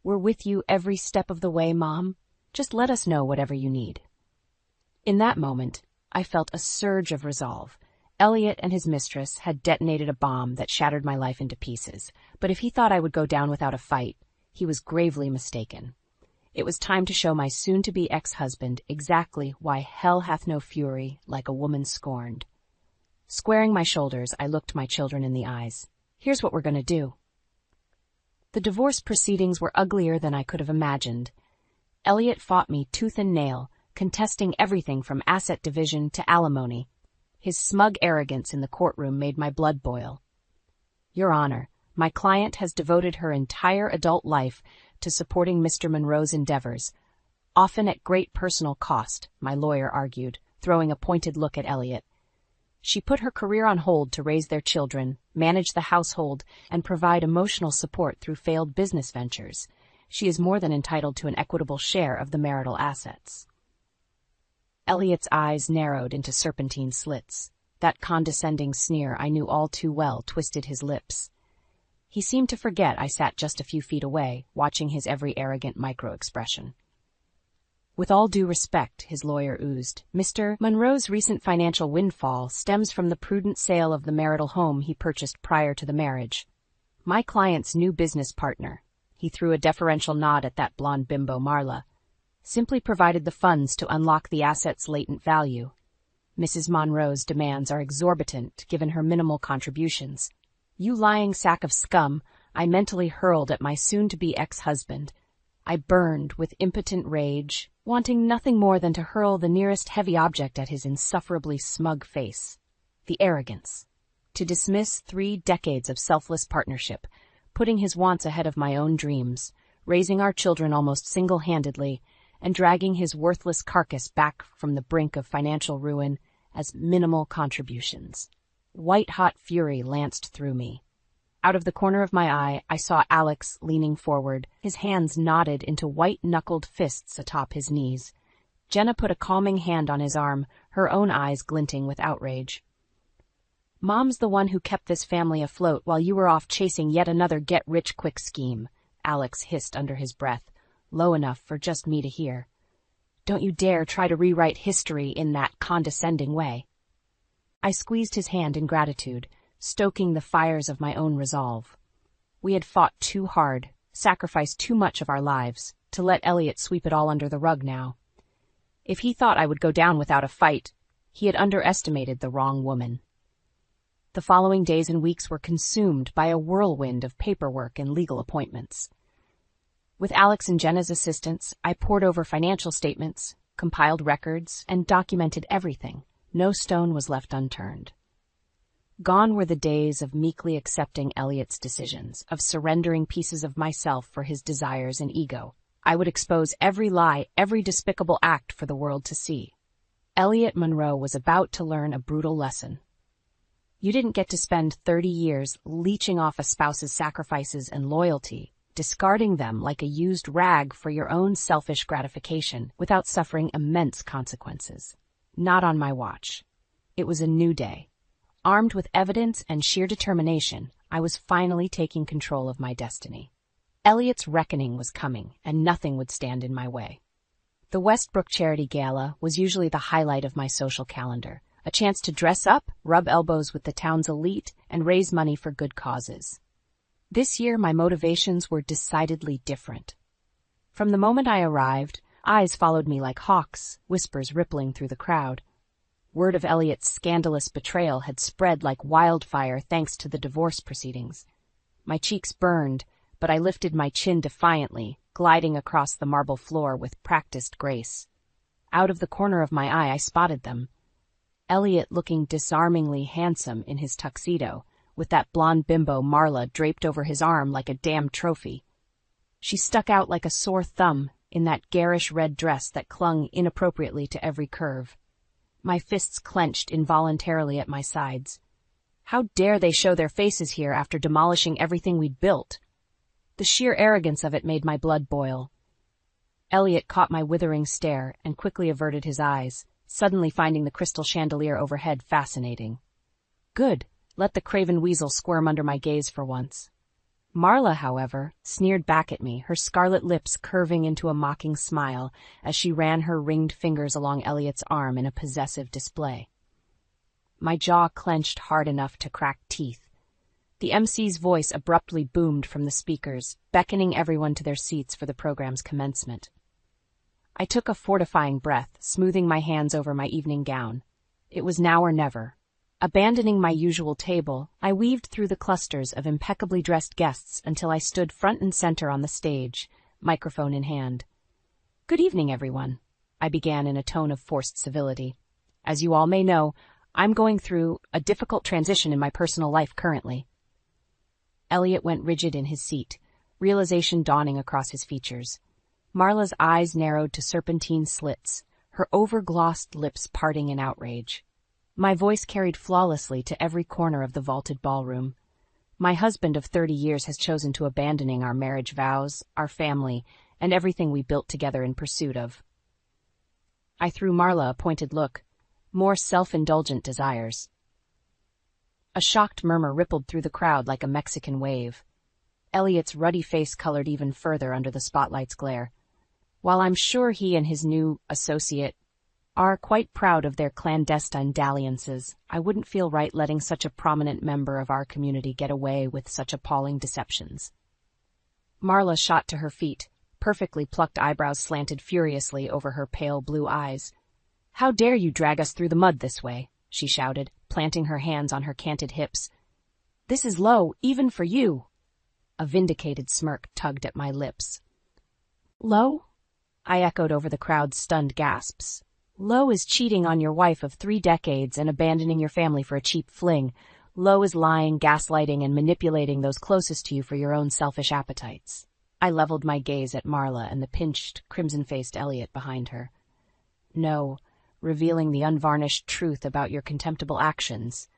We're with you every step of the way, Mom. Just let us know whatever you need. In that moment, I felt a surge of resolve. Elliot and his mistress had detonated a bomb that shattered my life into pieces, but if he thought I would go down without a fight, he was gravely mistaken. It was time to show my soon-to-be ex-husband exactly why hell hath no fury like a woman scorned. Squaring my shoulders, I looked my children in the eyes. Here's what we're going to do. The divorce proceedings were uglier than I could have imagined. Elliot fought me tooth and nail, contesting everything from asset division to alimony. His smug arrogance in the courtroom made my blood boil. Your Honor, my client has devoted her entire adult life to supporting Mr. Monroe's endeavors, often at great personal cost, my lawyer argued, throwing a pointed look at Elliot. She put her career on hold to raise their children, manage the household, and provide emotional support through failed business ventures. She is more than entitled to an equitable share of the marital assets. Elliot's eyes narrowed into serpentine slits. That condescending sneer I knew all too well twisted his lips. He seemed to forget I sat just a few feet away, watching his every arrogant micro-expression. With all due respect, his lawyer oozed, Mr. Monroe's recent financial windfall stems from the prudent sale of the marital home he purchased prior to the marriage. My client's new business partner, he threw a deferential nod at that blonde bimbo Marla, simply provided the funds to unlock the asset's latent value. Mrs. Monroe's demands are exorbitant given her minimal contributions. You lying sack of scum, I mentally hurled at my soon-to-be ex-husband. I burned with impotent rage, wanting nothing more than to hurl the nearest heavy object at his insufferably smug face. The arrogance. To dismiss 3 decades of selfless partnership, putting his wants ahead of my own dreams, raising our children almost single-handedly, and dragging his worthless carcass back from the brink of financial ruin as minimal contributions. White-hot fury lanced through me. Out of the corner of my eye, I saw Alex leaning forward, his hands knotted into white-knuckled fists atop his knees. Jenna put a calming hand on his arm, her own eyes glinting with outrage. Mom's the one who kept this family afloat while you were off chasing yet another get-rich-quick scheme, Alex hissed under his breath, low enough for just me to hear. Don't you dare try to rewrite history in that condescending way. I squeezed his hand in gratitude, stoking the fires of my own resolve. We had fought too hard, sacrificed too much of our lives, to let Elliot sweep it all under the rug now. If he thought I would go down without a fight, he had underestimated the wrong woman. The following days and weeks were consumed by a whirlwind of paperwork and legal appointments. With Alex and Jenna's assistance, I pored over financial statements, compiled records, and documented everything. No stone was left unturned. Gone were the days of meekly accepting Elliot's decisions, of surrendering pieces of myself for his desires and ego. I would expose every lie, every despicable act for the world to see. Elliot Monroe was about to learn a brutal lesson. You didn't get to spend 30 years leeching off a spouse's sacrifices and loyalty, discarding them like a used rag for your own selfish gratification without suffering immense consequences. Not on my watch. It was a new day. Armed with evidence and sheer determination, I was finally taking control of my destiny. Elliot's reckoning was coming, and nothing would stand in my way. The Westbrook Charity Gala was usually the highlight of my social calendar, a chance to dress up, rub elbows with the town's elite, and raise money for good causes. This year, my motivations were decidedly different. From the moment I arrived, eyes followed me like hawks, whispers rippling through the crowd. Word of Elliot's scandalous betrayal had spread like wildfire thanks to the divorce proceedings. My cheeks burned, but I lifted my chin defiantly, gliding across the marble floor with practiced grace. Out of the corner of my eye, I spotted them. Elliot looking disarmingly handsome in his tuxedo, with that blonde bimbo Marla draped over his arm like a damn trophy. She stuck out like a sore thumb in that garish red dress that clung inappropriately to every curve. My fists clenched involuntarily at my sides. How dare they show their faces here after demolishing everything we'd built? The sheer arrogance of it made my blood boil. Elliot caught my withering stare and quickly averted his eyes, suddenly finding the crystal chandelier overhead fascinating. Good, let the craven weasel squirm under my gaze for once. Marla, however, sneered back at me, her scarlet lips curving into a mocking smile as she ran her ringed fingers along Elliot's arm in a possessive display. My jaw clenched hard enough to crack teeth. The MC's voice abruptly boomed from the speakers, beckoning everyone to their seats for the program's commencement. I took a fortifying breath, smoothing my hands over my evening gown. It was now or never. Abandoning my usual table, I weaved through the clusters of impeccably dressed guests until I stood front and center on the stage, microphone in hand. "Good evening, everyone," I began in a tone of forced civility. "As you all may know, I'm going through a difficult transition in my personal life currently." Elliot went rigid in his seat, realization dawning across his features. Marla's eyes narrowed to serpentine slits, her over-glossed lips parting in outrage. My voice carried flawlessly to every corner of the vaulted ballroom. My husband of 30 years has chosen to abandoning our marriage vows, our family, and everything we built together in pursuit of. I threw Marla a pointed look, more self-indulgent desires. A shocked murmur rippled through the crowd like a Mexican wave. Elliot's ruddy face colored even further under the spotlight's glare. While I'm sure he and his new associate are quite proud of their clandestine dalliances, I wouldn't feel right letting such a prominent member of our community get away with such appalling deceptions. Marla shot to her feet, perfectly plucked eyebrows slanted furiously over her pale blue eyes. "How dare you drag us through the mud this way?" she shouted, planting her hands on her canted hips. "This is low, even for you." A vindicated smirk tugged at my lips. "Low?" I echoed over the crowd's stunned gasps. "Low is cheating on your wife of 3 decades and abandoning your family for a cheap fling. Low is lying, gaslighting, and manipulating those closest to you for your own selfish appetites." I leveled my gaze at Marla and the pinched, crimson-faced Elliot behind her. "No, revealing the unvarnished truth about your contemptible actions.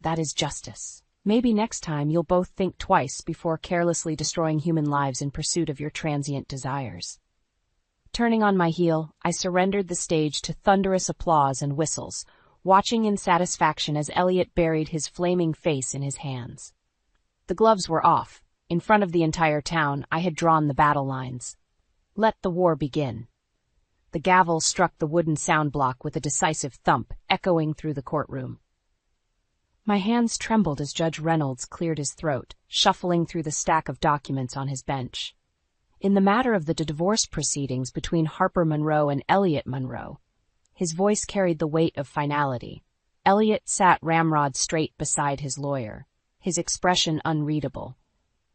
That is justice. Maybe next time you'll both think twice before carelessly destroying human lives in pursuit of your transient desires." Turning on my heel, I surrendered the stage to thunderous applause and whistles, watching in satisfaction as Elliot buried his flaming face in his hands. The gloves were off. In front of the entire town, I had drawn the battle lines. Let the war begin. The gavel struck the wooden sound block with a decisive thump, echoing through the courtroom. My hands trembled as Judge Reynolds cleared his throat, shuffling through the stack of documents on his bench. In the matter of the divorce proceedings between Harper Monroe and Elliot Monroe, his voice carried the weight of finality. Elliot sat ramrod straight beside his lawyer, his expression unreadable.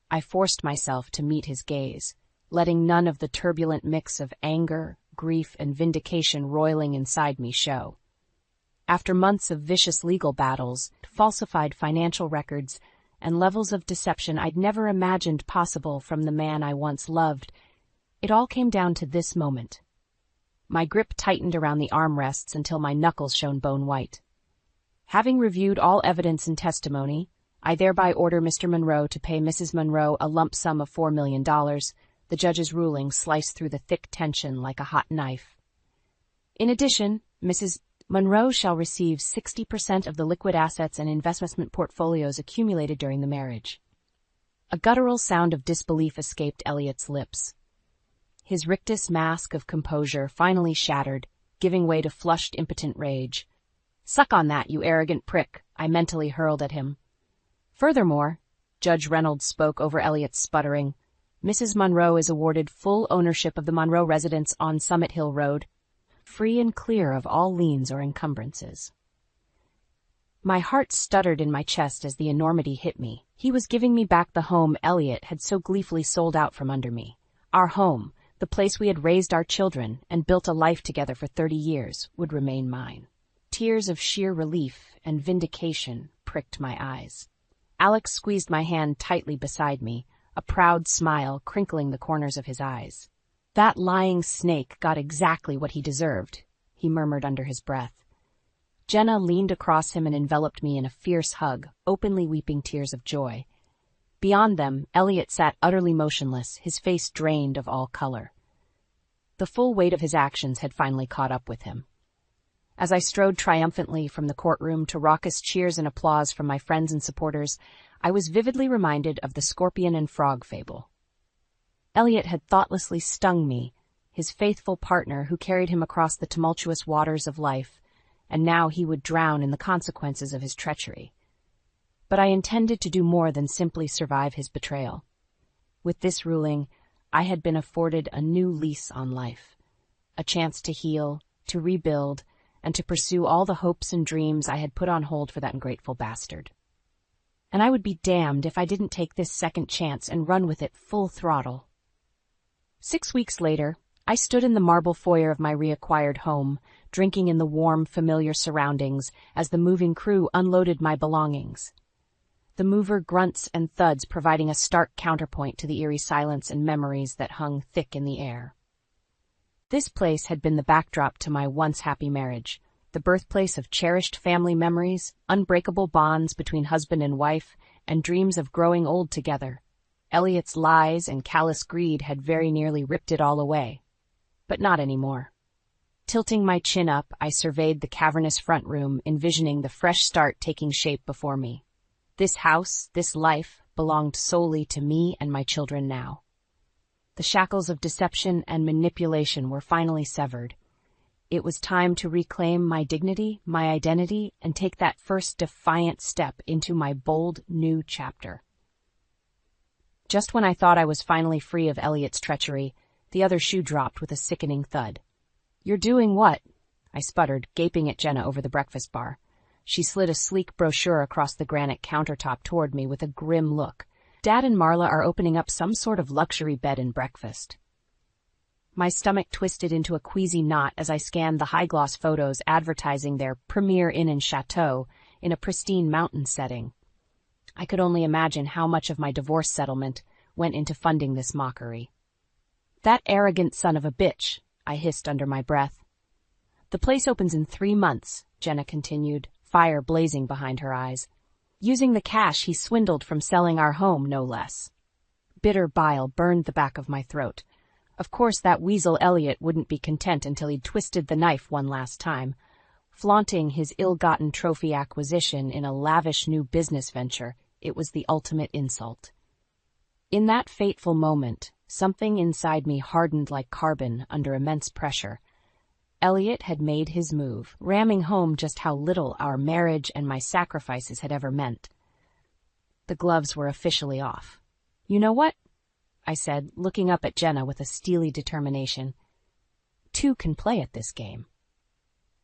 I forced myself to meet his gaze, letting none of the turbulent mix of anger, grief, and vindication roiling inside me show. After months of vicious legal battles, falsified financial records, and levels of deception I'd never imagined possible from the man I once loved, it all came down to this moment. My grip tightened around the armrests until my knuckles shone bone white. Having reviewed all evidence and testimony, I thereby order Mr. Monroe to pay Mrs. Monroe a lump sum of $4 million. The judge's ruling sliced through the thick tension like a hot knife. In addition, Mrs. Monroe shall receive 60% of the liquid assets and investment portfolios accumulated during the marriage. A guttural sound of disbelief escaped Elliot's lips. His rictus mask of composure finally shattered, giving way to flushed, impotent rage. "Suck on that, you arrogant prick," I mentally hurled at him. Furthermore, Judge Reynolds spoke over Elliot's sputtering, "Mrs. Monroe is awarded full ownership of the Monroe residence on Summit Hill Road, free and clear of all liens or encumbrances." My heart stuttered in my chest as the enormity hit me. He was giving me back the home Elliot had so gleefully sold out from under me. Our home, the place we had raised our children and built a life together for 30 years, would remain mine. Tears of sheer relief and vindication pricked my eyes. Alex squeezed my hand tightly beside me, a proud smile crinkling the corners of his eyes. "That lying snake got exactly what he deserved," he murmured under his breath. Jenna leaned across him and enveloped me in a fierce hug, openly weeping tears of joy. Beyond them, Elliot sat utterly motionless, his face drained of all color. The full weight of his actions had finally caught up with him. As I strode triumphantly from the courtroom to raucous cheers and applause from my friends and supporters, I was vividly reminded of the scorpion and frog fable. Elliot had thoughtlessly stung me, his faithful partner who carried him across the tumultuous waters of life, and now he would drown in the consequences of his treachery. But I intended to do more than simply survive his betrayal. With this ruling, I had been afforded a new lease on life, a chance to heal, to rebuild, and to pursue all the hopes and dreams I had put on hold for that ungrateful bastard. And I would be damned if I didn't take this second chance and run with it full throttle. 6 weeks later, I stood in the marble foyer of my reacquired home, drinking in the warm, familiar surroundings as the moving crew unloaded my belongings. The mover grunts and thuds providing a stark counterpoint to the eerie silence and memories that hung thick in the air. This place had been the backdrop to my once happy marriage, the birthplace of cherished family memories, unbreakable bonds between husband and wife, and dreams of growing old together. Elliot's lies and callous greed had very nearly ripped it all away. But not anymore. Tilting my chin up, I surveyed the cavernous front room, envisioning the fresh start taking shape before me. This house, this life, belonged solely to me and my children now. The shackles of deception and manipulation were finally severed. It was time to reclaim my dignity, my identity, and take that first defiant step into my bold new chapter. Just when I thought I was finally free of Elliot's treachery, the other shoe dropped with a sickening thud. "You're doing what?" I sputtered, gaping at Jenna over the breakfast bar. She slid a sleek brochure across the granite countertop toward me with a grim look. "Dad and Marla are opening up some sort of luxury bed and breakfast." My stomach twisted into a queasy knot as I scanned the high-gloss photos advertising their premier inn and chateau in a pristine mountain setting. I could only imagine how much of my divorce settlement went into funding this mockery. "That arrogant son of a bitch," I hissed under my breath. "The place opens in 3 months," Jenna continued, fire blazing behind her eyes. "Using the cash he swindled from selling our home, no less." Bitter bile burned the back of my throat. Of course that weasel Elliot wouldn't be content until he'd twisted the knife one last time, flaunting his ill-gotten trophy acquisition in a lavish new business venture. It was the ultimate insult. In that fateful moment, something inside me hardened like carbon under immense pressure. Elliot had made his move, ramming home just how little our marriage and my sacrifices had ever meant. The gloves were officially off. "You know what?" I said, looking up at Jenna with a steely determination. "Two can play at this game."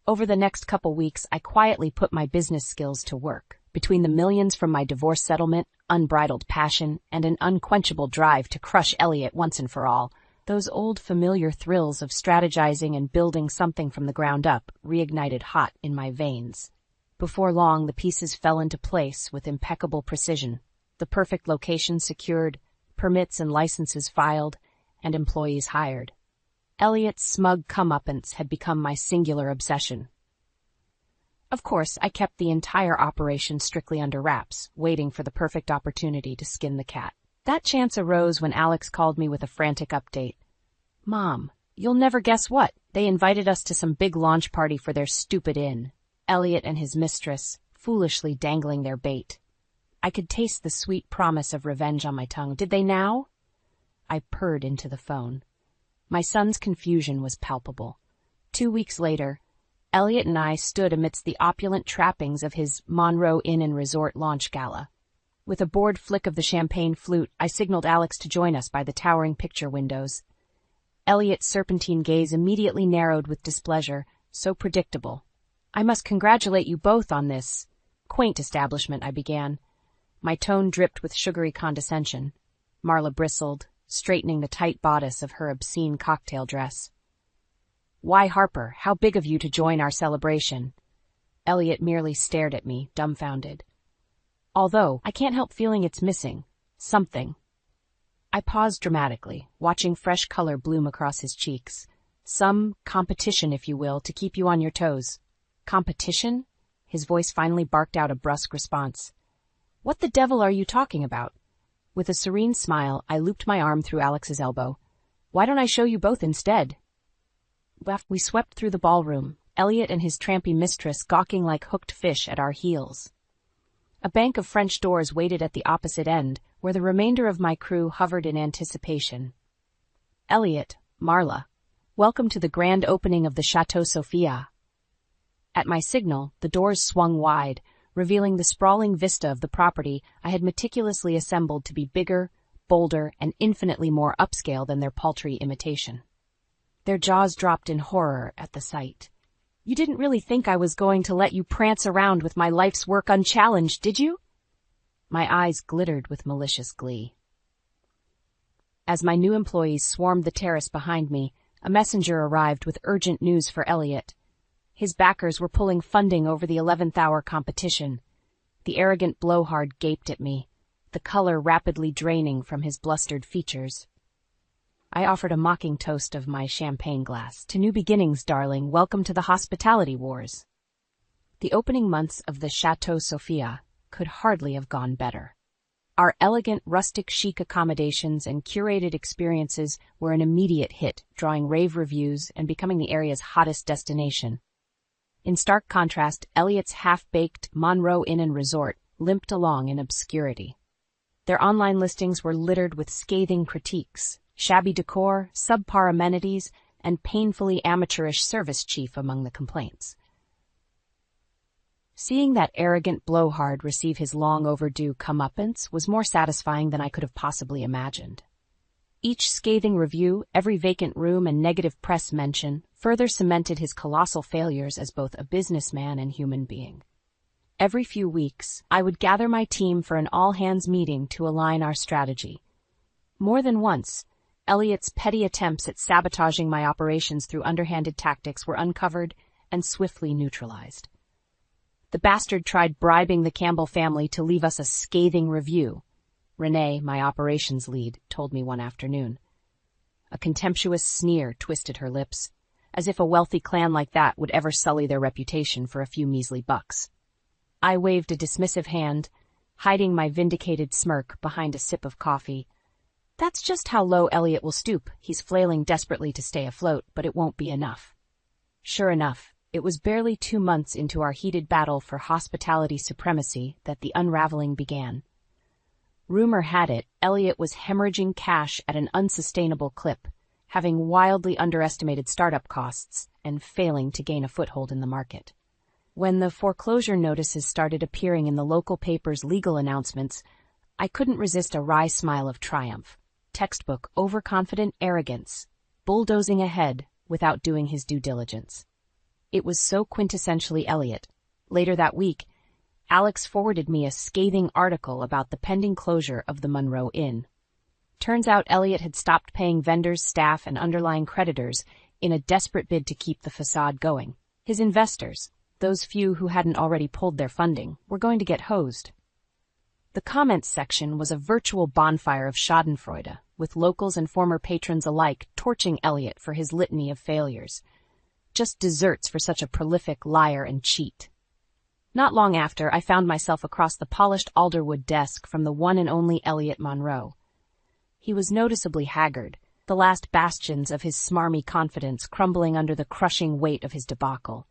Over the next couple weeks, I quietly put my business skills to work. Between the millions from my divorce settlement, unbridled passion, and an unquenchable drive to crush Elliot once and for all, those old familiar thrills of strategizing and building something from the ground up reignited hot in my veins. Before long, the pieces fell into place with impeccable precision. The perfect location secured, permits and licenses filed, and employees hired. Elliot's smug comeuppance had become my singular obsession. Of course, I kept the entire operation strictly under wraps, waiting for the perfect opportunity to skin the cat. That chance arose when Alex called me with a frantic update. "Mom, you'll never guess what. They invited us to some big launch party for their stupid inn." Elliot and his mistress, foolishly dangling their bait. I could taste the sweet promise of revenge on my tongue. "Did they now?" I purred into the phone. My son's confusion was palpable. 2 weeks later, Elliot and I stood amidst the opulent trappings of his Monroe Inn and Resort launch gala. With a bored flick of the champagne flute, I signaled Alex to join us by the towering picture windows. Elliot's serpentine gaze immediately narrowed with displeasure, so predictable. "I must congratulate you both on this Quaint establishment, I began. My tone dripped with sugary condescension. Marla bristled, straightening the tight bodice of her obscene cocktail dress. Why, Harper, how big of you to join our celebration? Elliot merely stared at me, dumbfounded. Although, I can't help feeling it's missing. Something. I paused dramatically, watching fresh color bloom across his cheeks. Some competition, if you will, to keep you on your toes. Competition? His voice finally barked out a brusque response. What the devil are you talking about? With a serene smile, I looped my arm through Alex's elbow. Why don't I show you both instead? We swept through the ballroom, Elliot and his trampy mistress gawking like hooked fish at our heels. A bank of French doors waited at the opposite end, where the remainder of my crew hovered in anticipation. Elliot, Marla, welcome to the grand opening of the Chateau Sophia. At my signal, the doors swung wide, revealing the sprawling vista of the property I had meticulously assembled to be bigger, bolder, and infinitely more upscale than their paltry imitation. Their jaws dropped in horror at the sight. You didn't really think I was going to let you prance around with my life's work unchallenged, did you? My eyes glittered with malicious glee. As my new employees swarmed the terrace behind me, a messenger arrived with urgent news for Elliot. His backers were pulling funding over the 11th hour competition. The arrogant blowhard gaped at me, the color rapidly draining from his blustered features. I offered a mocking toast of my champagne glass. To new beginnings, darling. Welcome to the hospitality wars. The opening months of the Chateau Sophia could hardly have gone better. Our elegant, rustic chic accommodations and curated experiences were an immediate hit, drawing rave reviews and becoming the area's hottest destination. In stark contrast, Elliot's half-baked Monroe Inn and Resort limped along in obscurity. Their online listings were littered with scathing critiques, shabby decor, subpar amenities, and painfully amateurish service chief among the complaints. Seeing that arrogant blowhard receive his long-overdue comeuppance was more satisfying than I could have possibly imagined. Each scathing review, every vacant room, and negative press mention further cemented his colossal failures as both a businessman and human being. Every few weeks, I would gather my team for an all-hands meeting to align our strategy. More than once, Elliot's petty attempts at sabotaging my operations through underhanded tactics were uncovered and swiftly neutralized. The bastard tried bribing the Campbell family to leave us a scathing review, Renee, my operations lead, told me one afternoon. A contemptuous sneer twisted her lips, as if a wealthy clan like that would ever sully their reputation for a few measly bucks. I waved a dismissive hand, hiding my vindicated smirk behind a sip of coffee. That's just how low Elliot will stoop. He's flailing desperately to stay afloat, but it won't be enough. Sure enough, it was barely 2 months into our heated battle for hospitality supremacy that the unraveling began. Rumor had it, Elliot was hemorrhaging cash at an unsustainable clip, having wildly underestimated startup costs and failing to gain a foothold in the market. When the foreclosure notices started appearing in the local paper's legal announcements, I couldn't resist a wry smile of triumph. Textbook overconfident arrogance, bulldozing ahead without doing his due diligence. It was so quintessentially Elliot. Later that week, Alex forwarded me a scathing article about the pending closure of the Monroe Inn. Turns out Elliot had stopped paying vendors, staff, and underlying creditors in a desperate bid to keep the facade going. His investors, those few who hadn't already pulled their funding, were going to get hosed. The comments section was a virtual bonfire of schadenfreude, with locals and former patrons alike torching Elliot for his litany of failures. Just desserts for such a prolific liar and cheat. Not long after, I found myself across the polished alderwood desk from the one and only Elliot Monroe. He was noticeably haggard, the last bastions of his smarmy confidence crumbling under the crushing weight of his debacle.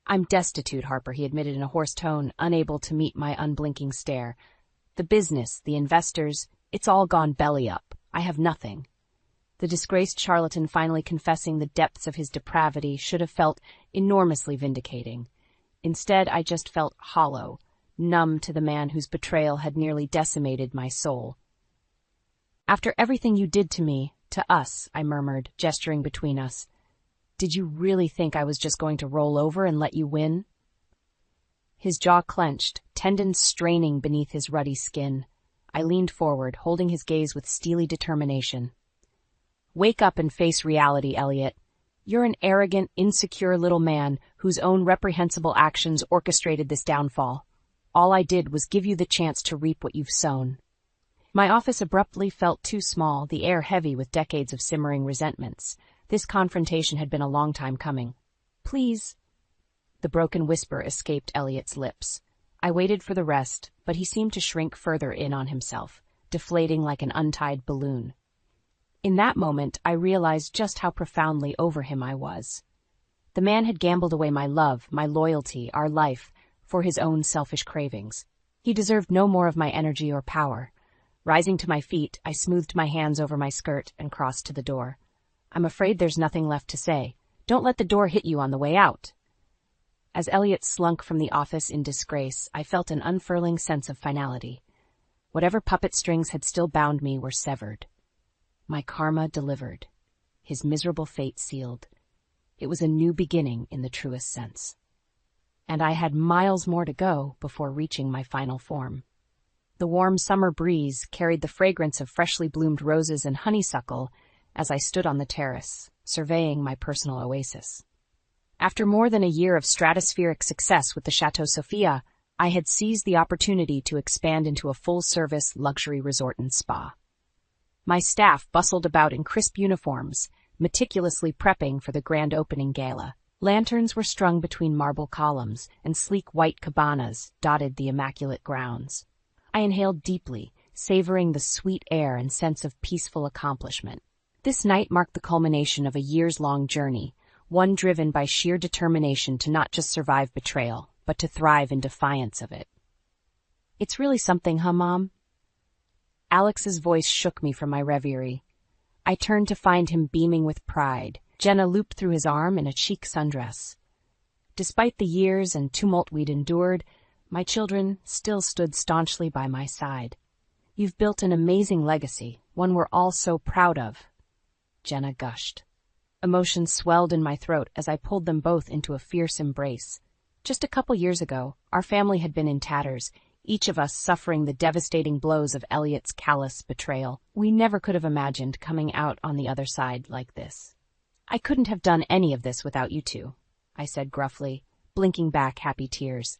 I'm destitute, Harper, he admitted in a hoarse tone, unable to meet my unblinking stare. The business, the investors, it's all gone belly up. I have nothing. The disgraced charlatan finally confessing the depths of his depravity should have felt enormously vindicating. Instead, I just felt hollow, numb to the man whose betrayal had nearly decimated my soul. After everything you did to me, to us, I murmured, gesturing between us, did you really think I was just going to roll over and let you win? his jaw clenched, tendons straining beneath his ruddy skin. I leaned forward, holding his gaze with steely determination. "Wake up and face reality, Elliot. You're an arrogant, insecure little man whose own reprehensible actions orchestrated this downfall. All I did was give you the chance to reap what you've sown." My office abruptly felt too small, the air heavy with decades of simmering resentments. This confrontation had been a long time coming. "Please." The broken whisper escaped Elliot's lips. I waited for the rest, but he seemed to shrink further in on himself, deflating like an untied balloon. In that moment, I realized just how profoundly over him I was. The man had gambled away my love, my loyalty, our life, for his own selfish cravings. He deserved no more of my energy or power. Rising to my feet, I smoothed my hands over my skirt and crossed to the door. "I'm afraid there's nothing left to say. Don't let the door hit you on the way out." As Elliot slunk from the office in disgrace, I felt an unfurling sense of finality. Whatever puppet strings had still bound me were severed. My karma delivered. His miserable fate sealed. It was a new beginning in the truest sense. And I had miles more to go before reaching my final form. The warm summer breeze carried the fragrance of freshly bloomed roses and honeysuckle as I stood on the terrace, surveying my personal oasis. After more than a year of stratospheric success with the Chateau Sophia, I had seized the opportunity to expand into a full-service luxury resort and spa. My staff bustled about in crisp uniforms, meticulously prepping for the grand opening gala. Lanterns were strung between marble columns, and sleek white cabanas dotted the immaculate grounds. I inhaled deeply, savoring the sweet air and sense of peaceful accomplishment. This night marked the culmination of a years-long journey, one driven by sheer determination to not just survive betrayal, but to thrive in defiance of it. "It's really something, huh, Mom?" Alex's voice shook me from my reverie. I turned to find him beaming with pride, Jenna looped through his arm in a chic sundress. Despite the years and tumult we'd endured, my children still stood staunchly by my side. "You've built an amazing legacy, one we're all so proud of," Jenna gushed. Emotion swelled in my throat as I pulled them both into a fierce embrace. Just a couple years ago, our family had been in tatters, each of us suffering the devastating blows of Elliot's callous betrayal. We never could have imagined coming out on the other side like this. "I couldn't have done any of this without you two," I said gruffly, blinking back happy tears.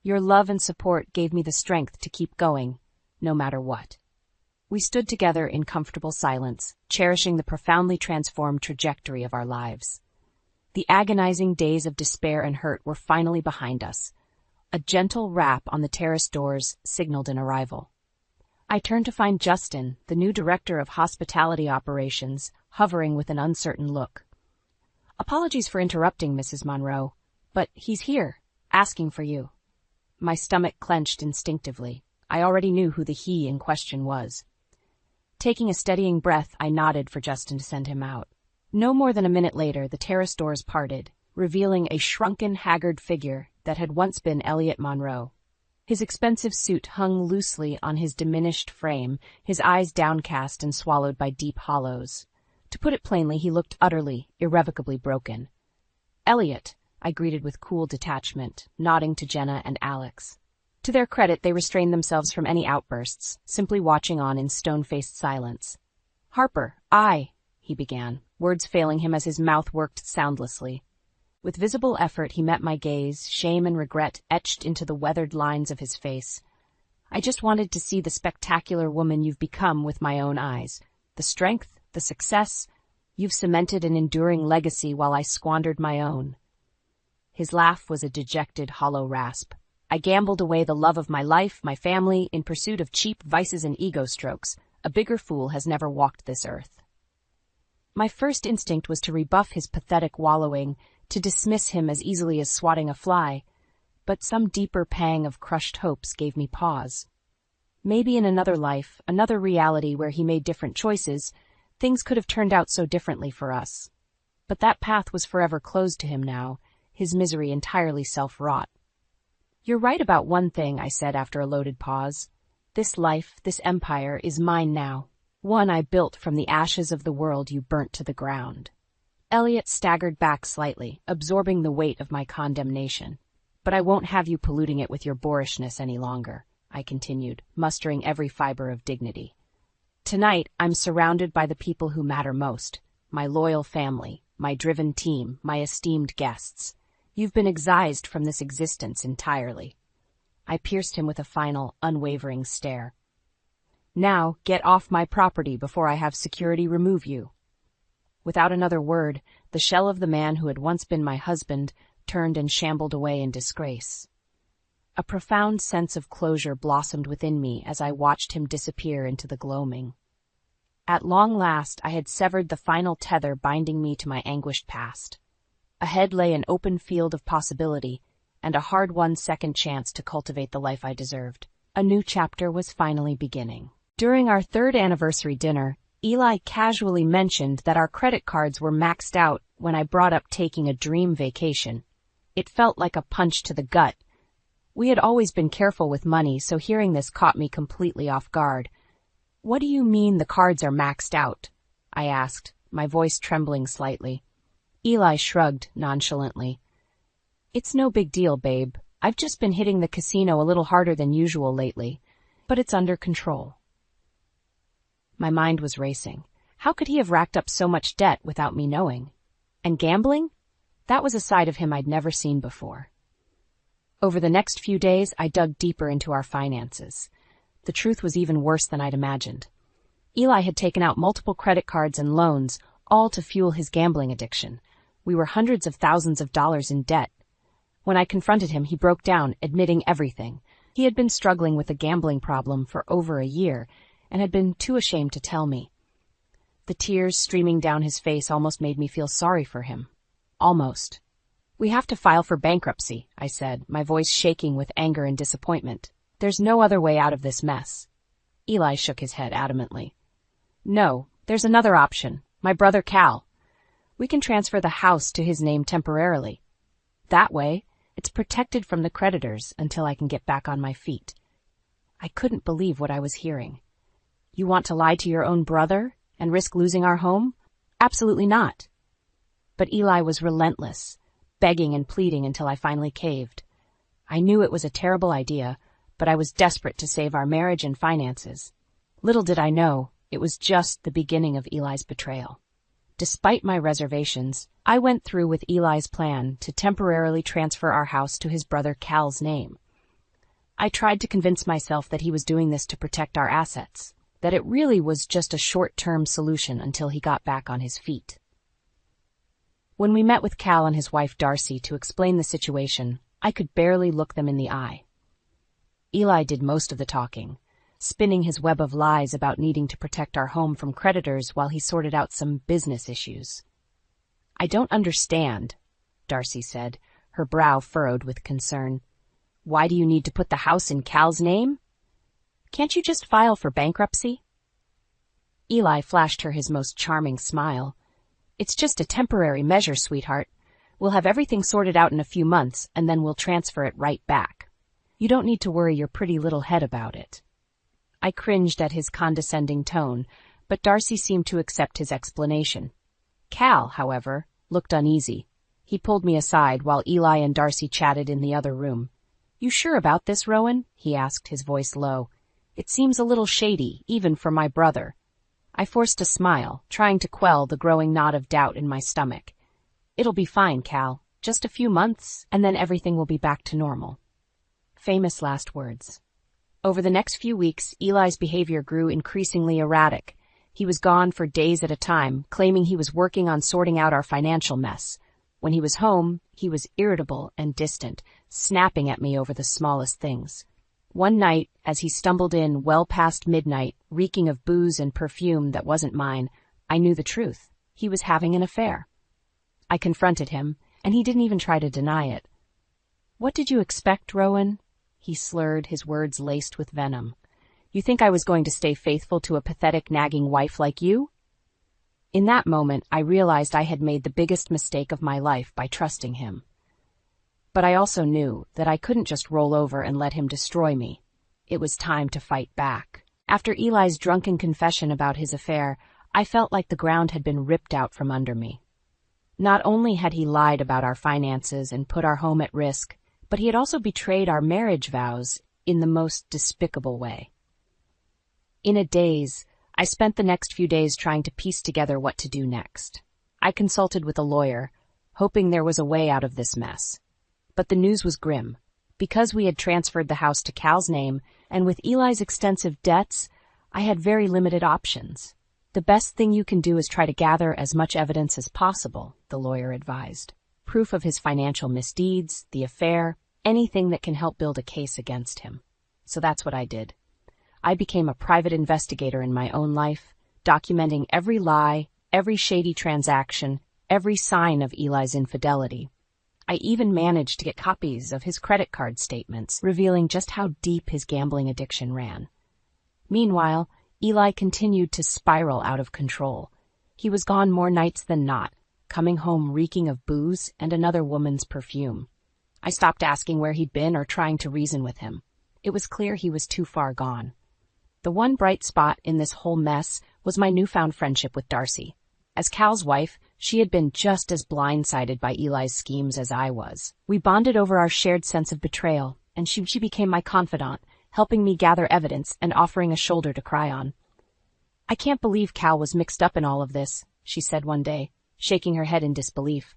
"Your love and support gave me the strength to keep going, no matter what." We stood together in comfortable silence, cherishing the profoundly transformed trajectory of our lives. The agonizing days of despair and hurt were finally behind us. A gentle rap on the terrace doors signaled an arrival. I turned to find Justin, the new director of hospitality operations, hovering with an uncertain look. "Apologies for interrupting, Mrs. Monroe, but he's here, asking for you." My stomach clenched instinctively. I already knew who the he in question was. Taking a steadying breath, I nodded for Justin to send him out. No more than a minute later, the terrace doors parted, revealing a shrunken, haggard figure that had once been Elliot Monroe. His expensive suit hung loosely on his diminished frame, his eyes downcast and swallowed by deep hollows. To put it plainly, he looked utterly, irrevocably broken. "Elliot," I greeted with cool detachment, nodding to Jenna and Alex. To their credit, they restrained themselves from any outbursts, simply watching on in stone-faced silence. "Harper, he began, words failing him as his mouth worked soundlessly. With visible effort, he met my gaze, shame and regret etched into the weathered lines of his face. "I just wanted to see the spectacular woman you've become with my own eyes. The strength, the success. You've cemented an enduring legacy while I squandered my own." His laugh was a dejected, hollow rasp. "I gambled away the love of my life, my family, in pursuit of cheap vices and ego strokes. A bigger fool has never walked this earth." My first instinct was to rebuff his pathetic wallowing, to dismiss him as easily as swatting a fly, but some deeper pang of crushed hopes gave me pause. Maybe in another life, another reality where he made different choices, things could have turned out so differently for us. But that path was forever closed to him now, his misery entirely self-wrought. "You're right about one thing," I said after a loaded pause. "This life, this empire, is mine now. One I built from the ashes of the world you burnt to the ground." Elliot staggered back slightly, absorbing the weight of my condemnation. But I won't have you polluting it with your boorishness any longer, I continued, mustering every fiber of dignity. Tonight, I'm surrounded by the people who matter most, my loyal family, my driven team, my esteemed guests. You've been excised from this existence entirely. I pierced him with a final, unwavering stare. Now, get off my property before I have security remove you. Without another word, the shell of the man who had once been my husband turned and shambled away in disgrace. A profound sense of closure blossomed within me as I watched him disappear into the gloaming. At long last, I had severed the final tether binding me to my anguished past. Ahead lay an open field of possibility, and a hard-won second chance to cultivate the life I deserved. A new chapter was finally beginning. During our third anniversary dinner, Eli casually mentioned that our credit cards were maxed out when I brought up taking a dream vacation. It felt like a punch to the gut. We had always been careful with money, so hearing this caught me completely off guard. "What do you mean the cards are maxed out?" I asked, my voice trembling slightly. Eli shrugged nonchalantly. "It's no big deal, babe. I've just been hitting the casino a little harder than usual lately, but it's under control." My mind was racing. How could he have racked up so much debt without me knowing? And gambling? That was a side of him I'd never seen before. Over the next few days, I dug deeper into our finances. The truth was even worse than I'd imagined. Eli had taken out multiple credit cards and loans, all to fuel his gambling addiction. We were hundreds of thousands of dollars in debt. When I confronted him, he broke down, admitting everything. He had been struggling with a gambling problem for over a year, and had been too ashamed to tell me. The tears streaming down his face almost made me feel sorry for him. Almost. "We have to file for bankruptcy," I said, my voice shaking with anger and disappointment. "There's no other way out of this mess." Eli shook his head adamantly. "No, there's another option. My brother Cal. We can transfer the house to his name temporarily. That way, it's protected from the creditors until I can get back on my feet." I couldn't believe what I was hearing. "You want to lie to your own brother and risk losing our home?" "Absolutely not." But Eli was relentless, begging and pleading until I finally caved. I knew it was a terrible idea, but I was desperate to save our marriage and finances. Little did I know, it was just the beginning of Eli's betrayal. Despite my reservations, I went through with Eli's plan to temporarily transfer our house to his brother Cal's name. I tried to convince myself that he was doing this to protect our assets, that it really was just a short-term solution until he got back on his feet. When we met with Cal and his wife Darcy to explain the situation, I could barely look them in the eye. Eli did most of the talking, spinning his web of lies about needing to protect our home from creditors while he sorted out some business issues. "I don't understand," Darcy said, her brow furrowed with concern. "Why do you need to put the house in Cal's name? Can't you just file for bankruptcy?" Eli flashed her his most charming smile. "It's just a temporary measure, sweetheart. We'll have everything sorted out in a few months, and then we'll transfer it right back. You don't need to worry your pretty little head about it." I cringed at his condescending tone, but Darcy seemed to accept his explanation. Cal, however, looked uneasy. He pulled me aside while Eli and Darcy chatted in the other room. "You sure about this, Rowan?" he asked, his voice low. "It seems a little shady, even for my brother." I forced a smile, trying to quell the growing knot of doubt in my stomach. "It'll be fine, Cal. Just a few months, and then everything will be back to normal." Famous last words. Over the next few weeks, Eli's behavior grew increasingly erratic. He was gone for days at a time, claiming he was working on sorting out our financial mess. When he was home, he was irritable and distant, snapping at me over the smallest things. One night, as he stumbled in well past midnight, reeking of booze and perfume that wasn't mine, I knew the truth. He was having an affair. I confronted him, and he didn't even try to deny it. "What did you expect, Rowan?" He slurred, his words laced with venom. "You think I was going to stay faithful to a pathetic, nagging wife like you?" In that moment, I realized I had made the biggest mistake of my life by trusting him. But I also knew that I couldn't just roll over and let him destroy me. It was time to fight back. After Eli's drunken confession about his affair, I felt like the ground had been ripped out from under me. Not only had he lied about our finances and put our home at risk, but he had also betrayed our marriage vows in the most despicable way. In a daze, I spent the next few days trying to piece together what to do next. I consulted with a lawyer, hoping there was a way out of this mess. But the news was grim. Because we had transferred the house to Cal's name, and with Eli's extensive debts, I had very limited options. The best thing you can do is try to gather as much evidence as possible, the lawyer advised. Proof of his financial misdeeds, the affair, anything that can help build a case against him. So that's what I did. I became a private investigator in my own life, documenting every lie, every shady transaction, every sign of Eli's infidelity. I even managed to get copies of his credit card statements, revealing just how deep his gambling addiction ran. Meanwhile, Eli continued to spiral out of control. He was gone more nights than not, coming home reeking of booze and another woman's perfume. I stopped asking where he'd been or trying to reason with him. It was clear he was too far gone. The one bright spot in this whole mess was my newfound friendship with Darcy. As Cal's wife, she had been just as blindsided by Eli's schemes as I was. We bonded over our shared sense of betrayal, and she became my confidant, helping me gather evidence and offering a shoulder to cry on. "I can't believe Cal was mixed up in all of this," she said one day, shaking her head in disbelief.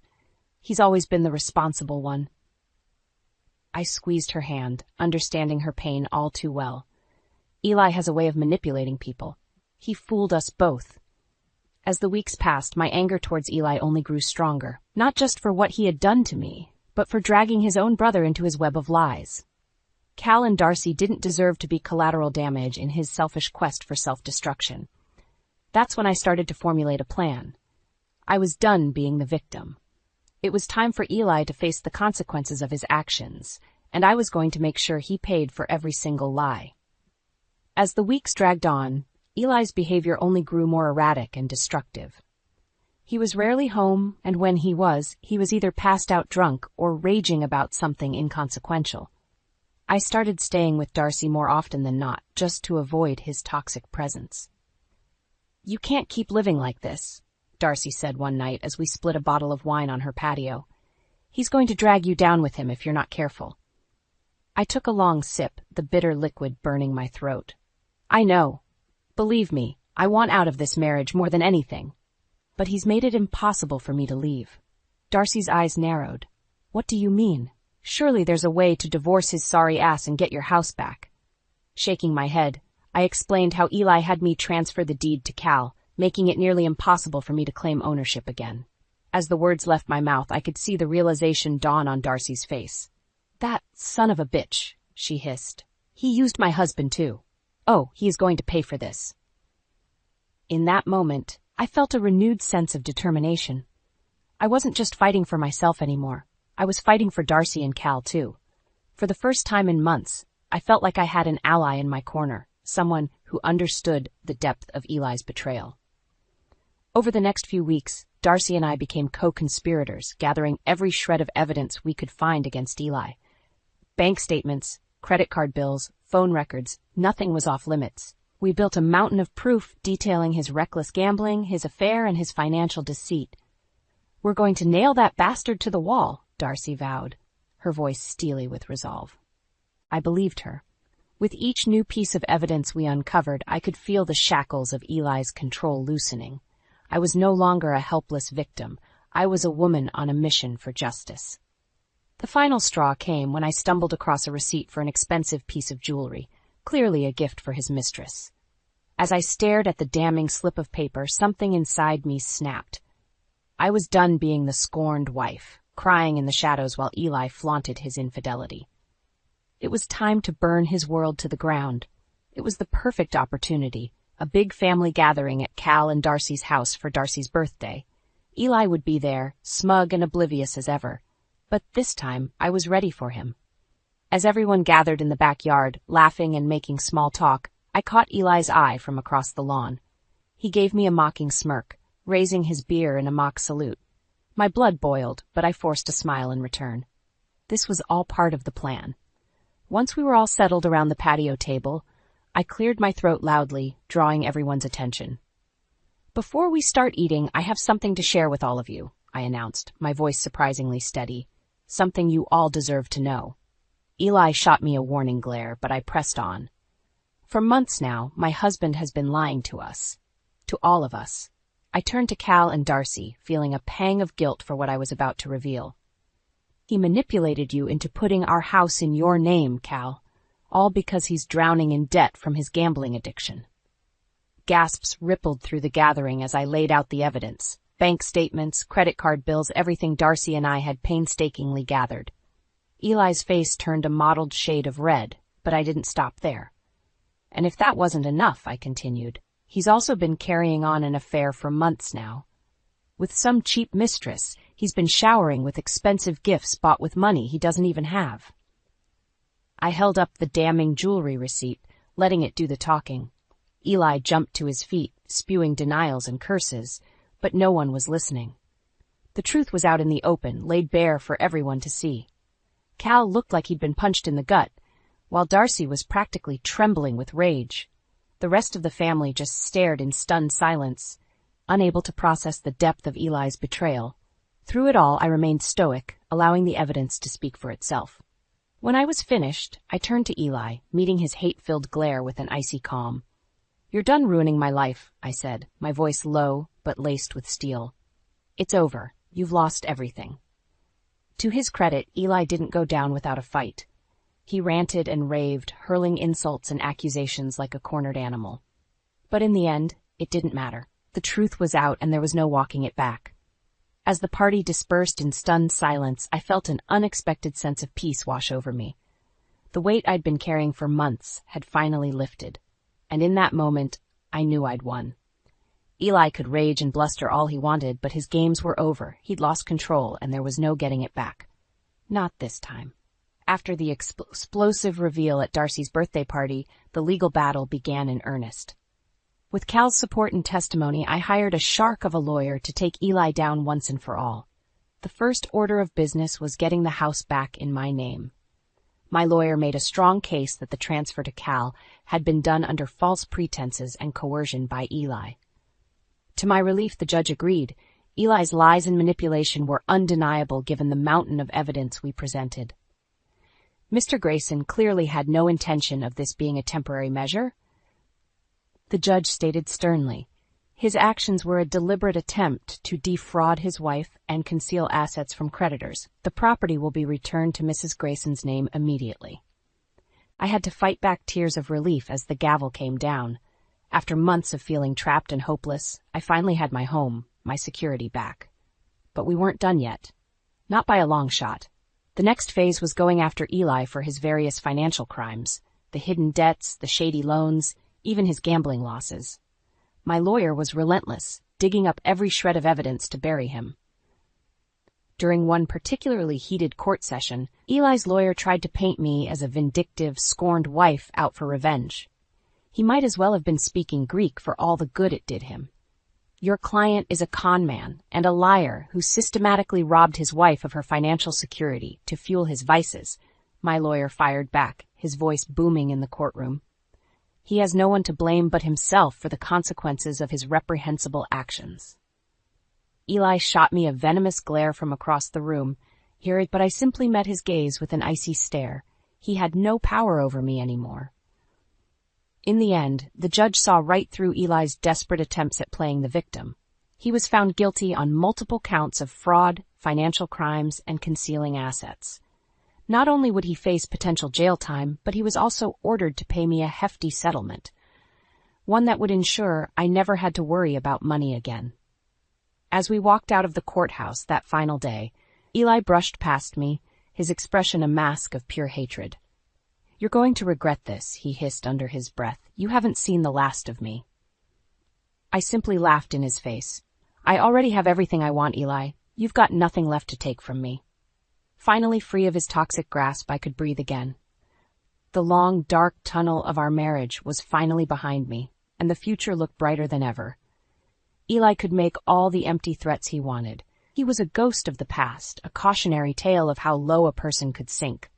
"He's always been the responsible one." I squeezed her hand, understanding her pain all too well. Eli has a way of manipulating people. He fooled us both. As the weeks passed, my anger towards Eli only grew stronger, not just for what he had done to me, but for dragging his own brother into his web of lies. Cal and Darcy didn't deserve to be collateral damage in his selfish quest for self-destruction. That's when I started to formulate a plan. I was done being the victim. It was time for Eli to face the consequences of his actions, and I was going to make sure he paid for every single lie. As the weeks dragged on, Eli's behavior only grew more erratic and destructive. He was rarely home, and when he was either passed out drunk or raging about something inconsequential. I started staying with Darcy more often than not, just to avoid his toxic presence. "You can't keep living like this," Darcy said one night as we split a bottle of wine on her patio. "He's going to drag you down with him if you're not careful." I took a long sip, the bitter liquid burning my throat. "I know. Believe me, I want out of this marriage more than anything. But he's made it impossible for me to leave." Darcy's eyes narrowed. "What do you mean? Surely there's a way to divorce his sorry ass and get your house back." Shaking my head, I explained how Eli had me transfer the deed to Cal, making it nearly impossible for me to claim ownership again. As the words left my mouth, I could see the realization dawn on Darcy's face. "That son of a bitch," she hissed. "He used my husband too. Oh, he is going to pay for this." In that moment, I felt a renewed sense of determination. I wasn't just fighting for myself anymore. I was fighting for Darcy and Cal too. For the first time in months, I felt like I had an ally in my corner, someone who understood the depth of Eli's betrayal. Over the next few weeks, Darcy and I became co-conspirators, gathering every shred of evidence we could find against Eli. Bank statements, credit card bills, phone records, nothing was off limits. We built a mountain of proof detailing his reckless gambling, his affair, and his financial deceit. "We're going to nail that bastard to the wall," Darcy vowed, her voice steely with resolve. I believed her. With each new piece of evidence we uncovered, I could feel the shackles of Eli's control loosening. I was no longer a helpless victim. I was a woman on a mission for justice. The final straw came when I stumbled across a receipt for an expensive piece of jewelry, clearly a gift for his mistress. As I stared at the damning slip of paper, something inside me snapped. I was done being the scorned wife, crying in the shadows while Eli flaunted his infidelity. It was time to burn his world to the ground. It was the perfect opportunity, a big family gathering at Cal and Darcy's house for Darcy's birthday. Eli would be there, smug and oblivious as ever. But this time, I was ready for him. As everyone gathered in the backyard, laughing and making small talk, I caught Eli's eye from across the lawn. He gave me a mocking smirk, raising his beer in a mock salute. My blood boiled, but I forced a smile in return. This was all part of the plan. Once we were all settled around the patio table, I cleared my throat loudly, drawing everyone's attention. "Before we start eating, I have something to share with all of you," I announced, my voice surprisingly steady. "Something you all deserve to know." Eli shot me a warning glare, but I pressed on. For months now, my husband has been lying to us. To all of us. I turned to Cal and Darcy, feeling a pang of guilt for what I was about to reveal. He manipulated you into putting our house in your name, Cal. All because he's drowning in debt from his gambling addiction. Gasps rippled through the gathering as I laid out the evidence. Bank statements, credit card bills, everything Darcy and I had painstakingly gathered. Eli's face turned a mottled shade of red, but I didn't stop there. And if that wasn't enough, I continued, he's also been carrying on an affair for months now. With some cheap mistress, he's been showering with expensive gifts bought with money he doesn't even have. I held up the damning jewelry receipt, letting it do the talking. Eli jumped to his feet, spewing denials and curses, but no one was listening. The truth was out in the open, laid bare for everyone to see. Cal looked like he'd been punched in the gut, while Darcy was practically trembling with rage. The rest of the family just stared in stunned silence, unable to process the depth of Eli's betrayal. Through it all, I remained stoic, allowing the evidence to speak for itself. When I was finished, I turned to Eli, meeting his hate-filled glare with an icy calm. "You're done ruining my life," I said, my voice low but laced with steel. "It's over. You've lost everything." To his credit, Eli didn't go down without a fight. He ranted and raved, hurling insults and accusations like a cornered animal. But in the end, it didn't matter. The truth was out and there was no walking it back. As the party dispersed in stunned silence, I felt an unexpected sense of peace wash over me. The weight I'd been carrying for months had finally lifted, and in that moment, I knew I'd won. Eli could rage and bluster all he wanted, but his games were over. He'd lost control, and there was no getting it back. Not this time. After the explosive reveal at Darcy's birthday party, the legal battle began in earnest. With Cal's support and testimony, I hired a shark of a lawyer to take Eli down once and for all. The first order of business was getting the house back in my name. My lawyer made a strong case that the transfer to Cal had been done under false pretenses and coercion by Eli. To my relief, the judge agreed. Eli's lies and manipulation were undeniable given the mountain of evidence we presented. Mr. Grayson clearly had no intention of this being a temporary measure. The judge stated sternly, his actions were a deliberate attempt to defraud his wife and conceal assets from creditors. The property will be returned to Mrs. Grayson's name immediately. I had to fight back tears of relief as the gavel came down. After months of feeling trapped and hopeless, I finally had my home, my security back. But we weren't done yet. Not by a long shot. The next phase was going after Eli for his various financial crimes, the hidden debts, the shady loans, even his gambling losses. My lawyer was relentless, digging up every shred of evidence to bury him. During one particularly heated court session, Eli's lawyer tried to paint me as a vindictive, scorned wife out for revenge. He might as well have been speaking Greek for all the good it did him. Your client is a con man and a liar who systematically robbed his wife of her financial security to fuel his vices, my lawyer fired back, his voice booming in the courtroom. He has no one to blame but himself for the consequences of his reprehensible actions. Eli shot me a venomous glare from across the room, but I simply met his gaze with an icy stare. He had no power over me anymore. In the end, the judge saw right through Eli's desperate attempts at playing the victim. He was found guilty on multiple counts of fraud, financial crimes, and concealing assets. Not only would he face potential jail time, but he was also ordered to pay me a hefty settlement, one that would ensure I never had to worry about money again. As we walked out of the courthouse that final day, Eli brushed past me, his expression a mask of pure hatred. "You're going to regret this," he hissed under his breath. "You haven't seen the last of me." I simply laughed in his face. "I already have everything I want, Eli. You've got nothing left to take from me." Finally free of his toxic grasp, I could breathe again. The long, dark tunnel of our marriage was finally behind me, and the future looked brighter than ever. Eli could make all the empty threats he wanted. He was a ghost of the past, a cautionary tale of how low a person could sink.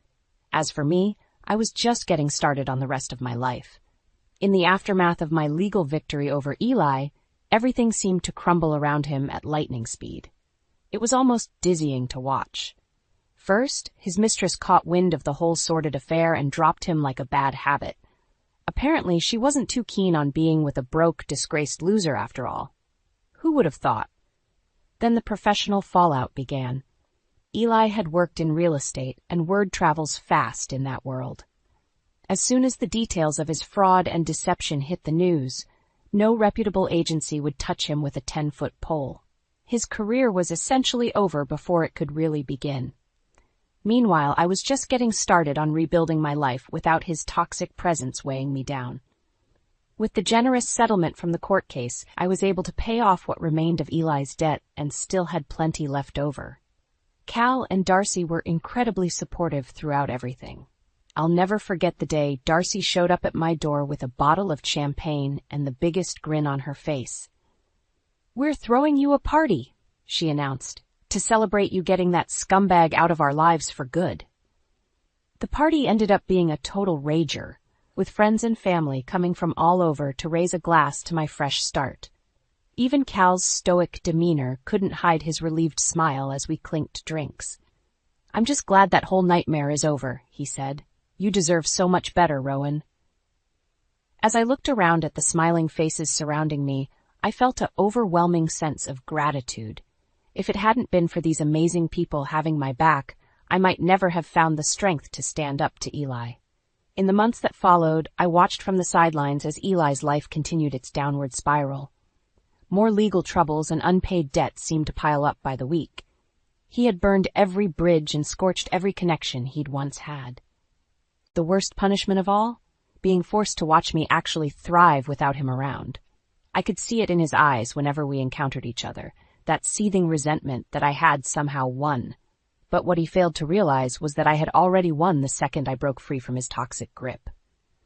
As for me, I was just getting started on the rest of my life. In the aftermath of my legal victory over Eli, everything seemed to crumble around him at lightning speed. It was almost dizzying to watch. first, his mistress caught wind of the whole sordid affair and dropped him like a bad habit. Apparently, she wasn't too keen on being with a broke, disgraced loser after all. Who would have thought? Then the professional fallout began. Eli had worked in real estate, and word travels fast in that world. As soon as the details of his fraud and deception hit the news, no reputable agency would touch him with a 10-foot pole. His career was essentially over before it could really begin. Meanwhile, I was just getting started on rebuilding my life without his toxic presence weighing me down. With the generous settlement from the court case, I was able to pay off what remained of Eli's debt and still had plenty left over. Cal and Darcy were incredibly supportive throughout everything. I'll never forget the day Darcy showed up at my door with a bottle of champagne and the biggest grin on her face. "We're throwing you a party," she announced, "to celebrate you getting that scumbag out of our lives for good." The party ended up being a total rager, with friends and family coming from all over to raise a glass to my fresh start. Even Cal's stoic demeanor couldn't hide his relieved smile as we clinked drinks. "I'm just glad that whole nightmare is over," he said. "You deserve so much better, Rowan." As I looked around at the smiling faces surrounding me, I felt an overwhelming sense of gratitude. If it hadn't been for these amazing people having my back, I might never have found the strength to stand up to Eli. In the months that followed, I watched from the sidelines as Eli's life continued its downward spiral. More legal troubles and unpaid debts seemed to pile up by the week. He had burned every bridge and scorched every connection he'd once had. The worst punishment of all? Being forced to watch me actually thrive without him around. I could see it in his eyes whenever we encountered each other, that seething resentment that I had somehow won. But what he failed to realize was that I had already won the second I broke free from his toxic grip.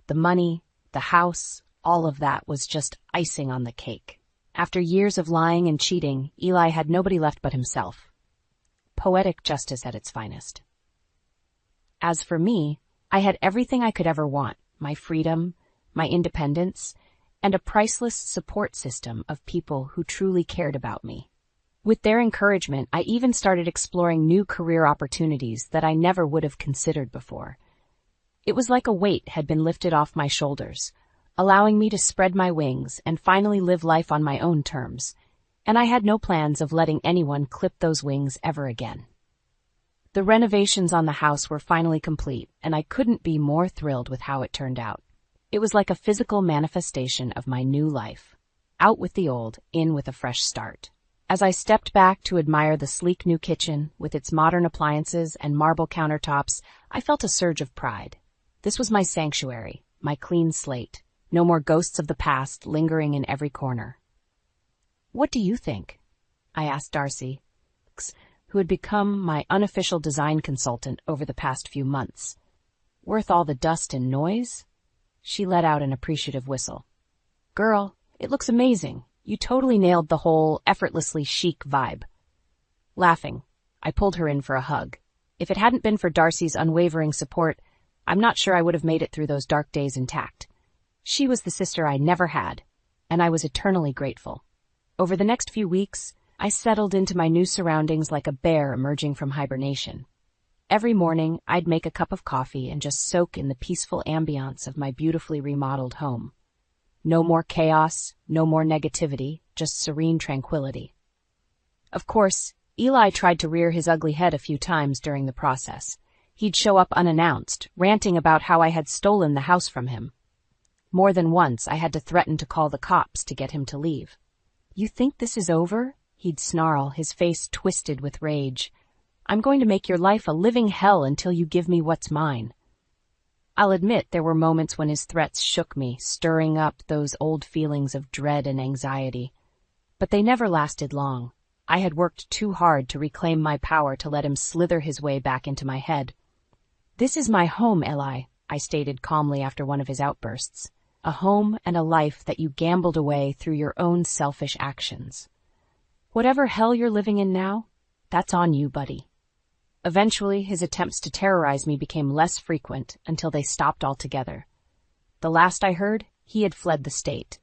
The money, the house, all of that was just icing on the cake. After years of lying and cheating, Eli had nobody left but himself. Poetic justice at its finest. As for me, I had everything I could ever want, my freedom, my independence, and a priceless support system of people who truly cared about me. With their encouragement, I even started exploring new career opportunities that I never would have considered before. It was like a weight had been lifted off my shoulders, allowing me to spread my wings and finally live life on my own terms, and I had no plans of letting anyone clip those wings ever again. The renovations on the house were finally complete, and I couldn't be more thrilled with how it turned out. It was like a physical manifestation of my new life. Out with the old, in with a fresh start. As I stepped back to admire the sleek new kitchen with its modern appliances and marble countertops, I felt a surge of pride. This was my sanctuary, my clean slate. No more ghosts of the past lingering in every corner. "What do you think?" I asked Darcy, who had become my unofficial design consultant over the past few months. "Worth all the dust and noise?" She let out an appreciative whistle. "Girl, it looks amazing. You totally nailed the whole effortlessly chic vibe." Laughing, I pulled her in for a hug. If it hadn't been for Darcy's unwavering support, I'm not sure I would have made it through those dark days intact. She was the sister I never had, and I was eternally grateful. Over the next few weeks, I settled into my new surroundings like a bear emerging from hibernation. Every morning, I'd make a cup of coffee and just soak in the peaceful ambiance of my beautifully remodeled home. No more chaos, no more negativity, just serene tranquility. Of course, Eli tried to rear his ugly head a few times during the process. He'd show up unannounced, ranting about how I had stolen the house from him. More than once, I had to threaten to call the cops to get him to leave. "You think this is over?" He'd snarl, his face twisted with rage. "I'm going to make your life a living hell until you give me what's mine." I'll admit there were moments when his threats shook me, stirring up those old feelings of dread and anxiety. But they never lasted long. I had worked too hard to reclaim my power to let him slither his way back into my head. "This is my home, Eli," I stated calmly after one of his outbursts. "A home and a life that you gambled away through your own selfish actions. Whatever hell you're living in now, that's on you, buddy." Eventually, his attempts to terrorize me became less frequent until they stopped altogether. The last I heard, he had fled the state,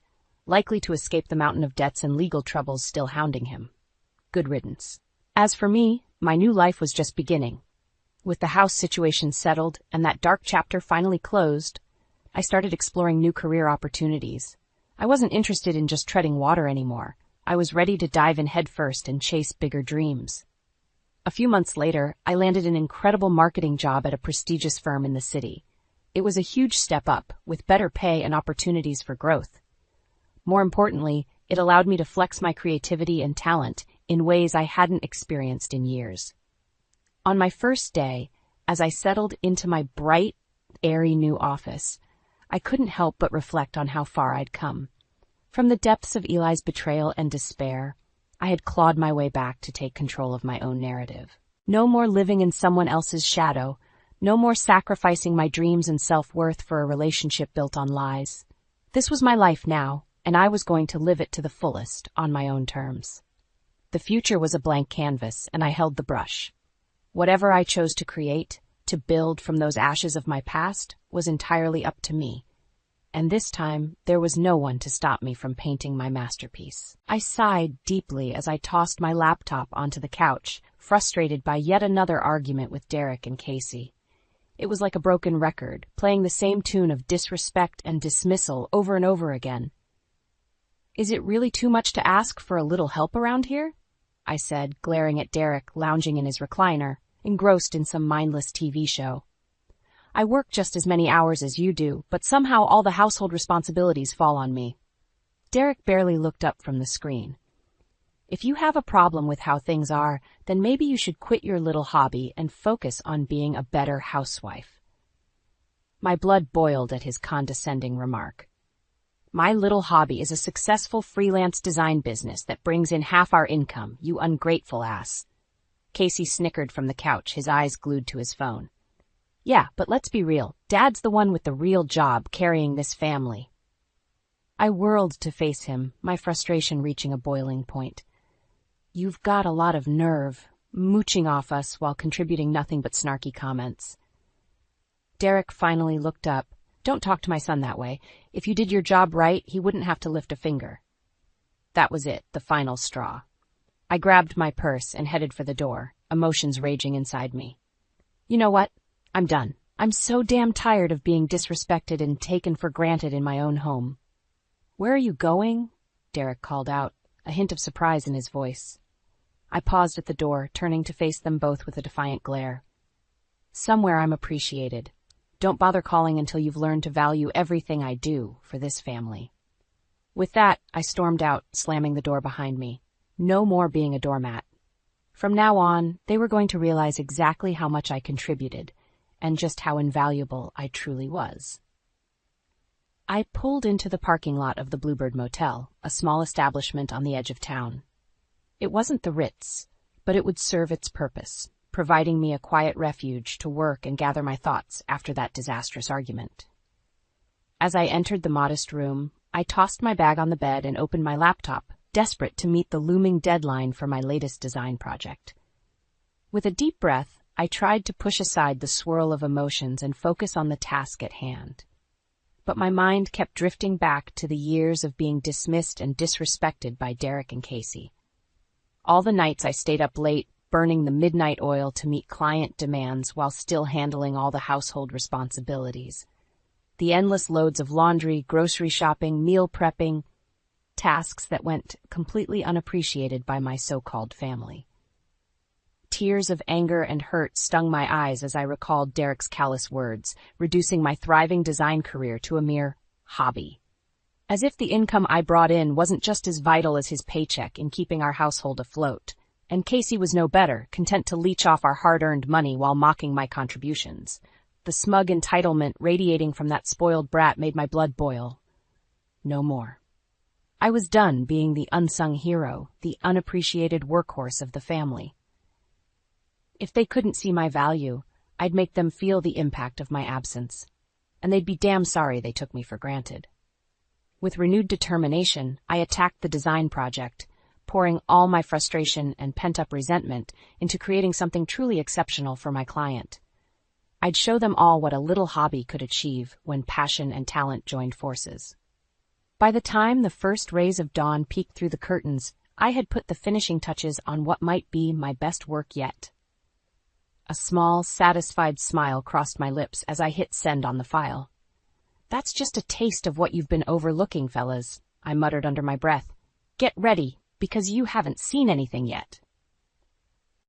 likely to escape the mountain of debts and legal troubles still hounding him. Good riddance. As for me, my new life was just beginning. With the house situation settled and that dark chapter finally closed, I started exploring new career opportunities. I wasn't interested in just treading water anymore. I was ready to dive in headfirst and chase bigger dreams. A few months later, I landed an incredible marketing job at a prestigious firm in the city. It was a huge step up, with better pay and opportunities for growth. More importantly, it allowed me to flex my creativity and talent in ways I hadn't experienced in years. On my first day, as I settled into my bright, airy new office, I couldn't help but reflect on how far I'd come. From the depths of Eli's betrayal and despair, I had clawed my way back to take control of my own narrative. No more living in someone else's shadow, no more sacrificing my dreams and self-worth for a relationship built on lies. This was my life now, and I was going to live it to the fullest, on my own terms. The future was a blank canvas, and I held the brush. Whatever I chose to create, to build from those ashes of my past, was entirely up to me. And this time, there was no one to stop me from painting my masterpiece. I sighed deeply as I tossed my laptop onto the couch, frustrated by yet another argument with Derek and Casey. It was like a broken record, playing the same tune of disrespect and dismissal over and over again. "Is it really too much to ask for a little help around here?" I said, glaring at Derek lounging in his recliner, engrossed in some mindless TV show. "I work just as many hours as you do, but somehow all the household responsibilities fall on me." Derek barely looked up from the screen. "If you have a problem with how things are, then maybe you should quit your little hobby and focus on being a better housewife." My blood boiled at his condescending remark. "My little hobby is a successful freelance design business that brings in half our income, you ungrateful ass." Casey snickered from the couch, his eyes glued to his phone. "Yeah, but let's be real. Dad's the one with the real job carrying this family." I whirled to face him, my frustration reaching a boiling point. "You've got a lot of nerve, mooching off us while contributing nothing but snarky comments." Derek finally looked up. "Don't talk to my son that way. If you did your job right, he wouldn't have to lift a finger." That was it, the final straw. I grabbed my purse and headed for the door, emotions raging inside me. You know what? I'm done. I'm so damn tired of being disrespected and taken for granted in my own home. "Where are you going?" Derek called out, a hint of surprise in his voice. I paused at the door, turning to face them both with a defiant glare. "Somewhere I'm appreciated. Don't bother calling until you've learned to value everything I do for this family." With that, I stormed out, slamming the door behind me. No more being a doormat. From now on, they were going to realize exactly how much I contributed, and just how invaluable I truly was. I pulled into the parking lot of the Bluebird Motel, a small establishment on the edge of town. It wasn't the Ritz, but it would serve its purpose, providing me a quiet refuge to work and gather my thoughts after that disastrous argument. As I entered the modest room, I tossed my bag on the bed and opened my laptop, desperate to meet the looming deadline for my latest design project. With a deep breath, I tried to push aside the swirl of emotions and focus on the task at hand. But my mind kept drifting back to the years of being dismissed and disrespected by Derek and Casey. All the nights I stayed up late, burning the midnight oil to meet client demands while still handling all the household responsibilities. The endless loads of laundry, grocery shopping, meal prepping, tasks that went completely unappreciated by my so-called family. Tears of anger and hurt stung my eyes as I recalled Derek's callous words, reducing my thriving design career to a mere hobby. As if the income I brought in wasn't just as vital as his paycheck in keeping our household afloat. And Casey was no better, content to leech off our hard-earned money while mocking my contributions. The smug entitlement radiating from that spoiled brat made my blood boil. No more. I was done being the unsung hero, the unappreciated workhorse of the family. If they couldn't see my value, I'd make them feel the impact of my absence, and they'd be damn sorry they took me for granted. With renewed determination, I attacked the design project, pouring all my frustration and pent-up resentment into creating something truly exceptional for my client. I'd show them all what a little hobby could achieve when passion and talent joined forces. By the time the first rays of dawn peeked through the curtains, I had put the finishing touches on what might be my best work yet. A small, satisfied smile crossed my lips as I hit send on the file. "That's just a taste of what you've been overlooking, fellas," I muttered under my breath. "Get ready, because you haven't seen anything yet."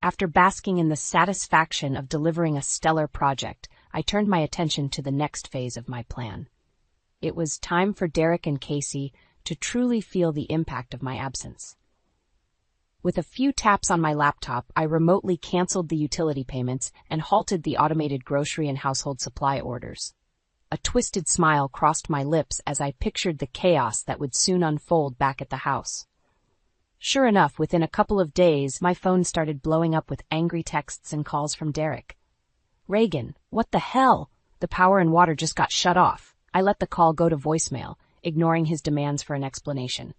After basking in the satisfaction of delivering a stellar project, I turned my attention to the next phase of my plan. It was time for Derek and Casey to truly feel the impact of my absence. With a few taps on my laptop, I remotely canceled the utility payments and halted the automated grocery and household supply orders. A twisted smile crossed my lips as I pictured the chaos that would soon unfold back at the house. Sure enough, within a couple of days, my phone started blowing up with angry texts and calls from Derek. "Reagan, what the hell? The power and water just got shut off." I let the call go to voicemail, ignoring his demands for an explanation.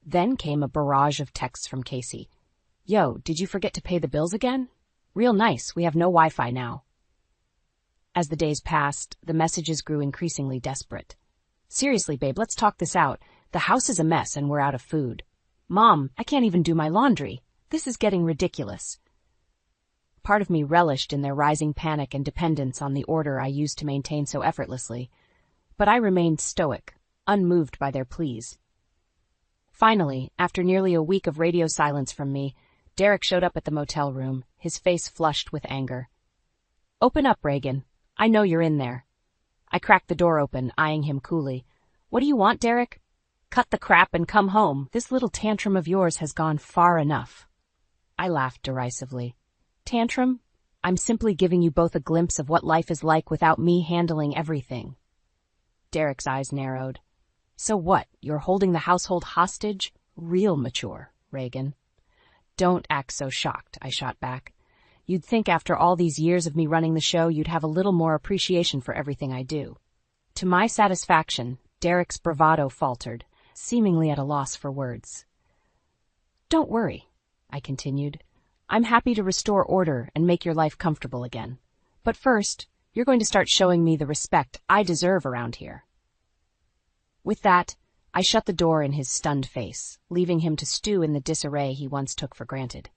Then came a barrage of texts from Casey. "Yo, did you forget to pay the bills again? Real nice, we have no Wi-Fi now." As the days passed, the messages grew increasingly desperate. "Seriously, babe, let's talk this out. The house is a mess and we're out of food. Mom, I can't even do my laundry. This is getting ridiculous." Part of me relished in their rising panic and dependence on the order I used to maintain so effortlessly, but I remained stoic, unmoved by their pleas. Finally, after nearly a week of radio silence from me, Derek showed up at the motel room, his face flushed with anger. "Open up, Reagan. I know you're in there." I cracked the door open, eyeing him coolly. "What do you want, Derek? Cut the crap and come home. This little tantrum of yours has gone far enough." I laughed derisively. "Tantrum? I'm simply giving you both a glimpse of what life is like without me handling everything." Derek's eyes narrowed. "So what, you're holding the household hostage? Real mature, Reagan." "Don't act so shocked," I shot back. "You'd think after all these years of me running the show you'd have a little more appreciation for everything I do." To my satisfaction, Derek's bravado faltered, seemingly at a loss for words. "Don't worry," I continued. "I'm happy to restore order and make your life comfortable again. But first, you're going to start showing me the respect I deserve around here." With that, I shut the door in his stunned face, leaving him to stew in the disarray he once took for granted.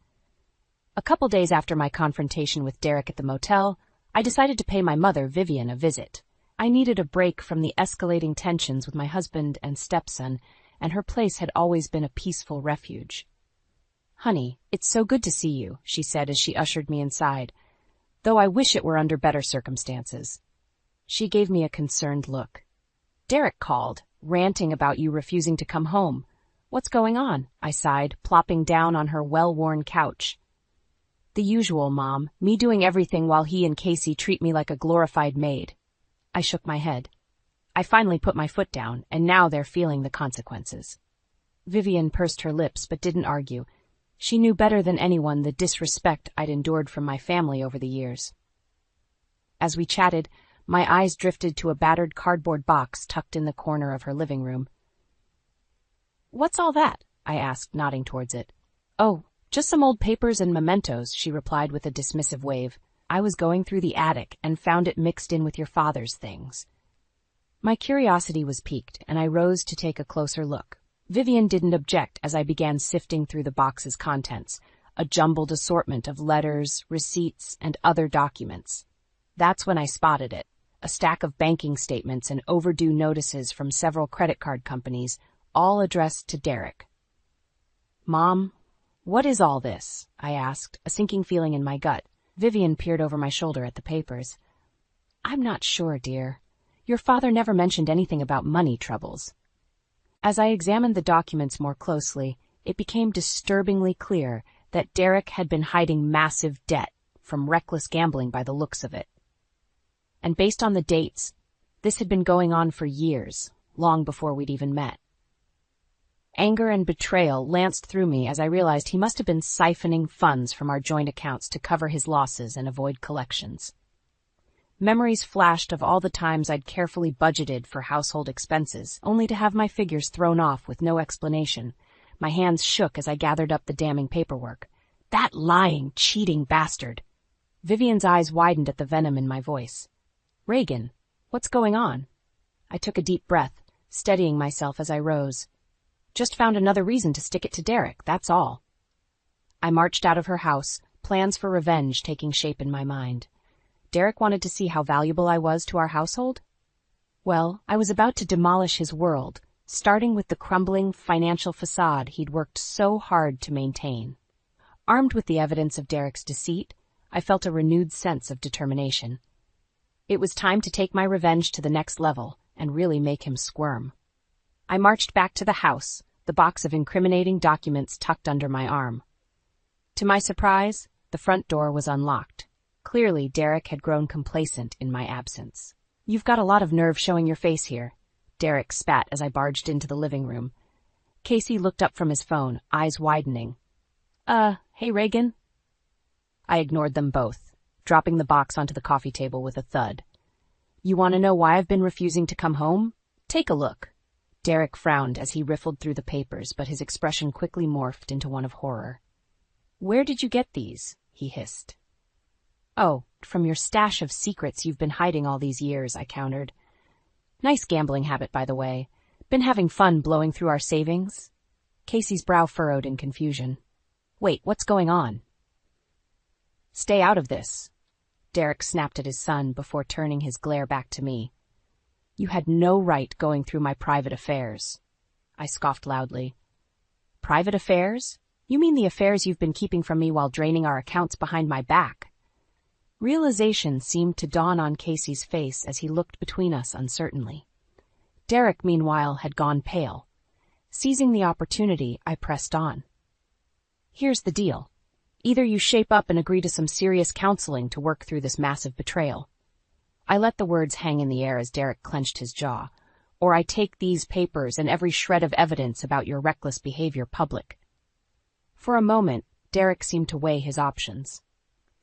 A couple days after my confrontation with Derek at the motel, I decided to pay my mother, Vivian, a visit. I needed a break from the escalating tensions with my husband and stepson, and her place had always been a peaceful refuge. "Honey, it's so good to see you," she said as she ushered me inside, "though I wish it were under better circumstances." She gave me a concerned look. "Derek called, ranting about you refusing to come home. What's going on?" I sighed, plopping down on her well-worn couch. "The usual, Mom, me doing everything while he and Casey treat me like a glorified maid." I shook my head. I finally put my foot down, and now they're feeling the consequences. Vivian pursed her lips but didn't argue. She knew better than anyone the disrespect I'd endured from my family over the years. As we chatted, my eyes drifted to a battered cardboard box tucked in the corner of her living room. "What's all that?" I asked, nodding towards it. "Oh, just some old papers and mementos," she replied with a dismissive wave. "I was going through the attic and found it mixed in with your father's things." My curiosity was piqued, and I rose to take a closer look. Vivian didn't object as I began sifting through the box's contents, a jumbled assortment of letters, receipts, and other documents. That's when I spotted it. A stack of banking statements and overdue notices from several credit card companies, all addressed to Derek. "Mom, what is all this?" I asked, a sinking feeling in my gut. Vivian peered over my shoulder at the papers. "I'm not sure, dear. Your father never mentioned anything about money troubles." As I examined the documents more closely, it became disturbingly clear that Derek had been hiding massive debt from reckless gambling by the looks of it. And based on the dates, this had been going on for years, long before we'd even met. Anger and betrayal lanced through me as I realized he must have been siphoning funds from our joint accounts to cover his losses and avoid collections. Memories flashed of all the times I'd carefully budgeted for household expenses, only to have my figures thrown off with no explanation. My hands shook as I gathered up the damning paperwork. That lying, cheating bastard! Vivian's eyes widened at the venom in my voice. "Reagan, what's going on?" I took a deep breath, steadying myself as I rose. "Just found another reason to stick it to Derek, that's all." I marched out of her house, plans for revenge taking shape in my mind. Derek wanted to see how valuable I was to our household? Well, I was about to demolish his world, starting with the crumbling financial facade he'd worked so hard to maintain. Armed with the evidence of Derek's deceit, I felt a renewed sense of determination. It was time to take my revenge to the next level and really make him squirm. I marched back to the house, the box of incriminating documents tucked under my arm. To my surprise, the front door was unlocked. Clearly, Derek had grown complacent in my absence. "You've got a lot of nerve showing your face here," Derek spat as I barged into the living room. Casey looked up from his phone, eyes widening. Hey, Reagan?" I ignored them both, dropping the box onto the coffee table with a thud. "You want to know why I've been refusing to come home? Take a look." Derek frowned as he riffled through the papers, but his expression quickly morphed into one of horror. "Where did you get these?" he hissed. "Oh, from your stash of secrets you've been hiding all these years," I countered. "Nice gambling habit, by the way. Been having fun blowing through our savings?" Casey's brow furrowed in confusion. "Wait, what's going on?" "Stay out of this," Derek snapped at his son before turning his glare back to me. "You had no right going through my private affairs." I scoffed loudly. "Private affairs? You mean the affairs you've been keeping from me while draining our accounts behind my back?" Realization seemed to dawn on Casey's face as he looked between us uncertainly. Derek, meanwhile, had gone pale. Seizing the opportunity, I pressed on. "Here's the deal. Either you shape up and agree to some serious counseling to work through this massive betrayal." I let the words hang in the air as Derek clenched his jaw. "Or I take these papers and every shred of evidence about your reckless behavior public." For a moment, Derek seemed to weigh his options.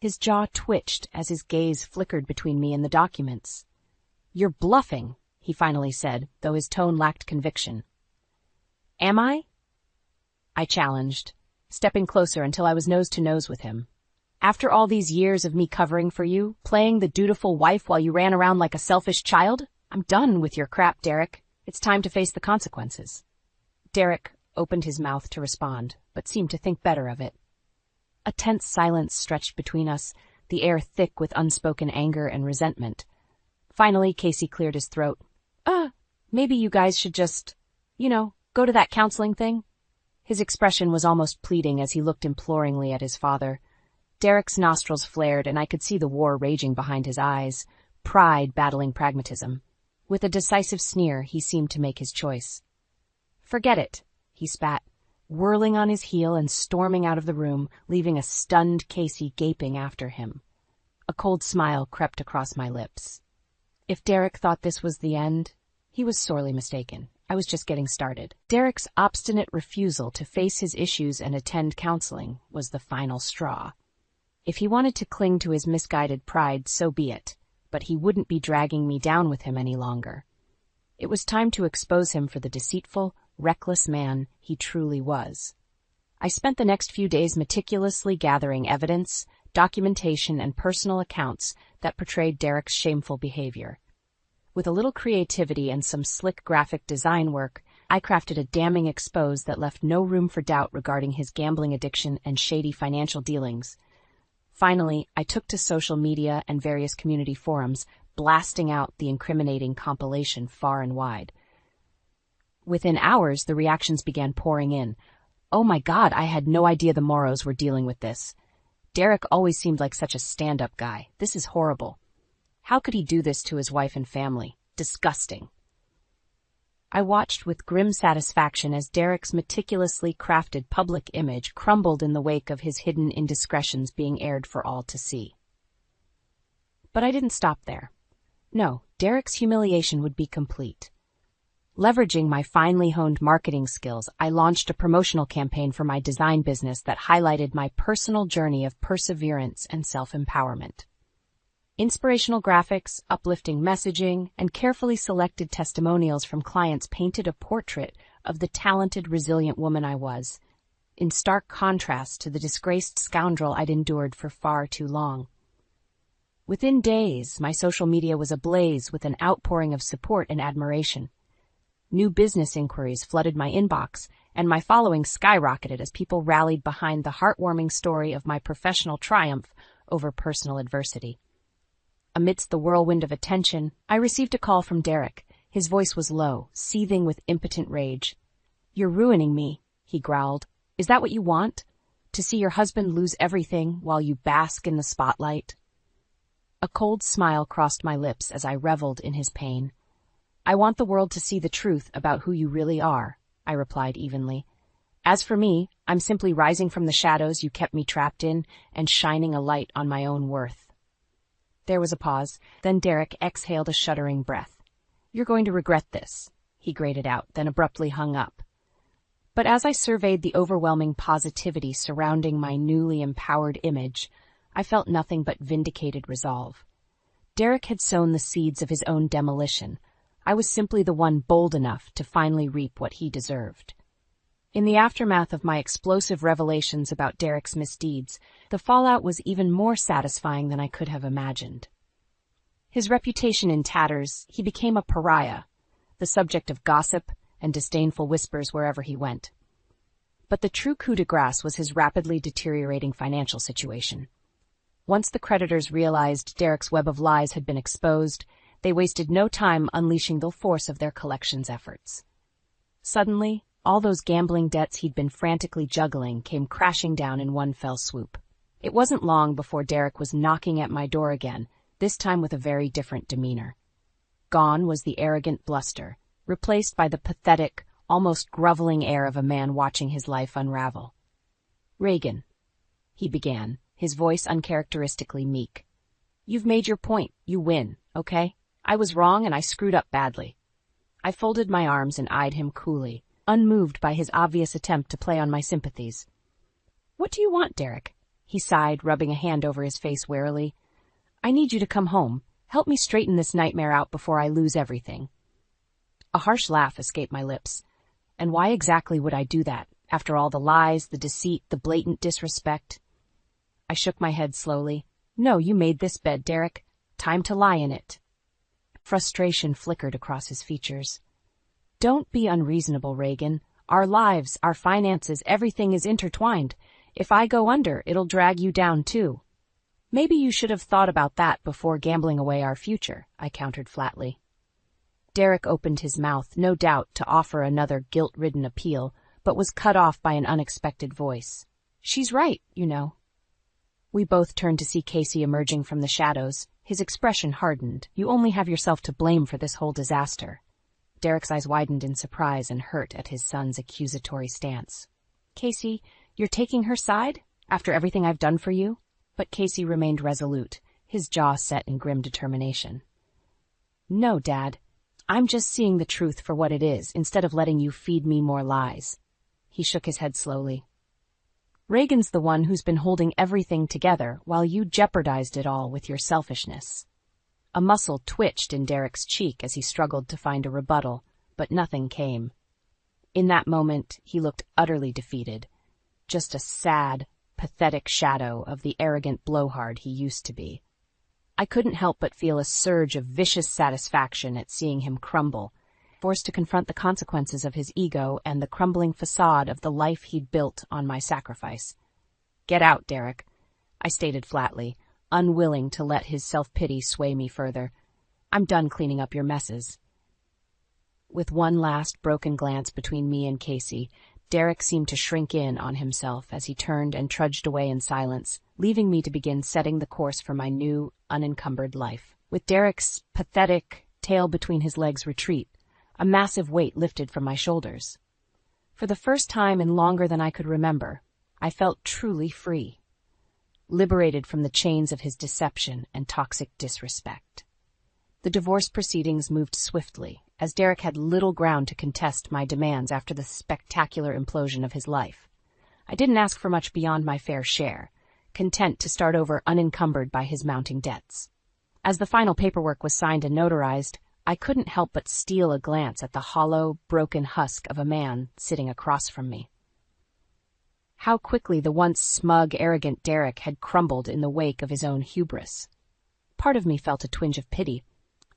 His jaw twitched as his gaze flickered between me and the documents. "You're bluffing," he finally said, though his tone lacked conviction. "Am I?" I challenged, stepping closer until I was nose to nose with him. "After all these years of me covering for you, playing the dutiful wife while you ran around like a selfish child? I'm done with your crap, Derek. It's time to face the consequences." Derek opened his mouth to respond, but seemed to think better of it. A tense silence stretched between us, the air thick with unspoken anger and resentment. Finally, Casey cleared his throat. Maybe you guys should just, go to that counseling thing?" His expression was almost pleading as he looked imploringly at his father. Derek's nostrils flared, and I could see the war raging behind his eyes, pride battling pragmatism. With a decisive sneer, he seemed to make his choice. "Forget it," he spat, whirling on his heel and storming out of the room, leaving a stunned Casey gaping after him. A cold smile crept across my lips. If Derek thought this was the end, he was sorely mistaken. I was just getting started. Derek's obstinate refusal to face his issues and attend counseling was the final straw. If he wanted to cling to his misguided pride, so be it, but he wouldn't be dragging me down with him any longer. It was time to expose him for the deceitful, reckless man he truly was. I spent the next few days meticulously gathering evidence, documentation, and personal accounts that portrayed Derek's shameful behavior. With a little creativity and some slick graphic design work, I crafted a damning expose that left no room for doubt regarding his gambling addiction and shady financial dealings. Finally, I took to social media and various community forums, blasting out the incriminating compilation far and wide. Within hours, the reactions began pouring in. "Oh my God, I had no idea the Moros were dealing with this. Derek always seemed like such a stand-up guy. This is horrible. How could he do this to his wife and family? Disgusting." I watched with grim satisfaction as Derek's meticulously crafted public image crumbled in the wake of his hidden indiscretions being aired for all to see. But I didn't stop there. No, Derek's humiliation would be complete. Leveraging my finely honed marketing skills, I launched a promotional campaign for my design business that highlighted my personal journey of perseverance and self-empowerment. Inspirational graphics, uplifting messaging, and carefully selected testimonials from clients painted a portrait of the talented, resilient woman I was, in stark contrast to the disgraced scoundrel I'd endured for far too long. Within days, my social media was ablaze with an outpouring of support and admiration. New business inquiries flooded my inbox, and my following skyrocketed as people rallied behind the heartwarming story of my professional triumph over personal adversity. Amidst the whirlwind of attention, I received a call from Derek. His voice was low, seething with impotent rage. "You're ruining me," he growled. "Is that what you want? To see your husband lose everything while you bask in the spotlight?" A cold smile crossed my lips as I reveled in his pain. "I want the world to see the truth about who you really are," I replied evenly. "As for me, I'm simply rising from the shadows you kept me trapped in and shining a light on my own worth." There was a pause, then Derek exhaled a shuddering breath. "You're going to regret this," he grated out, then abruptly hung up. But as I surveyed the overwhelming positivity surrounding my newly empowered image, I felt nothing but vindicated resolve. Derek had sown the seeds of his own demolition. I was simply the one bold enough to finally reap what he deserved. In the aftermath of my explosive revelations about Derek's misdeeds, the fallout was even more satisfying than I could have imagined. His reputation in tatters, he became a pariah, the subject of gossip and disdainful whispers wherever he went. But the true coup de grace was his rapidly deteriorating financial situation. Once the creditors realized Derek's web of lies had been exposed, they wasted no time unleashing the force of their collections efforts. Suddenly, all those gambling debts he'd been frantically juggling came crashing down in one fell swoop. It wasn't long before Derek was knocking at my door again, this time with a very different demeanor. Gone was the arrogant bluster, replaced by the pathetic, almost groveling air of a man watching his life unravel. "Reagan," he began, his voice uncharacteristically meek. "You've made your point. You win, okay? I was wrong and I screwed up badly." I folded my arms and eyed him coolly, unmoved by his obvious attempt to play on my sympathies. "What do you want, Derek?" he sighed, rubbing a hand over his face warily. "I need you to come home. Help me straighten this nightmare out before I lose everything." A harsh laugh escaped my lips. And why exactly would I do that, after all the lies, the deceit, the blatant disrespect? I shook my head slowly. "No, you made this bed, Derek. Time to lie in it." Frustration flickered across his features. "Don't be unreasonable, Reagan. Our lives, our finances, everything is intertwined. If I go under, it'll drag you down too." "Maybe you should have thought about that before gambling away our future," I countered flatly. Derek opened his mouth, no doubt to offer another guilt-ridden appeal, but was cut off by an unexpected voice. "She's right, you know." We both turned to see Casey emerging from the shadows. His expression hardened. "You only have yourself to blame for this whole disaster." Derek's eyes widened in surprise and hurt at his son's accusatory stance. "Casey, you're taking her side? After everything I've done for you?" But Casey remained resolute, his jaw set in grim determination. "No, Dad. I'm just seeing the truth for what it is, instead of letting you feed me more lies." He shook his head slowly. "Reagan's the one who's been holding everything together while you jeopardized it all with your selfishness." A muscle twitched in Derek's cheek as he struggled to find a rebuttal, but nothing came. In that moment, he looked utterly defeated, just a sad, pathetic shadow of the arrogant blowhard he used to be. I couldn't help but feel a surge of vicious satisfaction at seeing him crumble, forced to confront the consequences of his ego and the crumbling facade of the life he'd built on my sacrifice. "Get out, Derek," I stated flatly, unwilling to let his self-pity sway me further. "I'm done cleaning up your messes." With one last broken glance between me and Casey, Derek seemed to shrink in on himself as he turned and trudged away in silence, leaving me to begin setting the course for my new, unencumbered life. With Derek's pathetic tail between his legs retreat, a massive weight lifted from my shoulders. For the first time in longer than I could remember, I felt truly free, liberated from the chains of his deception and toxic disrespect. The divorce proceedings moved swiftly, as Derek had little ground to contest my demands after the spectacular implosion of his life. I didn't ask for much beyond my fair share, content to start over unencumbered by his mounting debts. As the final paperwork was signed and notarized, I couldn't help but steal a glance at the hollow, broken husk of a man sitting across from me. How quickly the once smug, arrogant Derek had crumbled in the wake of his own hubris. Part of me felt a twinge of pity,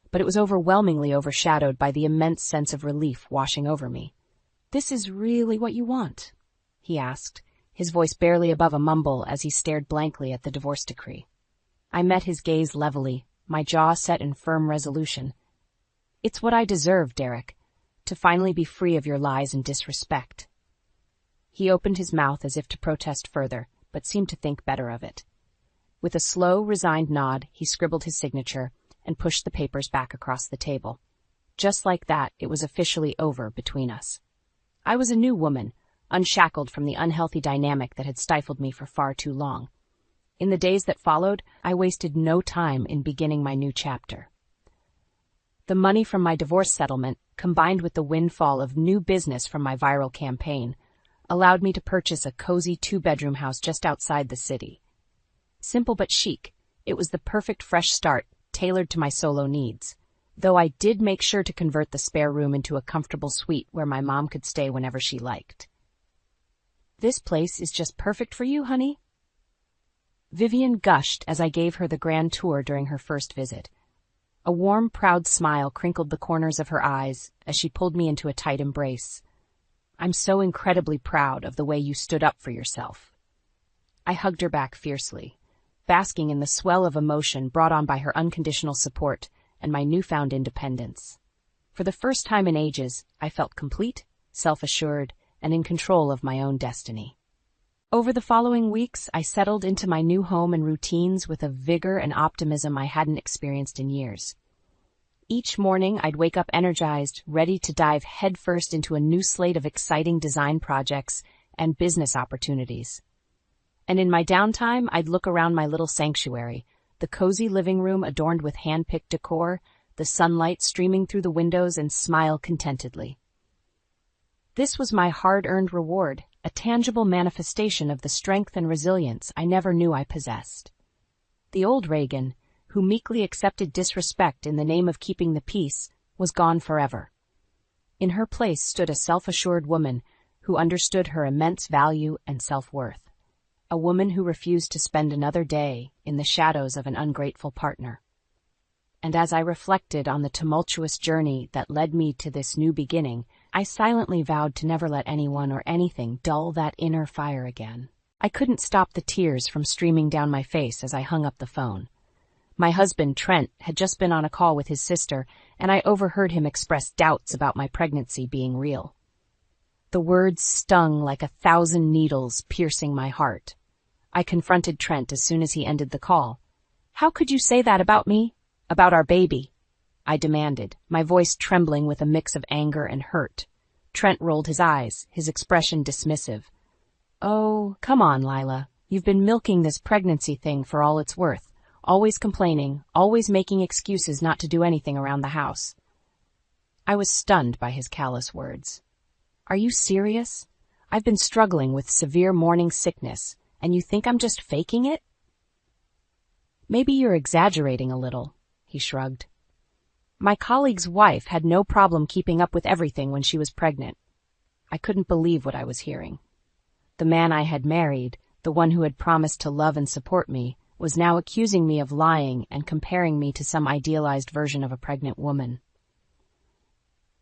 but it was overwhelmingly overshadowed by the immense sense of relief washing over me. "This is really what you want?" he asked, his voice barely above a mumble as he stared blankly at the divorce decree. I met his gaze levelly, my jaw set in firm resolution. "It's what I deserve, Derek, to finally be free of your lies and disrespect." He opened his mouth as if to protest further, but seemed to think better of it. With a slow, resigned nod, he scribbled his signature and pushed the papers back across the table. Just like that, it was officially over between us. I was a new woman, unshackled from the unhealthy dynamic that had stifled me for far too long. In the days that followed, I wasted no time in beginning my new chapter. The money from my divorce settlement, combined with the windfall of new business from my viral campaign, allowed me to purchase a cozy 2-bedroom house just outside the city. Simple but chic, it was the perfect fresh start, tailored to my solo needs, though I did make sure to convert the spare room into a comfortable suite where my mom could stay whenever she liked. "This place is just perfect for you, honey?" Vivian gushed as I gave her the grand tour during her first visit. A warm, proud smile crinkled the corners of her eyes as she pulled me into a tight embrace. "I'm so incredibly proud of the way you stood up for yourself." I hugged her back fiercely, basking in the swell of emotion brought on by her unconditional support and my newfound independence. For the first time in ages, I felt complete, self-assured, and in control of my own destiny. Over the following weeks, I settled into my new home and routines with a vigor and optimism I hadn't experienced in years. Each morning, I'd wake up energized, ready to dive headfirst into a new slate of exciting design projects and business opportunities. And in my downtime, I'd look around my little sanctuary, the cozy living room adorned with hand-picked decor, the sunlight streaming through the windows, and smile contentedly. This was my hard-earned reward, a tangible manifestation of the strength and resilience I never knew I possessed. The old Reagan, who meekly accepted disrespect in the name of keeping the peace, was gone forever. In her place stood a self-assured woman who understood her immense value and self-worth. A woman who refused to spend another day in the shadows of an ungrateful partner. And as I reflected on the tumultuous journey that led me to this new beginning, I silently vowed to never let anyone or anything dull that inner fire again. I couldn't stop the tears from streaming down my face as I hung up the phone. My husband, Trent, had just been on a call with his sister, and I overheard him express doubts about my pregnancy being real. The words stung like 1,000 needles, piercing my heart. I confronted Trent as soon as he ended the call. "How could you say that about me? About our baby?" I demanded, my voice trembling with a mix of anger and hurt. Trent rolled his eyes, his expression dismissive. "Oh, come on, Lila. You've been milking this pregnancy thing for all it's worth. Always complaining, always making excuses not to do anything around the house." I was stunned by his callous words. "Are you serious? I've been struggling with severe morning sickness, and you think I'm just faking it?" "Maybe you're exaggerating a little," he shrugged. "My colleague's wife had no problem keeping up with everything when she was pregnant." I couldn't believe what I was hearing. The man I had married, the one who had promised to love and support me, was now accusing me of lying and comparing me to some idealized version of a pregnant woman.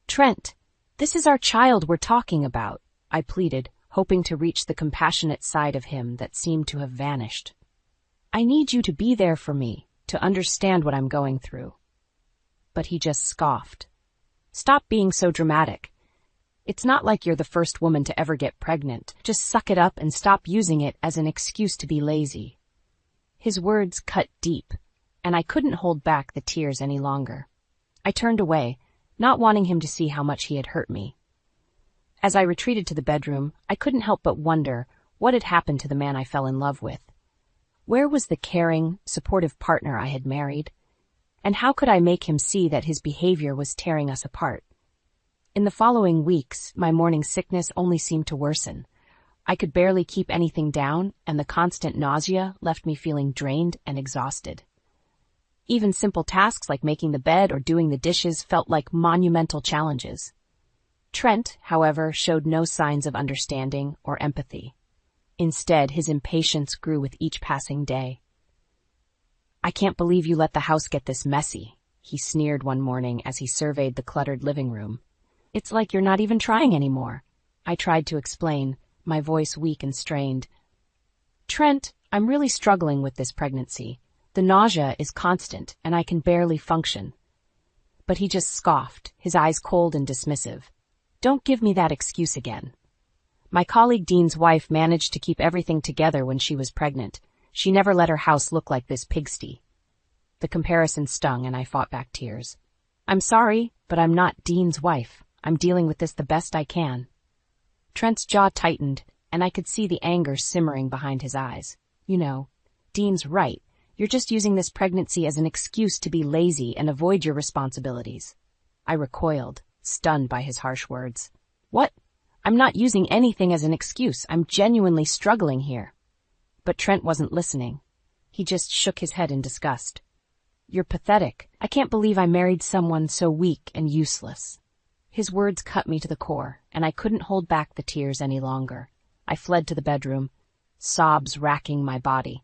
"Trent, this is our child we're talking about," I pleaded, hoping to reach the compassionate side of him that seemed to have vanished. "I need you to be there for me, to understand what I'm going through." But he just scoffed. "Stop being so dramatic. It's not like you're the first woman to ever get pregnant. Just suck it up and stop using it as an excuse to be lazy." His words cut deep, and I couldn't hold back the tears any longer. I turned away, not wanting him to see how much he had hurt me. As I retreated to the bedroom, I couldn't help but wonder what had happened to the man I fell in love with. Where was the caring, supportive partner I had married? And how could I make him see that his behavior was tearing us apart? In the following weeks, my morning sickness only seemed to worsen. I could barely keep anything down, and the constant nausea left me feeling drained and exhausted. Even simple tasks like making the bed or doing the dishes felt like monumental challenges. Trent, however, showed no signs of understanding or empathy. Instead, his impatience grew with each passing day. "I can't believe you let the house get this messy," he sneered one morning as he surveyed the cluttered living room. "It's like you're not even trying anymore. I tried to explain, my voice weak and strained. Trent, I'm really struggling with this pregnancy. The nausea is constant, and I can barely function. But he just scoffed, his eyes cold and dismissive. Don't give me that excuse again. My colleague Dean's wife managed to keep everything together when she was pregnant. She never let her house look like this pigsty. The comparison stung, and I fought back tears. I'm sorry, but I'm not Dean's wife. I'm dealing with this the best I can. Trent's jaw tightened, and I could see the anger simmering behind his eyes. You know, Dean's right. You're just using this pregnancy as an excuse to be lazy and avoid your responsibilities. I recoiled, stunned by his harsh words. What? I'm not using anything as an excuse. I'm genuinely struggling here. But Trent wasn't listening. He just shook his head in disgust. You're pathetic. I can't believe I married someone so weak and useless. His words cut me to the core, and I couldn't hold back the tears any longer. I fled to the bedroom, sobs racking my body.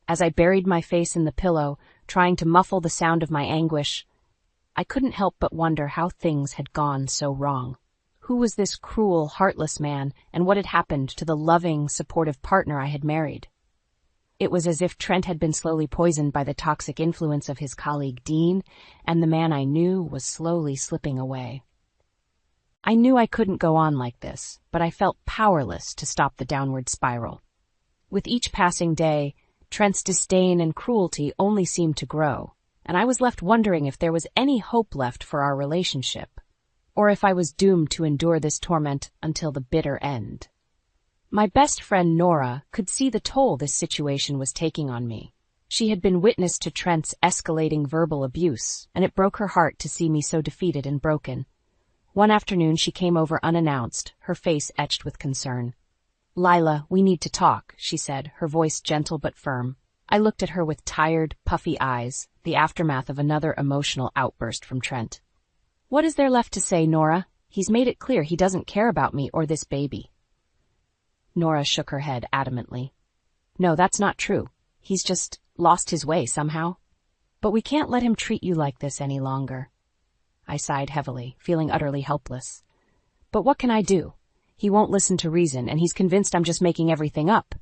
As I buried my face in the pillow, trying to muffle the sound of my anguish, I couldn't help but wonder how things had gone so wrong. Who was this cruel, heartless man, and what had happened to the loving, supportive partner I had married? It was as if Trent had been slowly poisoned by the toxic influence of his colleague Dean, and the man I knew was slowly slipping away. I knew I couldn't go on like this, but I felt powerless to stop the downward spiral. With each passing day, Trent's disdain and cruelty only seemed to grow, and I was left wondering if there was any hope left for our relationship, or if I was doomed to endure this torment until the bitter end. My best friend Nora could see the toll this situation was taking on me. She had been witness to Trent's escalating verbal abuse, and it broke her heart to see me so defeated and broken. One afternoon she came over unannounced, her face etched with concern. Lila, we need to talk, she said, her voice gentle but firm. I looked at her with tired, puffy eyes, the aftermath of another emotional outburst from Trent. What is there left to say, Nora? He's made it clear he doesn't care about me or this baby. Nora shook her head adamantly. No, that's not true. He's just lost his way somehow. But we can't let him treat you like this any longer. I sighed heavily, feeling utterly helpless. But what can I do? He won't listen to reason, and he's convinced I'm just making everything up.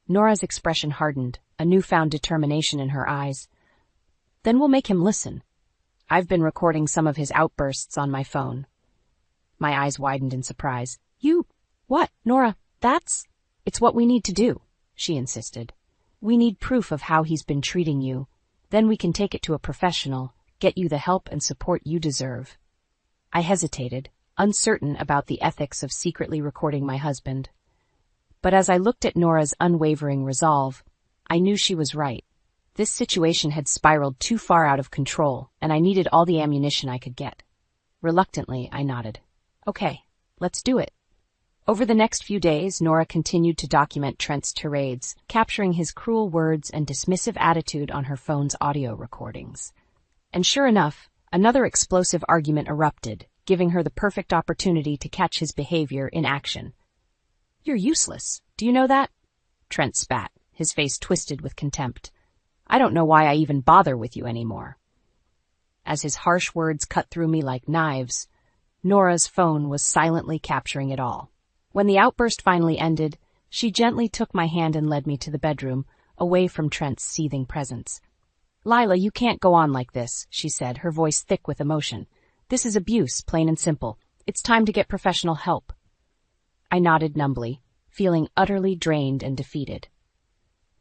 Nora's expression hardened, a newfound determination in her eyes. Then we'll make him listen. I've been recording some of his outbursts on my phone. My eyes widened in surprise. You? What, Nora? It's what we need to do, she insisted. We need proof of how he's been treating you. Then we can take it to a professional, get you the help and support you deserve. I hesitated, uncertain about the ethics of secretly recording my husband. But as I looked at Nora's unwavering resolve, I knew she was right. This situation had spiraled too far out of control, and I needed all the ammunition I could get. Reluctantly, I nodded. Okay, let's do it. Over the next few days, Nora continued to document Trent's tirades, capturing his cruel words and dismissive attitude on her phone's audio recordings. And sure enough, another explosive argument erupted, giving her the perfect opportunity to catch his behavior in action. You're useless. Do you know that? Trent spat, his face twisted with contempt. I don't know why I even bother with you anymore. As his harsh words cut through me like knives, Nora's phone was silently capturing it all. When the outburst finally ended, she gently took my hand and led me to the bedroom, away from Trent's seething presence. Lila, you can't go on like this, she said, her voice thick with emotion. This is abuse, plain and simple. It's time to get professional help. I nodded numbly, feeling utterly drained and defeated.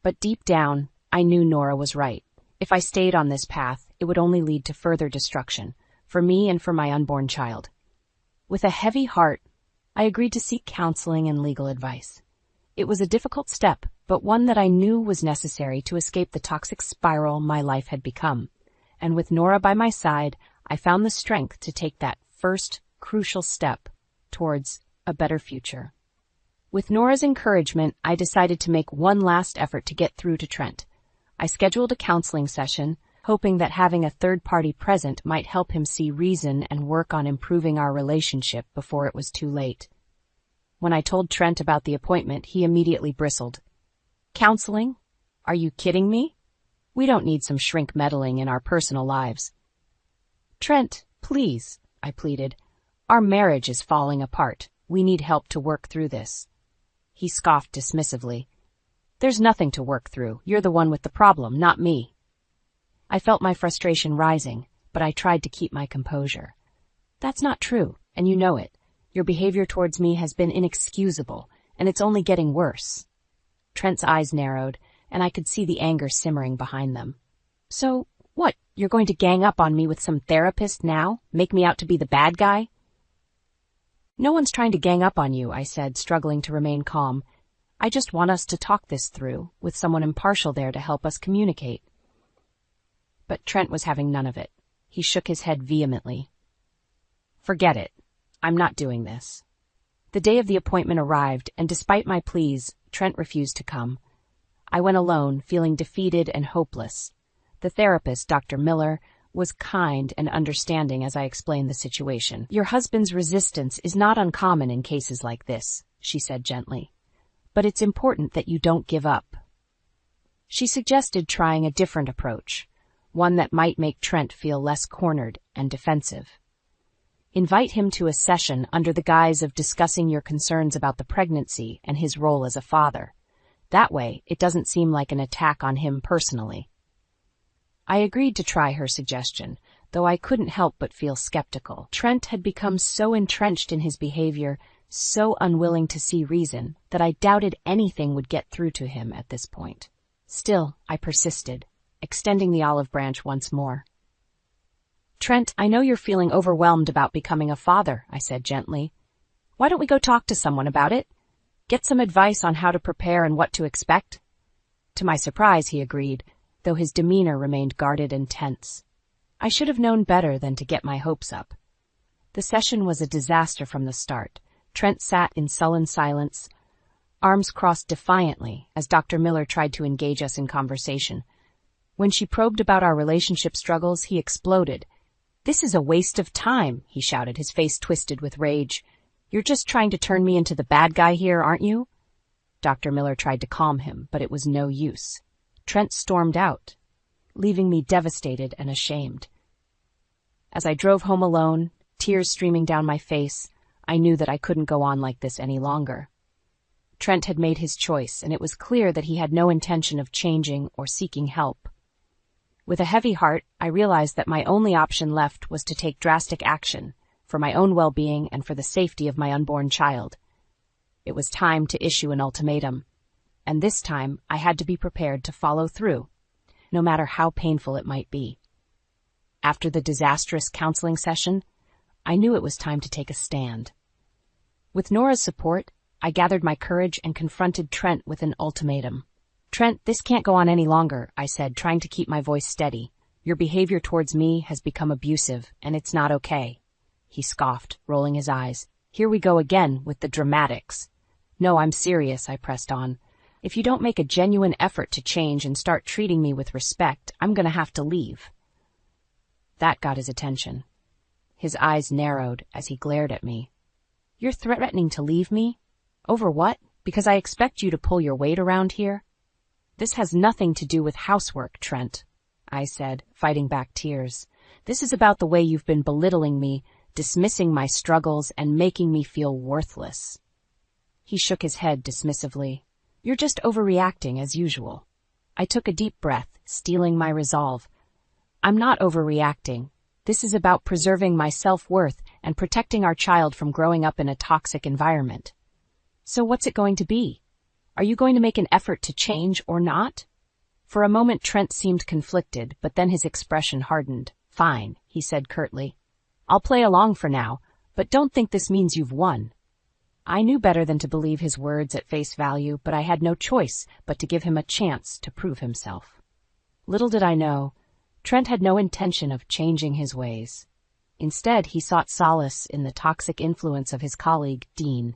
But deep down, I knew Nora was right. If I stayed on this path, it would only lead to further destruction, for me and for my unborn child. With a heavy heart, I agreed to seek counseling and legal advice. It was a difficult step, but one that I knew was necessary to escape the toxic spiral my life had become. And with Nora by my side, I found the strength to take that first, crucial step towards a better future. With Nora's encouragement, I decided to make one last effort to get through to Trent. I scheduled a counseling session, hoping that having a third party present might help him see reason and work on improving our relationship before it was too late. When I told Trent about the appointment, he immediately bristled. Counseling? Are you kidding me? We don't need some shrink meddling in our personal lives. Trent, please, I pleaded. Our marriage is falling apart. We need help to work through this. He scoffed dismissively. There's nothing to work through. You're the one with the problem, not me. I felt my frustration rising, but I tried to keep my composure. That's not true, and you know it. Your behavior towards me has been inexcusable, and it's only getting worse. Trent's eyes narrowed, and I could see the anger simmering behind them. So, what, you're going to gang up on me with some therapist now? Make me out to be the bad guy? No one's trying to gang up on you, I said, struggling to remain calm. I just want us to talk this through, with someone impartial there to help us communicate. But Trent was having none of it. He shook his head vehemently. Forget it. I'm not doing this. The day of the appointment arrived, and despite my pleas, Trent refused to come. I went alone, feeling defeated and hopeless. The therapist, Dr. Miller, was kind and understanding as I explained the situation. Your husband's resistance is not uncommon in cases like this, she said gently. But it's important that you don't give up. She suggested trying a different approach, one that might make Trent feel less cornered and defensive. Invite him to a session under the guise of discussing your concerns about the pregnancy and his role as a father. That way, it doesn't seem like an attack on him personally. I agreed to try her suggestion, though I couldn't help but feel skeptical. Trent had become so entrenched in his behavior, so unwilling to see reason, that I doubted anything would get through to him at this point. Still, I persisted, extending the olive branch once more. Trent, I know you're feeling overwhelmed about becoming a father, I said gently. Why don't we go talk to someone about it? Get some advice on how to prepare and what to expect? To my surprise, he agreed, though his demeanor remained guarded and tense. I should have known better than to get my hopes up. The session was a disaster from the start. Trent sat in sullen silence, arms crossed defiantly as Dr. Miller tried to engage us in conversation. When she probed about our relationship struggles, he exploded. This is a waste of time, he shouted, his face twisted with rage. You're just trying to turn me into the bad guy here, aren't you? Dr. Miller tried to calm him, but it was no use. Trent stormed out, leaving me devastated and ashamed. As I drove home alone, tears streaming down my face, I knew that I couldn't go on like this any longer. Trent had made his choice, and it was clear that he had no intention of changing or seeking help. With a heavy heart, I realized that my only option left was to take drastic action, for my own well-being and for the safety of my unborn child. It was time to issue an ultimatum, and this time I had to be prepared to follow through, no matter how painful it might be. After the disastrous counseling session, I knew it was time to take a stand. With Nora's support, I gathered my courage and confronted Trent with an ultimatum. Trent, this can't go on any longer, I said, trying to keep my voice steady. Your behavior towards me has become abusive, and it's not okay. He scoffed, rolling his eyes. Here we go again with the dramatics. No, I'm serious, I pressed on. If you don't make a genuine effort to change and start treating me with respect, I'm going to have to leave. That got his attention. His eyes narrowed as he glared at me. You're threatening to leave me? Over what? Because I expect you to pull your weight around here? This has nothing to do with housework, Trent, I said, fighting back tears. This is about the way you've been belittling me, dismissing my struggles, and making me feel worthless. He shook his head dismissively. You're just overreacting as usual. I took a deep breath, steeling my resolve. I'm not overreacting. This is about preserving my self-worth and protecting our child from growing up in a toxic environment. So what's it going to be? Are you going to make an effort to change or not? For a moment Trent seemed conflicted, but then his expression hardened. Fine, he said curtly. I'll play along for now, but don't think this means you've won. I knew better than to believe his words at face value, but I had no choice but to give him a chance to prove himself. Little did I know, Trent had no intention of changing his ways. Instead, he sought solace in the toxic influence of his colleague, Dean.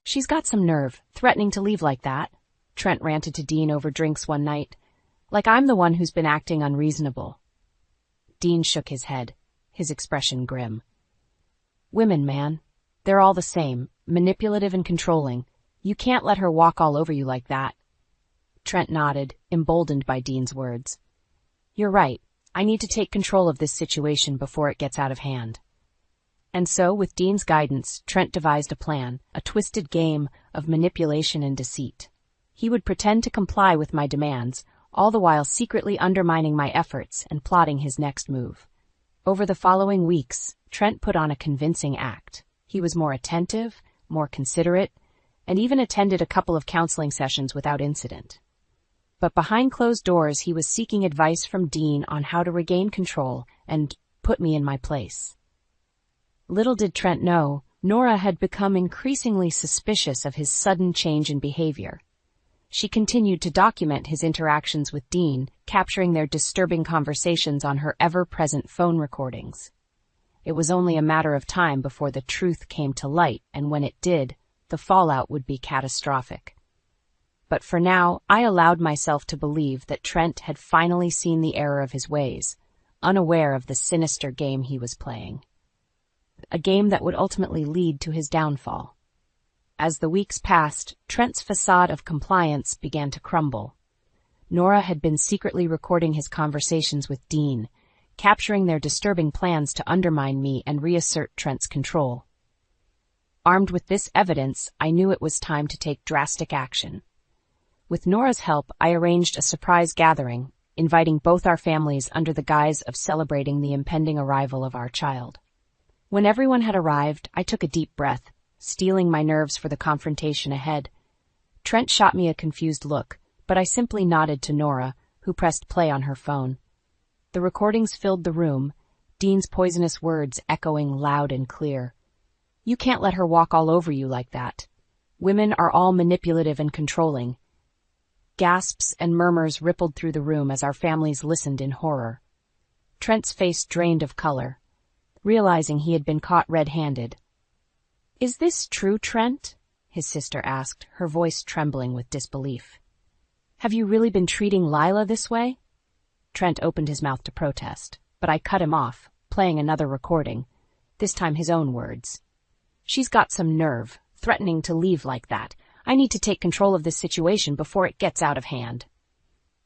She's got some nerve, threatening to leave like that, Trent ranted to Dean over drinks one night. Like I'm the one who's been acting unreasonable. Dean shook his head, his expression grim. Women, man. They're all the same, manipulative and controlling. You can't let her walk all over you like that. Trent nodded, emboldened by Dean's words. You're right. I need to take control of this situation before it gets out of hand. And so, with Dean's guidance, Trent devised a plan, a twisted game of manipulation and deceit. He would pretend to comply with my demands, all the while secretly undermining my efforts and plotting his next move. Over the following weeks, Trent put on a convincing act. He was more attentive, more considerate, and even attended a couple of counseling sessions without incident. But behind closed doors, he was seeking advice from Dean on how to regain control and put me in my place. Little did Trent know, Nora had become increasingly suspicious of his sudden change in behavior. She continued to document his interactions with Dean, capturing their disturbing conversations on her ever-present phone recordings. It was only a matter of time before the truth came to light, and when it did, the fallout would be catastrophic. But for now, I allowed myself to believe that Trent had finally seen the error of his ways, unaware of the sinister game he was playing. A game that would ultimately lead to his downfall. As the weeks passed, Trent's facade of compliance began to crumble. Nora had been secretly recording his conversations with Dean, capturing their disturbing plans to undermine me and reassert Trent's control. Armed with this evidence, I knew it was time to take drastic action. With Nora's help, I arranged a surprise gathering, inviting both our families under the guise of celebrating the impending arrival of our child. When everyone had arrived, I took a deep breath, steeling my nerves for the confrontation ahead. Trent shot me a confused look, but I simply nodded to Nora, who pressed play on her phone. The recordings filled the room, Dean's poisonous words echoing loud and clear. "You can't let her walk all over you like that. Women are all manipulative and controlling." Gasps and murmurs rippled through the room as our families listened in horror. Trent's face drained of color, realizing he had been caught red-handed. "Is this true, Trent?" his sister asked, her voice trembling with disbelief. "Have you really been treating Lila this way?" Trent opened his mouth to protest, but I cut him off, playing another recording, this time his own words. "She's got some nerve, threatening to leave like that. I need to take control of this situation before it gets out of hand."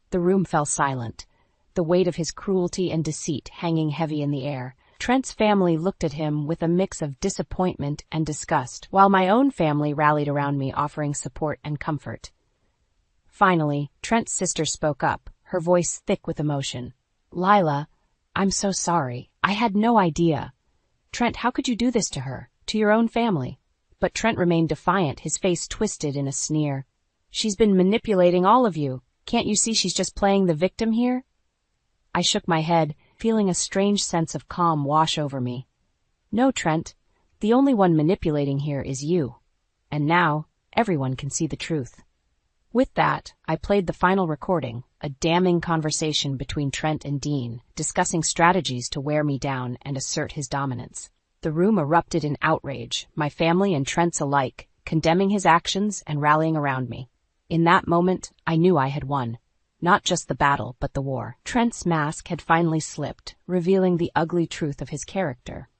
The room fell silent, the weight of his cruelty and deceit hanging heavy in the air. Trent's family looked at him with a mix of disappointment and disgust, while my own family rallied around me, offering support and comfort. Finally, Trent's sister spoke up, her voice thick with emotion. "Lila, I'm so sorry. I had no idea. Trent, how could you do this to her, to your own family?" But Trent remained defiant, his face twisted in a sneer. "She's been manipulating all of you. Can't you see she's just playing the victim here?" I shook my head, feeling a strange sense of calm wash over me. "No, Trent. The only one manipulating here is you. And now, everyone can see the truth." With that, I played the final recording, a damning conversation between Trent and Dean, discussing strategies to wear me down and assert his dominance. The room erupted in outrage, my family and Trent's alike, condemning his actions and rallying around me. In that moment, I knew I had won. Not just the battle, but the war. Trent's mask had finally slipped, revealing the ugly truth of his character.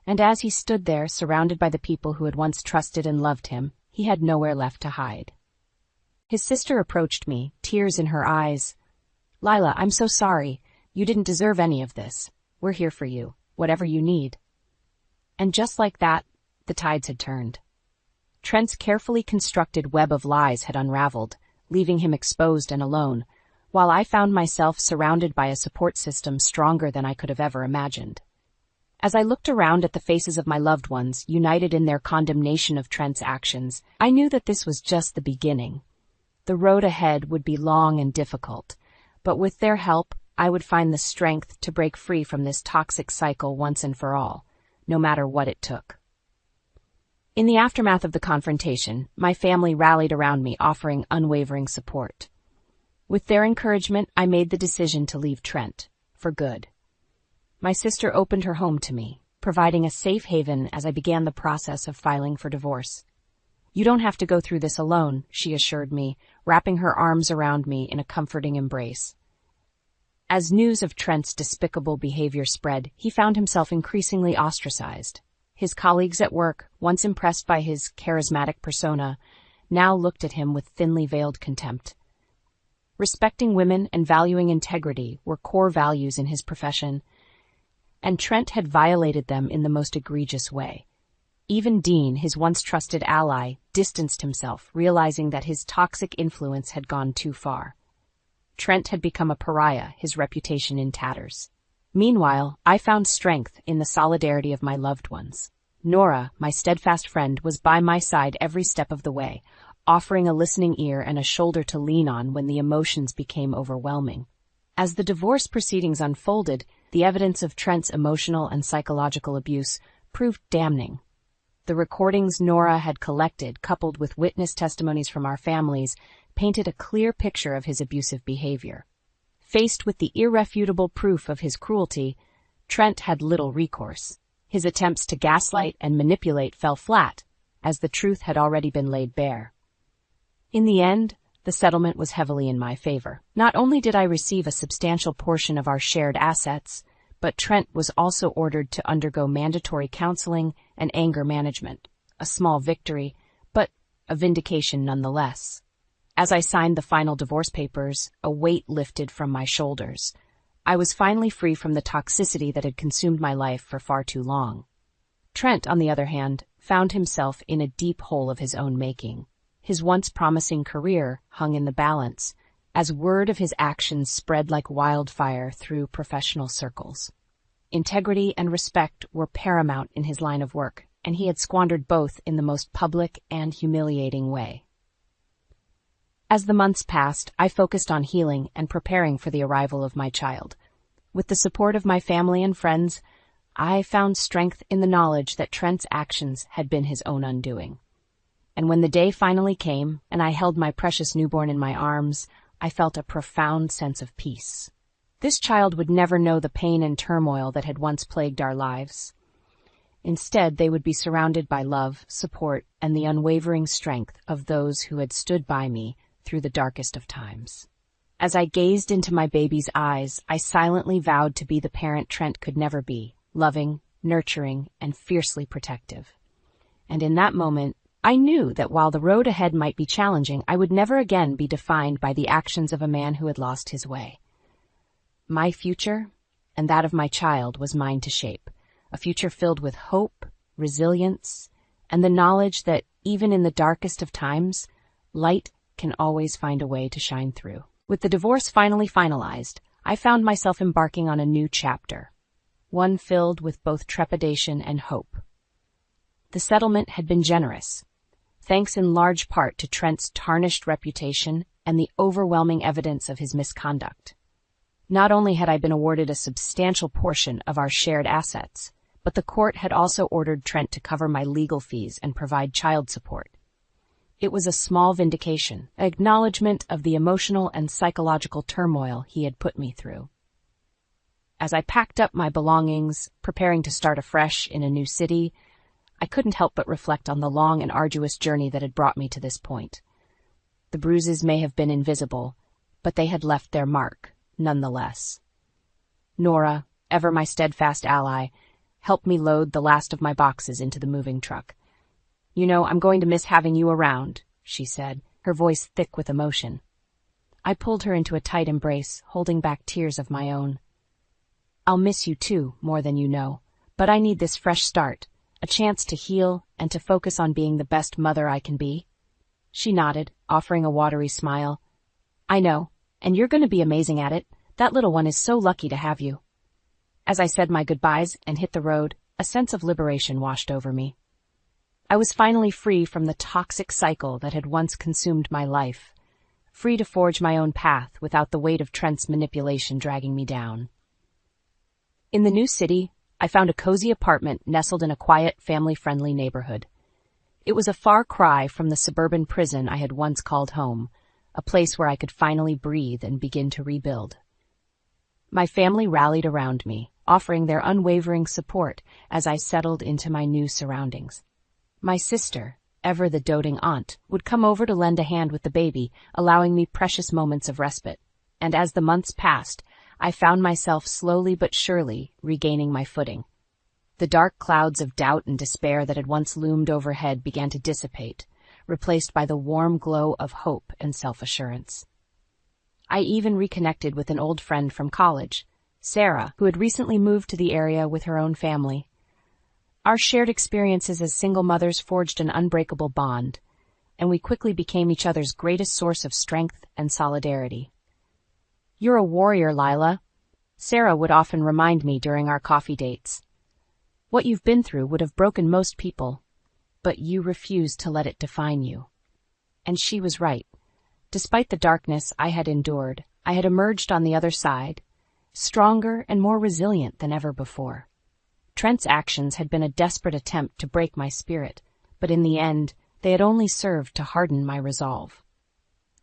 And as he stood there, surrounded by the people who had once trusted and loved him, he had nowhere left to hide. His sister approached me, tears in her eyes. "Lila, I'm so sorry. You didn't deserve any of this. We're here for you, whatever you need." And just like that, the tides had turned. Trent's carefully constructed web of lies had unraveled, leaving him exposed and alone, while I found myself surrounded by a support system stronger than I could have ever imagined. As I looked around at the faces of my loved ones, united in their condemnation of Trent's actions, I knew that this was just the beginning. The road ahead would be long and difficult, but with their help, I would find the strength to break free from this toxic cycle once and for all, no matter what it took. In the aftermath of the confrontation, my family rallied around me, offering unwavering support. With their encouragement, I made the decision to leave Trent, for good. My sister opened her home to me, providing a safe haven as I began the process of filing for divorce. "You don't have to go through this alone," she assured me, wrapping her arms around me in a comforting embrace. As news of Trent's despicable behavior spread, he found himself increasingly ostracized. His colleagues at work, once impressed by his charismatic persona, now looked at him with thinly veiled contempt. Respecting women and valuing integrity were core values in his profession, and Trent had violated them in the most egregious way. Even Dean, his once trusted ally, distanced himself, realizing that his toxic influence had gone too far. Trent had become a pariah, his reputation in tatters. Meanwhile, I found strength in the solidarity of my loved ones. Nora, my steadfast friend, was by my side every step of the way, offering a listening ear and a shoulder to lean on when the emotions became overwhelming. As the divorce proceedings unfolded, the evidence of Trent's emotional and psychological abuse proved damning. The recordings Nora had collected, coupled with witness testimonies from our families, painted a clear picture of his abusive behavior. Faced with the irrefutable proof of his cruelty, Trent had little recourse. His attempts to gaslight and manipulate fell flat, as the truth had already been laid bare. In the end, the settlement was heavily in my favor. Not only did I receive a substantial portion of our shared assets, but Trent was also ordered to undergo mandatory counseling and anger management. A small victory, but a vindication nonetheless. As I signed the final divorce papers, a weight lifted from my shoulders. I was finally free from the toxicity that had consumed my life for far too long. Trent, on the other hand, found himself in a deep hole of his own making. His once promising career hung in the balance, as word of his actions spread like wildfire through professional circles. Integrity and respect were paramount in his line of work, and he had squandered both in the most public and humiliating way. As the months passed, I focused on healing and preparing for the arrival of my child. With the support of my family and friends, I found strength in the knowledge that Trent's actions had been his own undoing. And when the day finally came, and I held my precious newborn in my arms, I felt a profound sense of peace. This child would never know the pain and turmoil that had once plagued our lives. Instead, they would be surrounded by love, support, and the unwavering strength of those who had stood by me through the darkest of times. As I gazed into my baby's eyes, I silently vowed to be the parent Trent could never be, loving, nurturing, and fiercely protective. And in that moment, I knew that while the road ahead might be challenging, I would never again be defined by the actions of a man who had lost his way. My future, and that of my child, was mine to shape, a future filled with hope, resilience, and the knowledge that even in the darkest of times, light can always find a way to shine through. With the divorce finally finalized, I found myself embarking on a new chapter, one filled with both trepidation and hope. The settlement had been generous, thanks in large part to Trent's tarnished reputation and the overwhelming evidence of his misconduct. Not only had I been awarded a substantial portion of our shared assets, but the court had also ordered Trent to cover my legal fees and provide child support. It was a small vindication, an acknowledgement of the emotional and psychological turmoil he had put me through. As I packed up my belongings, preparing to start afresh in a new city, I couldn't help but reflect on the long and arduous journey that had brought me to this point. The bruises may have been invisible, but they had left their mark, nonetheless. Nora, ever my steadfast ally, helped me load the last of my boxes into the moving truck. "You know, I'm going to miss having you around," she said, her voice thick with emotion. I pulled her into a tight embrace, holding back tears of my own. "I'll miss you too, more than you know, but I need this fresh start, a chance to heal and to focus on being the best mother I can be." She nodded, offering a watery smile. "I know, and you're going to be amazing at it. That little one is so lucky to have you." As I said my goodbyes and hit the road, a sense of liberation washed over me. I was finally free from the toxic cycle that had once consumed my life, free to forge my own path without the weight of Trent's manipulation dragging me down. In the new city, I found a cozy apartment nestled in a quiet, family-friendly neighborhood. It was a far cry from the suburban prison I had once called home, a place where I could finally breathe and begin to rebuild. My family rallied around me, offering their unwavering support as I settled into my new surroundings. My sister, ever the doting aunt, would come over to lend a hand with the baby, allowing me precious moments of respite. And as the months passed, I found myself slowly but surely regaining my footing. The dark clouds of doubt and despair that had once loomed overhead began to dissipate, replaced by the warm glow of hope and self-assurance. I even reconnected with an old friend from college, Sarah, who had recently moved to the area with her own family. Our shared experiences as single mothers forged an unbreakable bond, and we quickly became each other's greatest source of strength and solidarity. "You're a warrior, Lila," Sarah would often remind me during our coffee dates. "What you've been through would have broken most people, but you refused to let it define you." And she was right. Despite the darkness I had endured, I had emerged on the other side, stronger and more resilient than ever before. Trent's actions had been a desperate attempt to break my spirit, but in the end, they had only served to harden my resolve.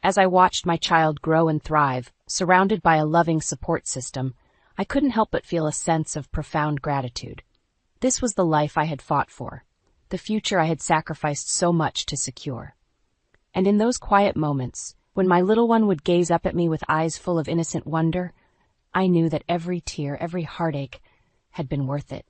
As I watched my child grow and thrive, surrounded by a loving support system, I couldn't help but feel a sense of profound gratitude. This was the life I had fought for, the future I had sacrificed so much to secure. And in those quiet moments, when my little one would gaze up at me with eyes full of innocent wonder, I knew that every tear, every heartache, had been worth it.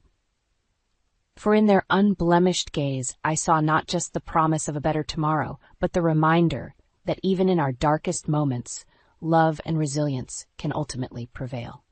For in their unblemished gaze, I saw not just the promise of a better tomorrow, but the reminder that even in our darkest moments, love and resilience can ultimately prevail.